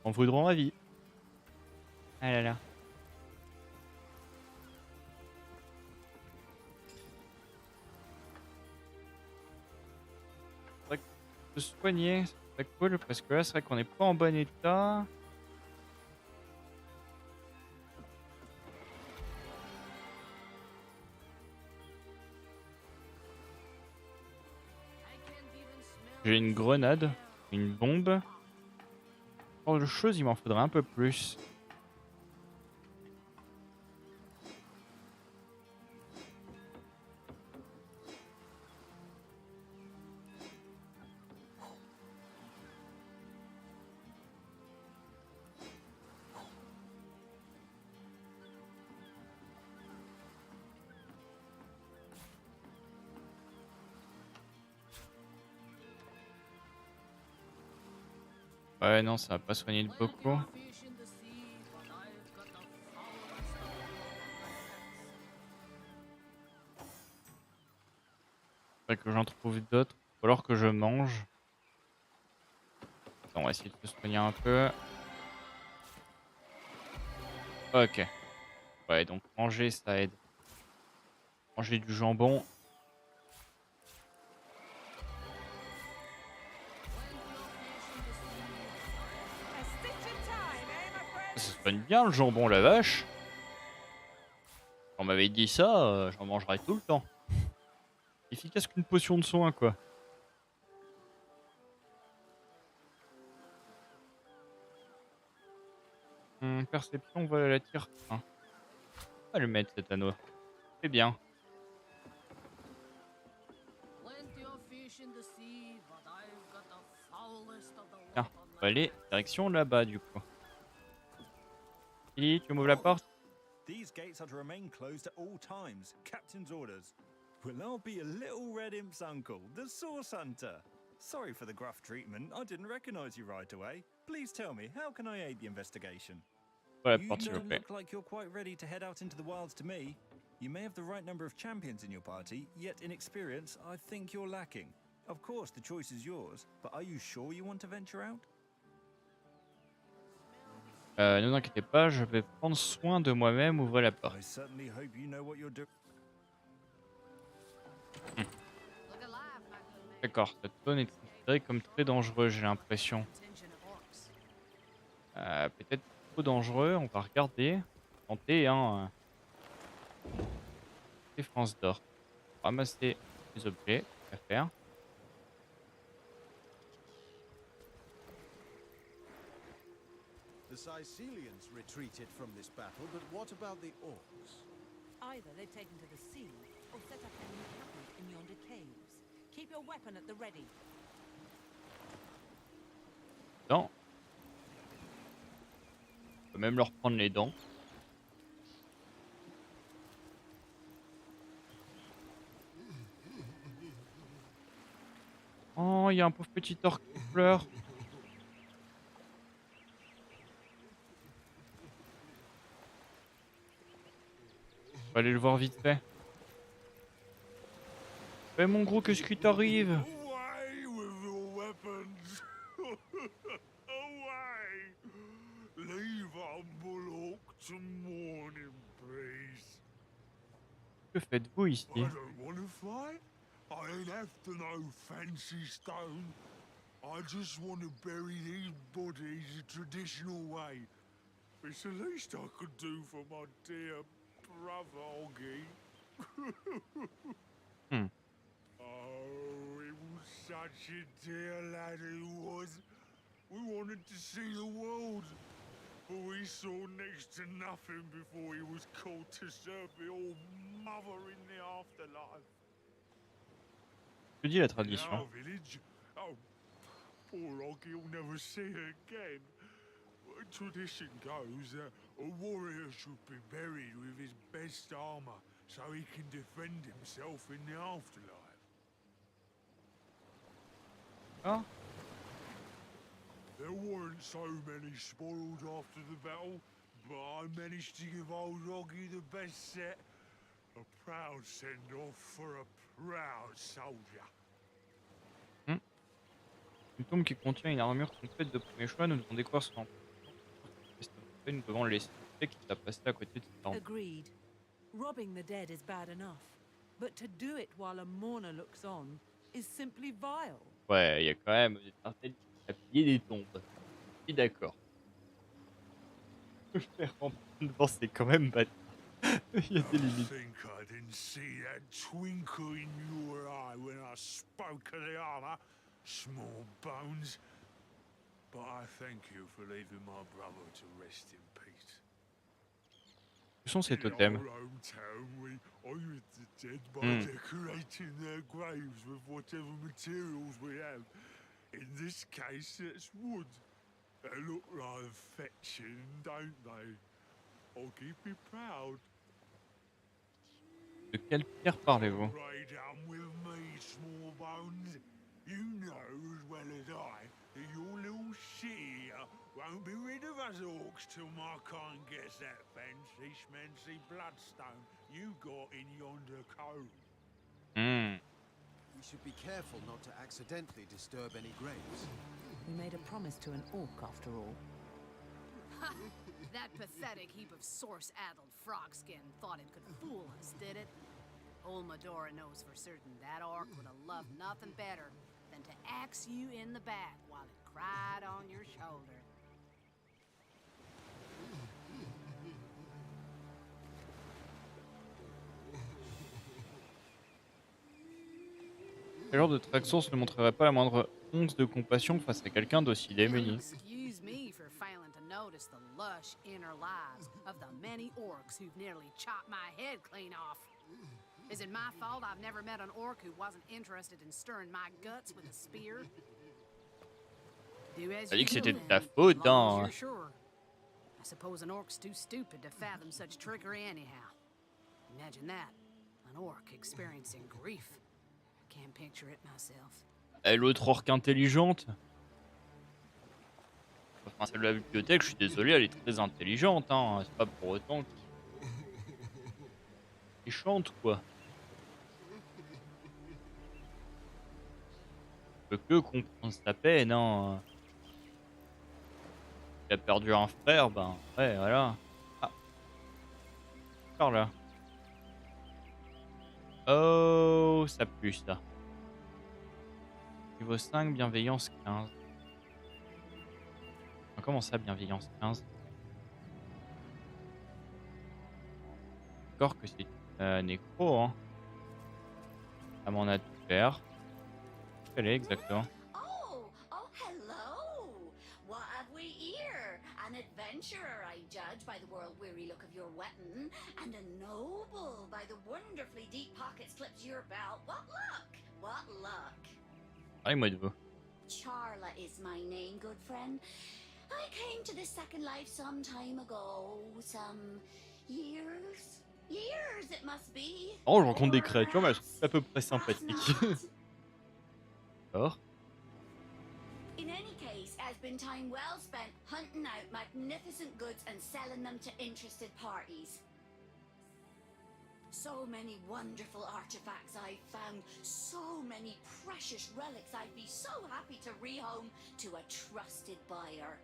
En voudront la vie. Ah là là. Se soigner, c'est cool parce que là c'est vrai qu'on n'est pas en bon état. J'ai une grenade, une bombe. Pour de choses, il m'en faudrait un peu plus. Ouais, non, ça va pas soigner de beaucoup. Faudrait que j'en trouve d'autres. Ou alors que je mange. Attends, on va essayer de se soigner un peu. Ok. Ouais, donc manger, ça aide. Manger du jambon. Ça se soigne bien le jambon, la vache. On m'avait dit ça, j'en mangerais tout le temps. Efficace qu'une potion de soin, quoi. Perception, voilà la tire 1. On va le mettre cet anneau. C'est bien. Tiens, on va aller direction là-bas du coup. Et tu m'ouvres la porte? These gates are to remain closed at all times. Captain's orders. Well, I'll be a little red imp's uncle, the Source Hunter. Sorry for the gruff treatment. I didn't recognize you right away. Please tell me, how can I aid the investigation? Ouais, You porte s'il vous don't plaît. look like you're quite ready to head out into the wilds to me. You may have the right number of champions in your party, yet in experience, I think you're lacking. Of course, the choice is yours, but are you sure you want to venture out? Ne vous inquiétez pas, je vais prendre soin de moi-même. Ouvrez la porte. I certainly hope you know what you're doing. D'accord, cette zone est considérée comme très dangereux, j'ai l'impression. Peut-être trop dangereux, on va regarder. Tenter, hein. Défense d'or. Ramasser les objets, à faire. The Sicilians retreated from this battle, but what about the orcs? Either they've taken to the sea, or set up their encampment in yonder caves. Keep your weapon at the ready. Non. On peut même leur prendre les dents. Oh, il y a un pauvre petit orc qui pleure. On va aller le voir vite fait. Ouais, mon gros, qu'est-ce qui t'arrive? Away with your weapons! Away! Leave humble orc to mourn in peace. Que faites-vous ici? I don't want to fight. I ain't after no fancy stone. I just want to bury these bodies the traditional way. It's the least I could do for my dear brother Oggy. Oh, he was such a dear lad he was. We wanted to see the world, but we saw next to nothing before he was called to serve the old mother in the afterlife. Que dit la In tradition? our village, oh, poor Oggy will never see her again. Tradition goes that a warrior should be buried with his best armor so he can defend himself in the afterlife. Oh. There weren't so many spoils after the battle, but I managed to give old Oggy the best set. A proud send-off for a proud soldier. Une tombe qui contient une armure complète de premier choix, nous devons découvrir son emploi. Nous devons le laisser qu'il a passé à côté de cette arme. Agreed. Robbing the dead is bad enough, but to do it while a mourner looks on is simply vile. Ouais, il y a quand même certaines qui ont pillé des tombes. Je suis d'accord. Faire en devant, c'est quand même bâtard. Il y a des limites. I think I didn't see that twinkle in your eye when I spoke of the armor, small bones. But I thank you for leaving my brother to rest in peace. Où sont ces In totems? our hometown, we honored the dead by decorating their graves with whatever materials we have. In this case, it's wood. They look rather fetching, don't they? I'll keep you proud. De quelle pierre parlez-vous? Right down with me, small bones. You know as well as I that your little city won't be rid of us orcs till my kind gets that fancy schmancy bloodstone you got in yonder cove. We should be careful not to accidentally disturb any graves. We made a promise to an orc after all. That pathetic heap of source-addled frog skin thought it could fool us, did it? Old Medora knows for certain that orc would have loved nothing better than to axe you in the back while it cried on your shoulder. Quel genre de Traxxours ne montrerait pas la moindre once de compassion face à quelqu'un d'aussi démuni? Excuse me for failing to notice the lush inner lives of the many orcs who've nearly chopped my head clean off. Is it my fault I've never met an orc who wasn't interested in stirring my guts with a spear? Do as T'as dit you que will, c'était de then, ta as faute, long as hein. you're sure. I suppose an orc's too stupid to fathom such trickery anyhow. Imagine that, an orc experiencing grief. I can't picture it myself. Et l'autre orque intelligente. Enfin, celle de la bibliothèque, je suis désolé, elle est très intelligente, hein. C'est pas pour autant qu'elle chante, quoi. Je peux que comprendre sa peine, hein. Il a perdu un frère, ben ouais, voilà. Ah, par là. Oh, ça pue ça. Niveau 5, bienveillance 15. Ah, comment ça, bienveillance 15? D'accord que c'est nécro, hein. Ça m'en a tout faire. Quelle est exactement? Oh, hello! What have we here? An adventurer, I judge, by the world-weary look of your weapon, and a noble by the wonderfully deep pockets clipped to your belt. What luck! What luck! Parlez-moi de vous. Charla is my name, good friend. I came to this second life some time ago, some years it must be. Oh, je rencontre des créatures, mais elles sont à peu près sympathiques. D'accord. In any case, it has been time well spent hunting out magnificent goods and selling them to interested parties. So many wonderful artifacts I've found, so many precious relics I'd be so happy to rehome to a trusted buyer.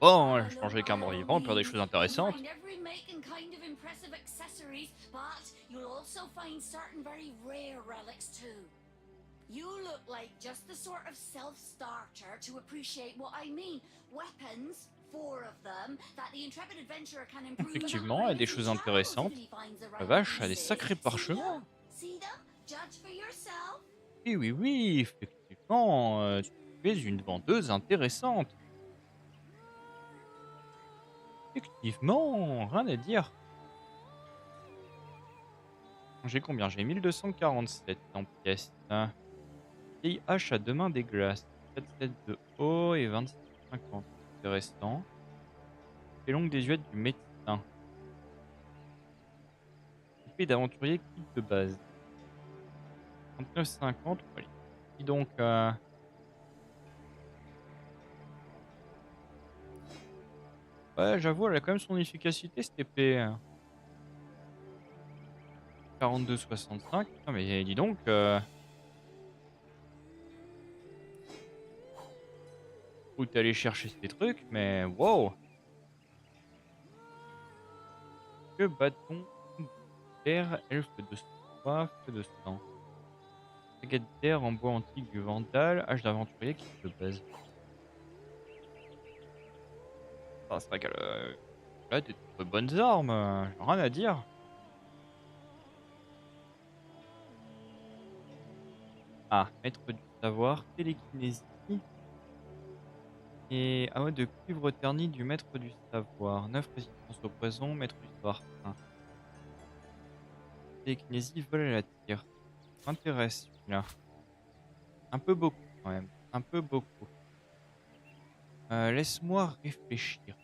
Oh, je mangeais qu'un mort vivant, on peut faire des choses intéressantes. Find every make and kind of impressive accessories, but you'll also find certain very rare relics too. You look like just the sort of self-starter to appreciate what I mean. Weapons, 4 of them, that the intrepid adventurer can improve. Effectivement, il y a des choses intéressantes. La vache, elle est sacrée parchemin. See them? Judge for yourself. Oui, oui, oui, effectivement, tu es une vendeuse intéressante. Effectivement, rien à dire. J'ai combien? J'ai 1247 en pièces. Vieille hache à 2 mains des glaces. 4 de haut et 26,50. Intéressant. Et longue désuète du médecin. Épée d'aventurier kit de base. 39,50. Allez. Et donc, ouais, j'avoue, elle a quand même son efficacité, cette épée. 42,65. Ah, mais dis donc. Faut aller chercher ces trucs, mais wow. Que bâton d'air, elfe de soif, de sang. Baguette d'air en bois antique du Vandal, hache d'aventurier qui se base. Ah, c'est vrai qu'elle a des très bonnes armes, j'ai rien à dire. Ah, maître du savoir, télékinésie. Et ah ouais, de cuivre terni du maître du savoir. 9 résistance au poison, maître du savoir 1. Télékinésie, vol à la tire. M'intéresse celui-là. Un peu beaucoup quand même. Un peu beaucoup. Laisse-moi réfléchir.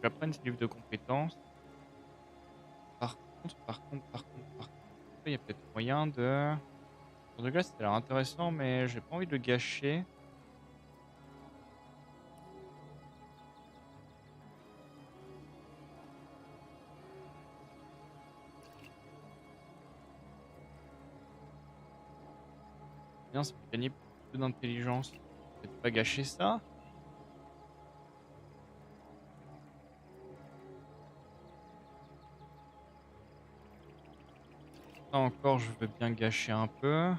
j'apprenne ce livre de compétences. Par contre, il y a peut-être moyen de... Sur de glace, ça a l'air intéressant, mais j'ai pas envie de le gâcher. Bien, ça fait gagner plus d'intelligence. Peut-être pas gâcher ça. Ça encore, je veux bien gâcher un peu.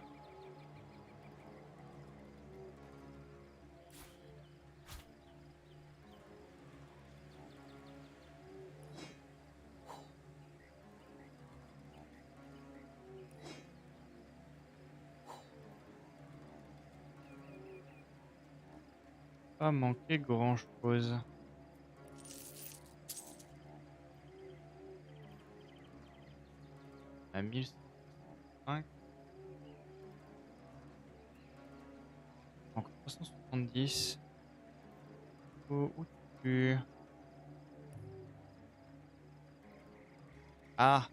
Pas manquer grand chose. À 1005. Encore 370. Où tu... Ah.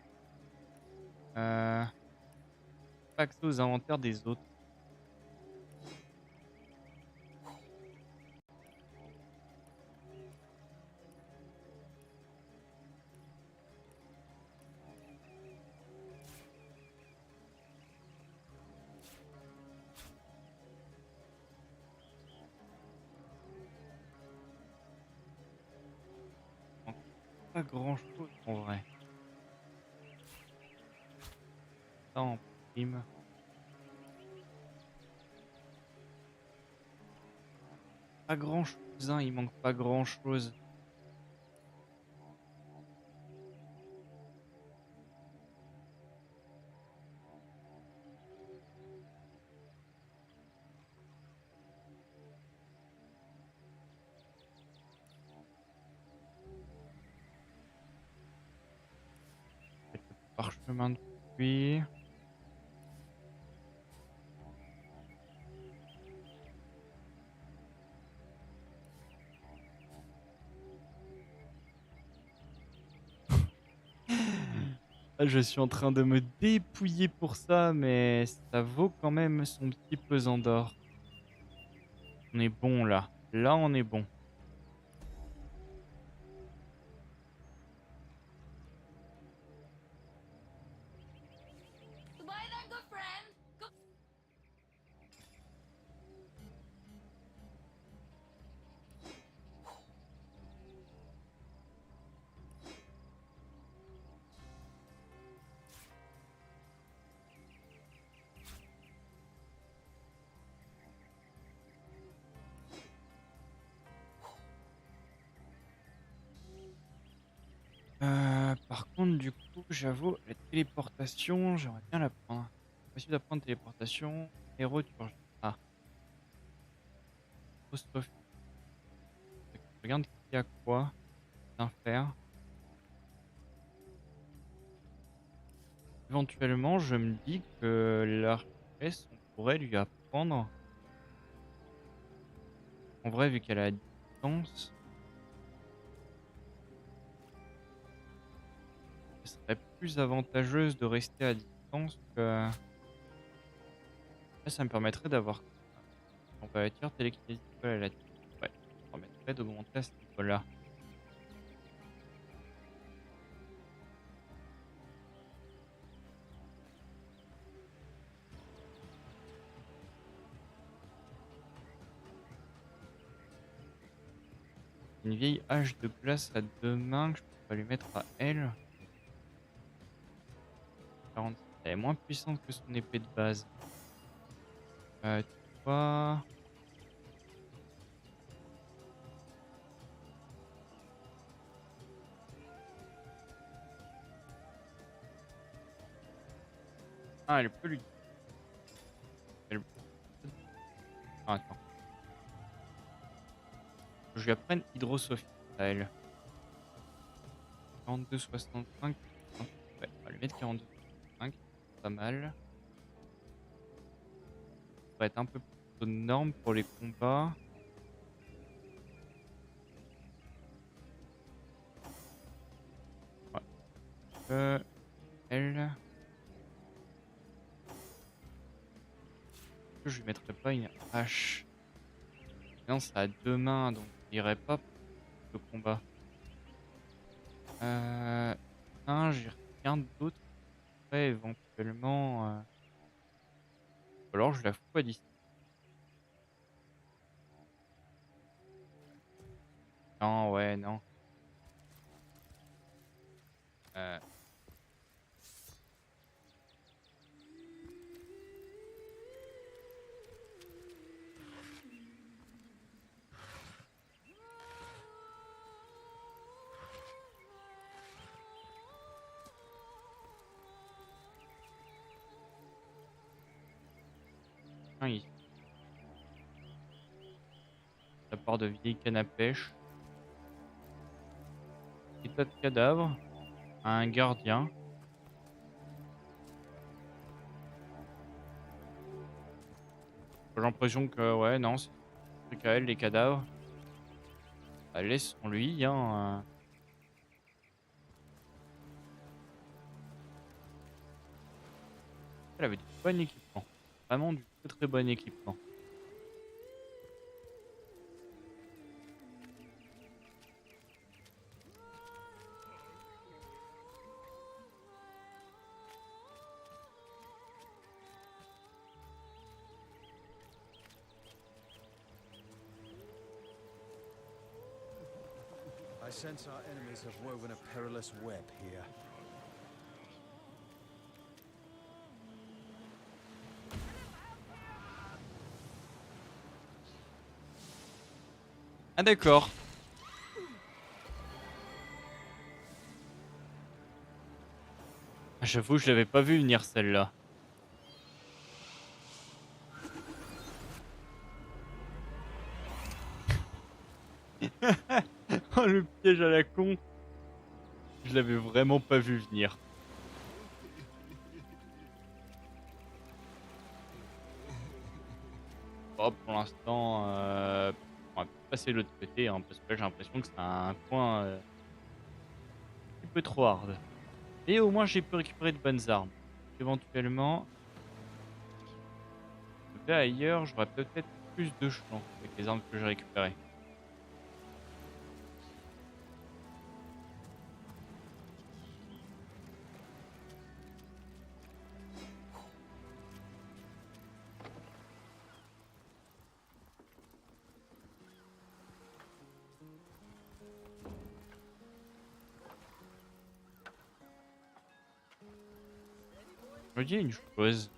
Pas accès aux inventaires des autres. Pas grand chose en vrai. Ça en prime. Pas grand chose, hein, il manque pas grand chose. Parchemin de pluie. Je suis en train de me dépouiller pour ça, mais ça vaut quand même son petit pesant d'or. On est bon là. Là, on est bon. Goodbye then, good friend. Par contre, du coup, j'avoue, la téléportation, j'aimerais bien la prendre. Possible d'apprendre téléportation et retour. Ah. Apostrophe. Regarde qui a quoi. Bien faire. Éventuellement, je me dis que l'archesse, on pourrait lui apprendre. En vrai, vu qu'elle a la distance, ce serait plus avantageuse de rester à distance que... Là, ça me permettrait d'avoir... On va dire télékinésie à la... Ouais, ça me permettrait d'augmenter à ce niveau-là. Une vieille hache de glace à 2 mains que je peux lui mettre à elle. 40. Elle est moins puissante que son épée de base. Tu vois... Ah, elle peut lui... Elle... Ah, attends. Je lui apprenne hydrosophie à elle. 42,65. Ouais, on va lui mettre 42,65. Pas mal. Ça va être un peu plus aux normes pour les combats. Elle. Je lui mettrais pas une hache. Non, ça a deux mains, donc je dirais pas pour le combat. J'ai rien d'autre. Ouais, éventuellement. Ou alors je la fous à distance. Non, ouais, non. Euh... Ici. Ça part de vieilles cannes à pêche. Des tas de cadavres. Un gardien. J'ai l'impression que, ouais, non, c'est un truc à elle, les cadavres. Bah, laissons-lui, hein. Elle avait du bon équipement. Vraiment du très très bon équipement. I sense our enemies have woven a perilous web here. Ah d'accord. J'avoue, je l'avais pas vu venir celle-là. Oh le piège à la con. Je l'avais vraiment pas vu venir. Oh, pour l'instant, on va passer de l'autre côté, hein, parce que là j'ai l'impression que c'est un coin un petit peu trop hard. Et au moins j'ai pu récupérer de bonnes armes. Éventuellement, je vais ailleurs, j'aurai peut-être plus de chance avec les armes que j'ai récupérées. Je me dis une chose,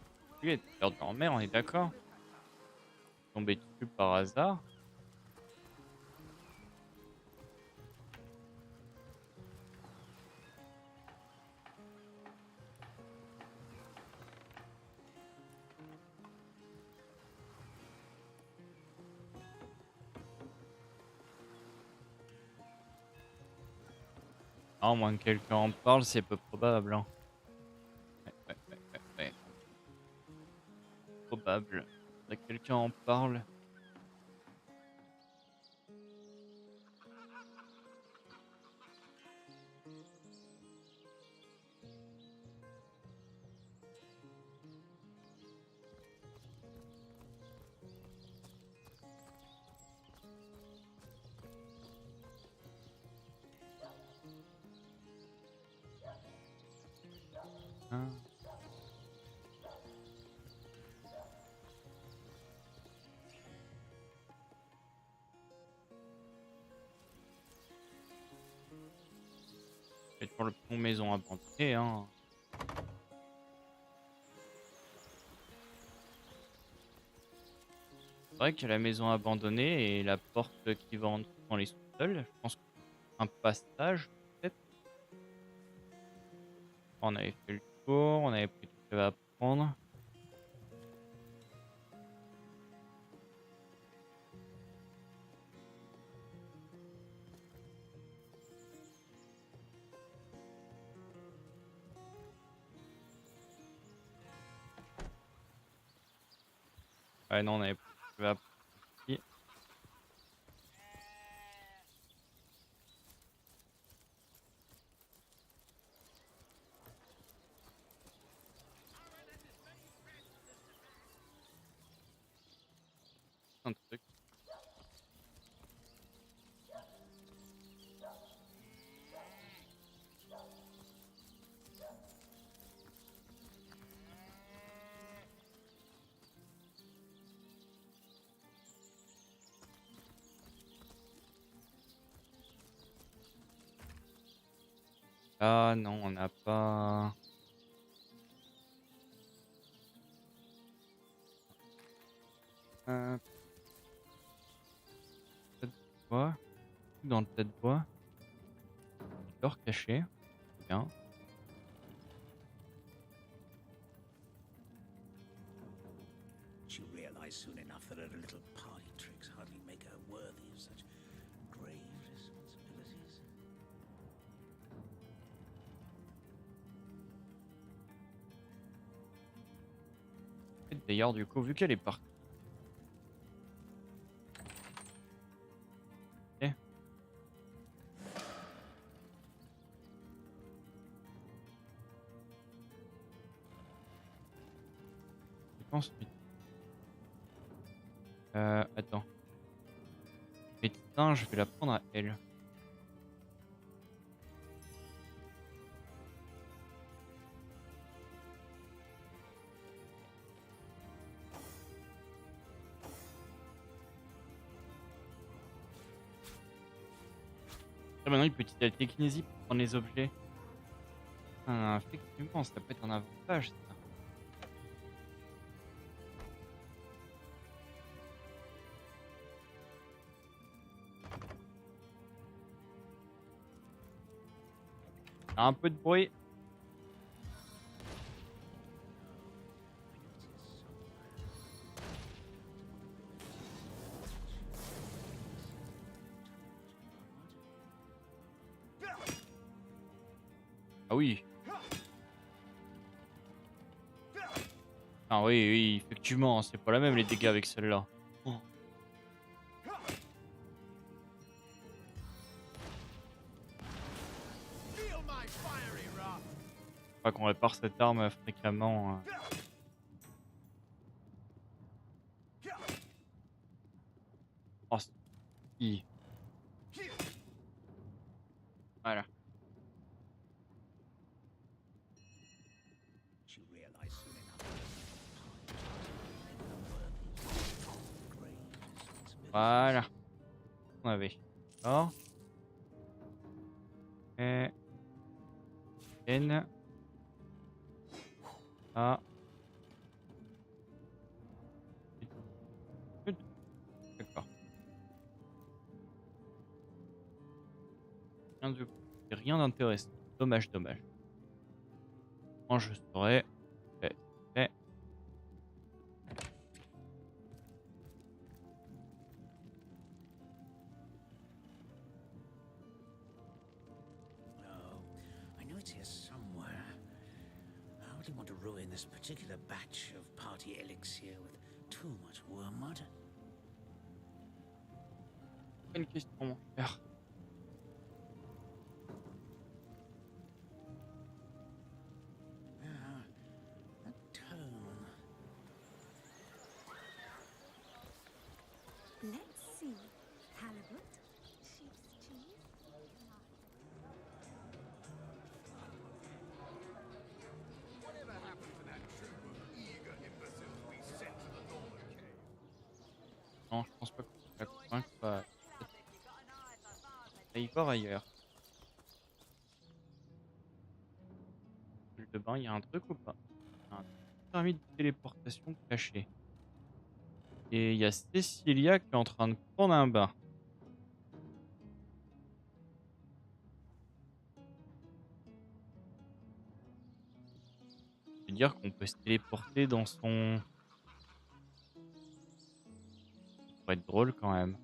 lui est peur en mer, on est d'accord? Tombé dessus par hasard. Ah, au moins que quelqu'un en parle, c'est peu probable. Hein. Ouais. Probable. Faudrait que quelqu'un en parle. Hein. C'est pour le pont maison abandonnée, hein. C'est vrai qu'il y a la maison abandonnée et la porte qui va en dessous dans les sous-sols. Je pense qu'un passage, peut-être. On avait fait le tour, on avait pris tout ce qu'il y avait à prendre. Ouais, non, on avait pris tout ce qu'il y avait à prendre ici. un truc. Ah non, on n'a pas... Tas de bois. Dans le tas de bois. L'or caché. Bien. She realized soon enough that her little party tricks hardly make her worthy of such grave responsibilities. D'ailleurs, du coup, vu qu'elle est partie. Ok. Ensuite. Attends. Médecin, je vais la prendre à elle. Ah, maintenant, une petite télékinésie pour prendre les objets. Ah, effectivement, ça peut être un avantage, ça. Un peu de bruit. Ah oui. Ah oui, oui, effectivement, c'est pas la même les dégâts avec celle-là. Oh. Je crois qu'on répare cette arme fréquemment. Oh, si. Voilà. Voilà. On avait. D'accord. Et... N. A. D'accord. Rien d'intéressant. Dommage, dommage. Quand je saurais. Fait. I know it's here somewhere. I wouldn't want to ruin this particular batch of party elixir with too much wormwood. Une question, mon frère. Let's see. Halibut, sheep's cheese. Whatever happened to that troop of eager imbeciles we sent to the northern cave? Non, je pense pas qu'on va convaincre. Ça y part ailleurs. De bain, il y a un truc ou pas? Un permis de téléportation caché. Et il y a Cecilia qui est en train de prendre un bain. Je veux dire qu'on peut se téléporter dans son... Ça pourrait être drôle quand même.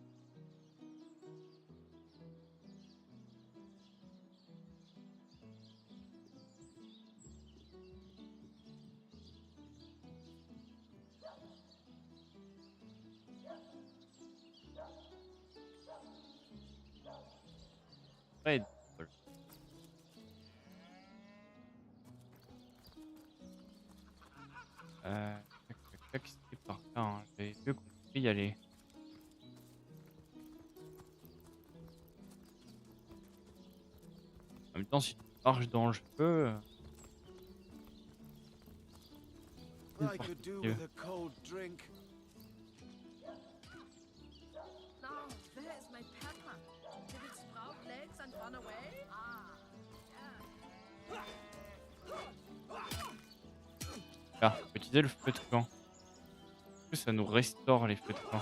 Ouais, drôle. Tac, tac, tac, c'était par là, hein. J'avais vu qu'on pouvait y aller. même temps, si tu marches dans le feu... I could do with a cold drink. Now, there's my pepper. Did it sprout legs and run away? Ah, faut utiliser le feu de camp. Est-ce que ça nous restaure les feux de camp?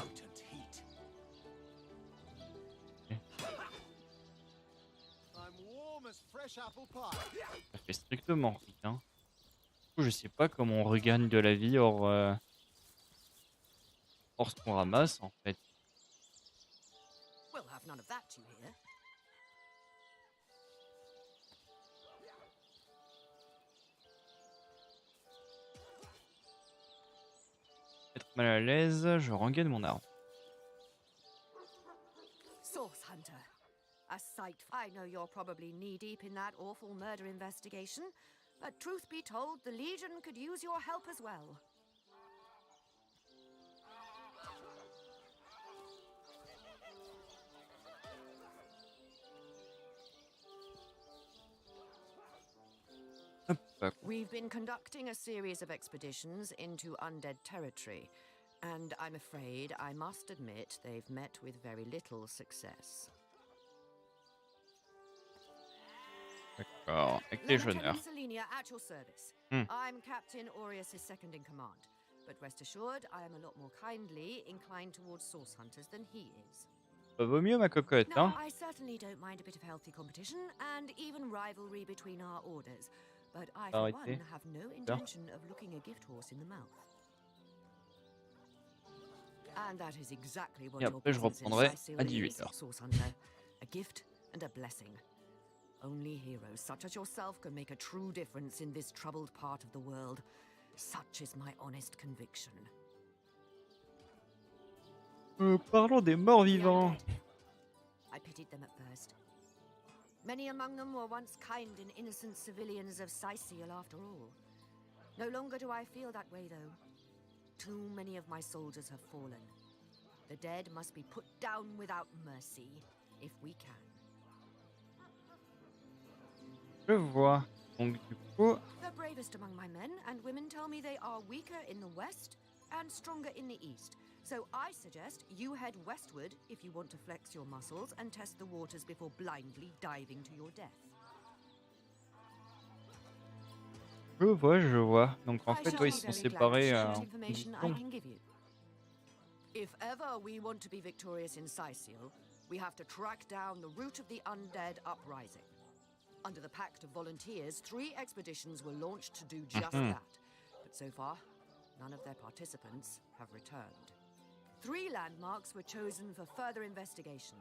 Ça fait strictement rien. Du coup, je sais pas comment on regagne de la vie hors ce qu'on ramasse en fait. We'll have none of that, you hear? Être mal à l'aise, je rengaine mon arme. Source Hunter. A sight. I know you're probably knee-deep in that awful murder investigation, but truth be told, the Legion could use your help as well. We've been conducting a series of expeditions into undead territory, and I'm afraid I must admit they've met with very little success. D'accord, avec les jeûneurs. Selenia at your service. I'm Captain Aureus' second in command, but rest assured I am a lot more kindly inclined towards source hunters than he is. Ça vaut mieux ma cocotte, hein? I certainly don't mind a bit of healthy competition and even rivalry between our orders, but I for one have no intention of looking a gift horse in the mouth. And that is exactly what Et après je reprendrai à 18h. Source Hunter, a gift and a blessing. Only heroes such as yourself can make a true difference in this troubled part of the world. Such is my honest conviction. Parlons des morts vivants. I pitied them at first. Many among them were once kind and innocent civilians of Sicil after all. No longer do I feel that way though. Too many of my soldiers have fallen. The dead must be put down without mercy, if we can. Je vois. Donc du coup... The bravest among my men and women tell me they are weaker in the west and stronger in the east. So I suggest you head westward if you want to flex your muscles and test the waters before blindly diving to your death. Je vois. Donc en fait, ils sont séparés If ever we want to be victorious in Sicil, we have to track down the root of the undead uprising. Under the Pact of Volunteers, 3 expeditions were launched to do just that. But so far, none of their participants have returned. 3 landmarks were chosen for further investigation.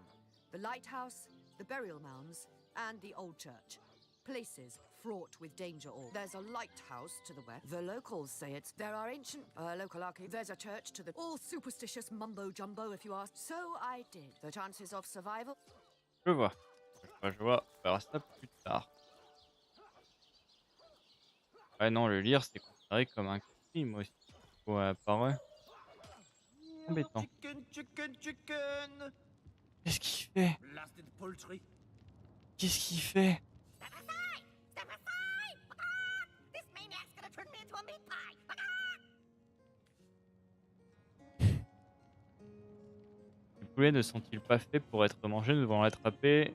The lighthouse, the burial mounds, and the old church. Places fraught with danger all. There's a lighthouse to the west. The locals say it's... There are ancient... local archives. There's a church to the... All superstitious mumbo-jumbo, if you ask. So I did. The chances of survival... Je vois. Je vois. On verra ça plus tard. Ouais, non, le lire, c'est considéré comme un crime aussi. Ouais, pareil. Embêtant. Chicken. Qu'est-ce qu'il fait? Blasted poultry. Qu'est-ce qu'il fait? Step aside! This maniac's gonna turn me into a meat pie! Les poulets ne sont-ils pas faits pour être mangés? Nous devons l'attraper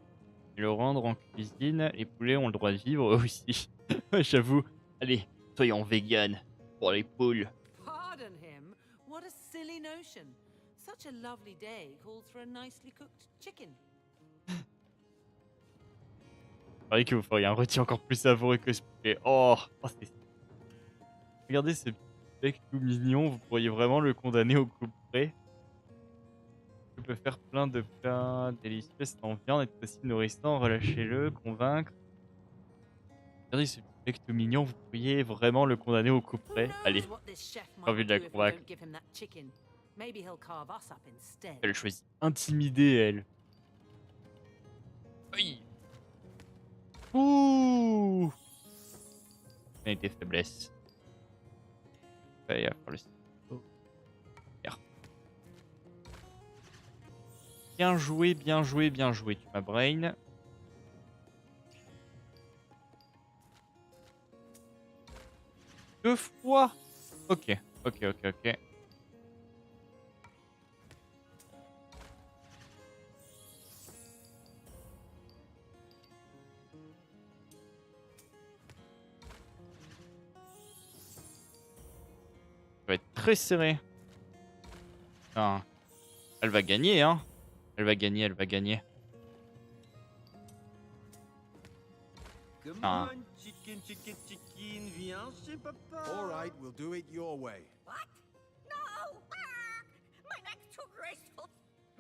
et le rendre en cuisine. Les poulets ont le droit de vivre eux aussi. J'avoue. Allez, soyons vegan pour les poules. Pardon him. What a silly notion. Such a lovely day calls for a nicely cooked chicken. C'est vrai que vous feriez un rôti encore plus savoureux que ce poulet. Oh, regardez ce petit bec tout mignon. Vous pourriez vraiment le condamner au couperet. Je peux faire plein de plats délicieux sans viande, être aussi nourrissant. Relâchez-le, convaincre. Regardez ce petit bec tout mignon. Vous pourriez vraiment le condamner au couperet. Allez, j'ai envie de la convaincre. Elle choisit intimider, elle. Oui. Ouh. Il des faiblesses. Il va faire le stylo. Bien joué, bien joué, bien joué. Tu m'as brain. 2 fois. Ok. Ok. Ça va être très serré. Enfin, elle va gagner, hein. Elle va gagner. Come Ah. on, chicken, viens chez papa. All right, we'll do it your way. What? No! My neck's too graceful.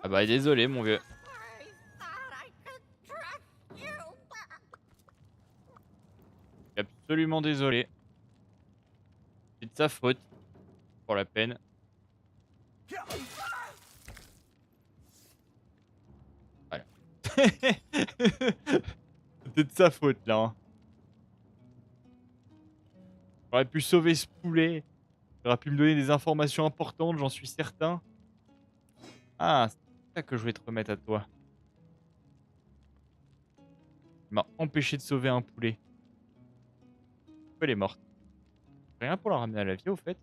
Ah bah désolé mon vieux. I thought I could trust you. Absolument désolé. C'est de sa faute. Pour la peine. Voilà. C'était de sa faute là. Hein. J'aurais pu sauver ce poulet. J'aurais pu me donner des informations importantes, j'en suis certain. Ah, c'est ça que je vais te remettre à toi. Il m'a empêché de sauver un poulet. Elle est morte. Rien pour la ramener à la vie au fait.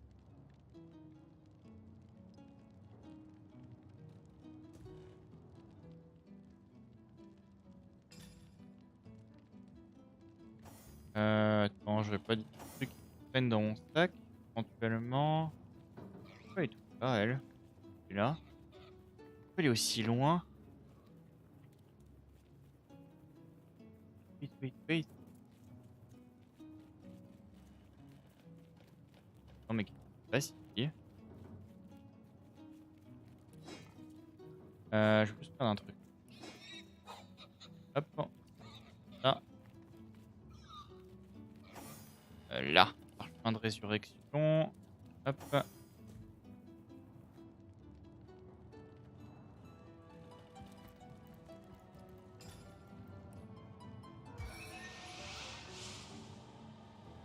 Attends, j'aurais pas dit trucs qui prennent dans mon sac. Éventuellement. Pourquoi elle est tout là, elle? Elle est là. Pourquoi elle est aussi loin? Wait. Non mais qu'est-ce qui se passe ici? Je vais juste prendre un truc. Hop. Là. Là. Parchemin de résurrection. Hop.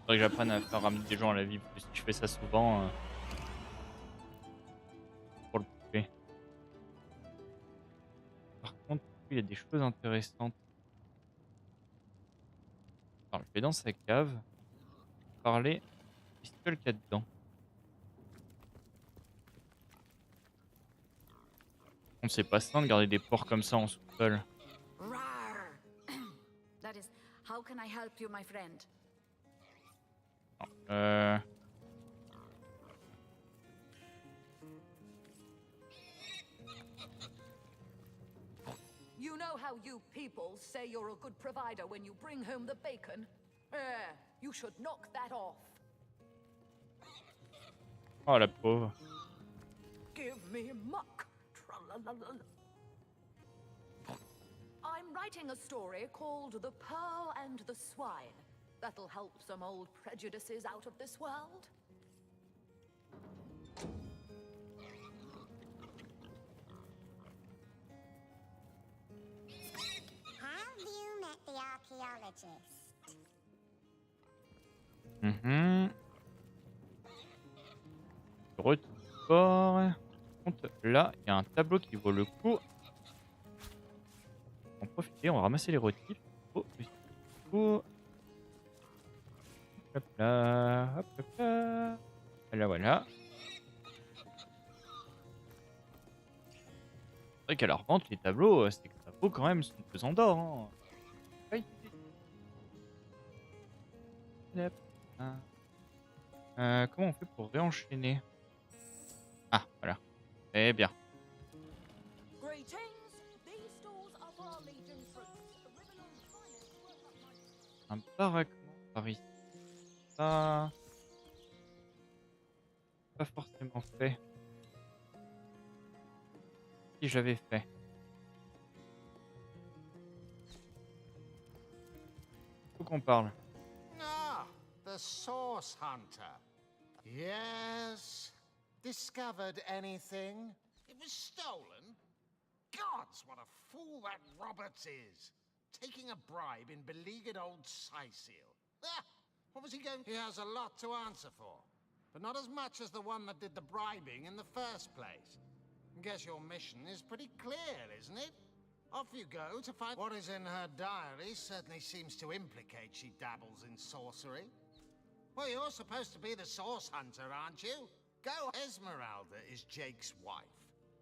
Faudrait que j'apprenne à faire ramener des gens à la vie, parce que si je fais ça souvent, pour le poupée. Par contre, il y a des choses intéressantes. Alors, je vais dans sa cave, parler, pistolet qu'il y a dedans. On sait pas ça de garder des porcs comme ça en sous-sol. Rawr. That is, how can I help you, my friend? You know how you people say you're a good provider when you bring home the bacon? You should knock that off. Oh la pauvre. Give me muck. Tra-la-la-la. I'm writing a story called The Pearl and the Swine. That'll help some old prejudices out of this world. Have you met the archaeologist? Retour. Par contre, là, il y a un tableau qui vaut le coup. On va en profiter, on va ramasser les rotifs. Hop là. Voilà. C'est vrai qu'à la revente, les tableaux, c'est que ça vaut quand même son pesant d'or. Hein. Comment on fait pour réenchaîner? Ah, voilà. Eh bien. Un baraquement par ici. Ça... Pas forcément fait. Si j'avais fait. Faut qu'on parle. Ah, the Source Hunter. Yes. Discovered anything? It was stolen? Gods, what a fool that Roberts is. Taking a bribe in beleaguered old Syseal. Ah, what was he going? He has a lot to answer for. But not as much as the one that did the bribing in the first place. Guess your mission is pretty clear, isn't it? Off you go to find what is in her diary. Certainly seems to implicate she dabbles in sorcery. Well, you're supposed to be the source hunter, aren't you? Go. Esmeralda is Jake's wife.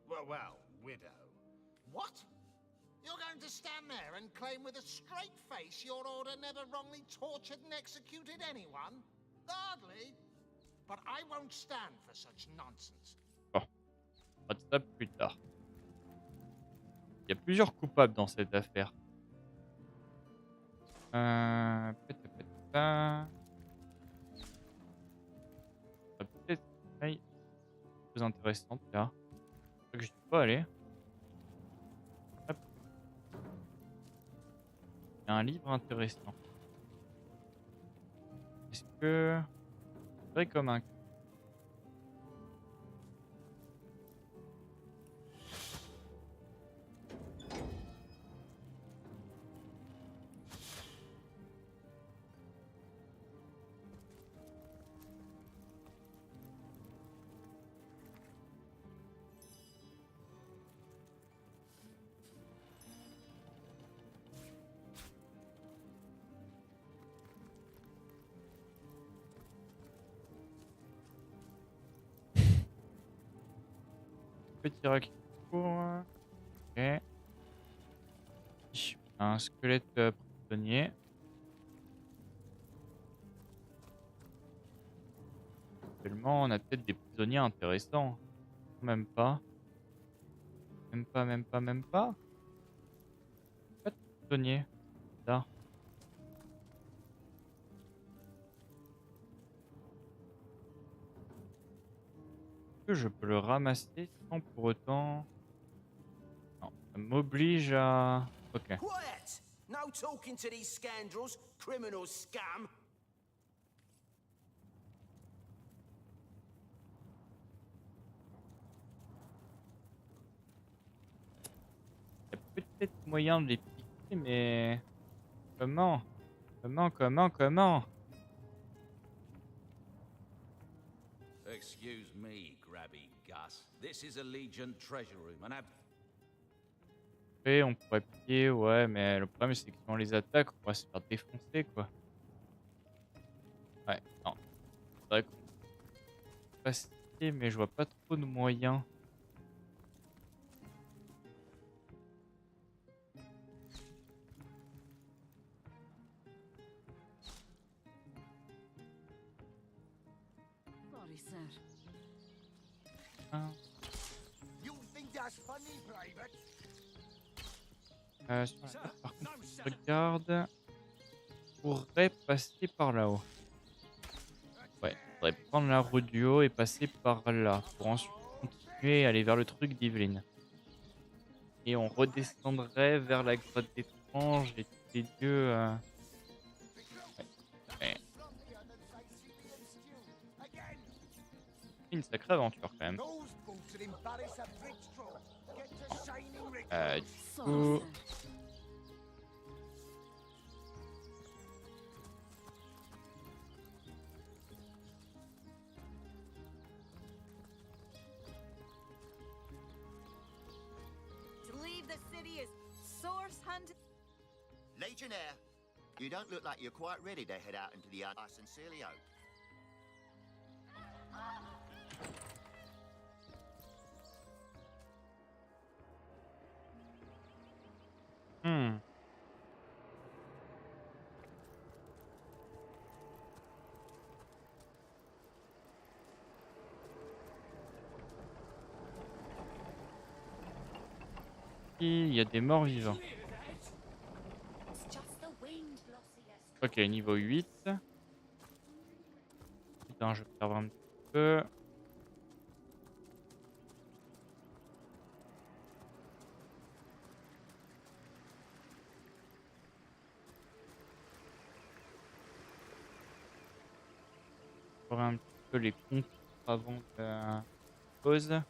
Well, widow. What? You're going to stand there and claim with a straight face your order never wrongly tortured and executed anyone? Hardly. But I won't stand for such nonsense. Bon, on fera de ça plus tard. Il y a plusieurs coupables dans cette affaire. Peut-être plus intéressante là. Que je peux pas aller. Hop. Il y a un livre intéressant. Est-ce que c'est vrai comme un petit rack court. Ok. Un squelette prisonnier. Actuellement, on a peut-être des prisonniers intéressants. Même pas. Même pas, même pas, même pas. Pas de prisonnier. Ça. Est-ce que je peux le ramasser sans pour autant... Non, ça m'oblige à... Ok. Quiet! No talking to these scoundrels, criminal scum! Il y a peut-être moyen de les piquer, mais... Comment? Comment? Excuse me, Grabby Gus. This is a Legion treasure room, and Après, on pourrait piller, ouais, mais le problème c'est que si on les attaque, on va se faire défoncer, quoi. Ouais, non. C'est vrai qu'on peut passer, mais je vois pas trop de moyens. Sorry, sir. You think that's funny, Private? Sur la carte, par contre, je regarde. Pourrait passer par là-haut. Ouais, faudrait prendre la route du haut et passer par là. Pour ensuite continuer et aller vers le truc d'Yveline. Et on redescendrait vers la grotte étrange et tous les dieux. Ouais. Une sacrée aventure quand même. Du coup... Legionnaire, you don't look like you're quite ready to head out into the I sincerely hope. Il y a des morts vivants. Ok, niveau 8. Putain, je perds un petit peu. Je ferai un petit peu les comptes avant la pause.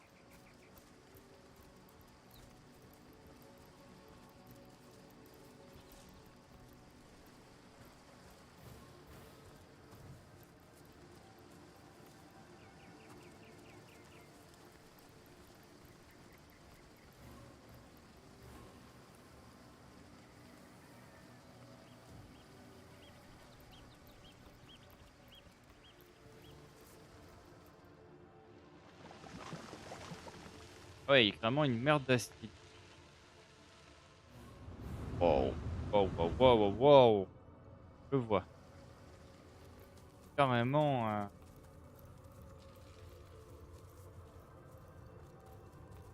Ouais, il est vraiment une merde d'acide. Wow. Wow, wow, wow, wow, wow. Je vois. Carrément.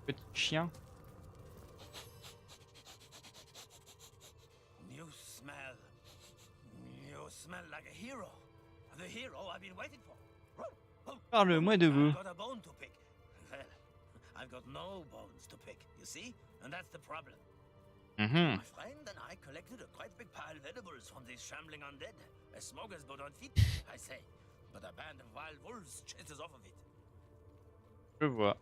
Petit chien. You smell like a hero. The hero I've been waiting for. Parle-moi de vous. I've got a bone to pick. Well, I've got no bones to pick, you see? And that's the problem. My friend and I collected a quite big pile of edibles from these shambling undead. A smoker's boat on feet, I say. But a band of wild wolves chased us off of it. Je vois.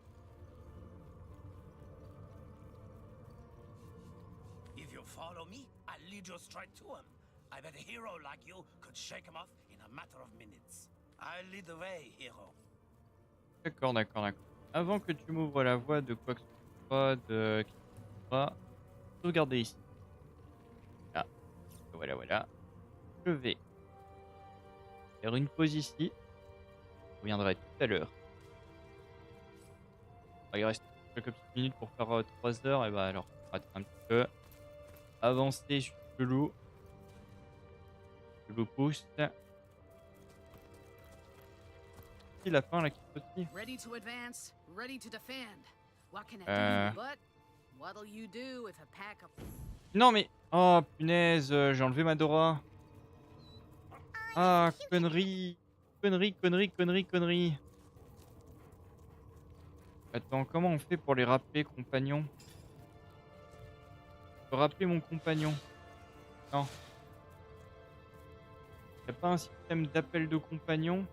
If you follow me, I'll lead you straight to him. I bet a hero like you could shake him off in a matter of minutes. I'll lead the way, hero. D'accord, d'accord, d'accord. Avant que tu m'ouvres la voie de quoi que ce soit, de qui que ce soit, sauvegarder ici. Là. Voilà, voilà. Je vais faire une pause ici. Je reviendrai tout à l'heure. Il reste quelques petites minutes pour faire 3 heures. Et bah alors, on va attendre un petit peu. Avancer sur le loup. Je vous pousse. C'est la fin là qui saute. Ready to advance, ready to defend. What can I do but what'll you do if a pack of Non mais oh punaise, j'ai enlevé ma Dora. Ah connerie. Connerie. Attends, comment on fait pour les rappeler, compagnons? Je peux rappeler mon compagnon. Non. Y'a pas un système d'appel de compagnon?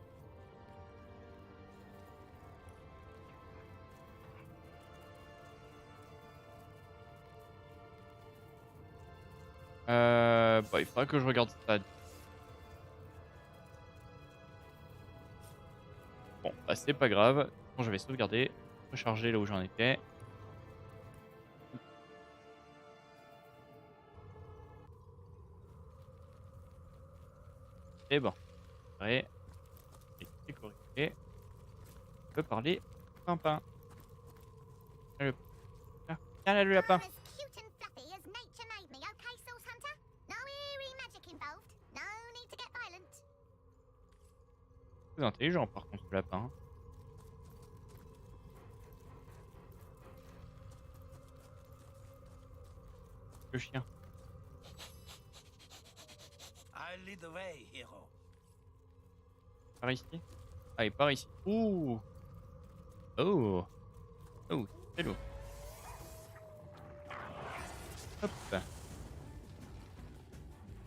Bah, il faudra que je regarde ça. Bon, bah c'est pas grave. Bon, je vais sauvegarder, recharger là où j'en étais. Et bon, ouais. C'est corrigé. On peut parler pimpin. Viens là le lapin. C'est intelligent par contre ce lapin. Le chien. I'll lead the way, hero. Par ici. Ah, il part ici. Ouh. Oh. Oh, c'est lourd. Hop.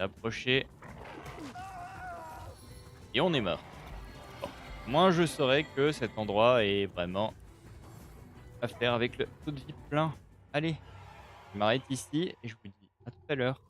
Approcher. Et on est mort. Bon. Moi, je saurais que cet endroit est vraiment à faire avec le taux de vie plein. Allez, je m'arrête ici et je vous dis à tout à l'heure.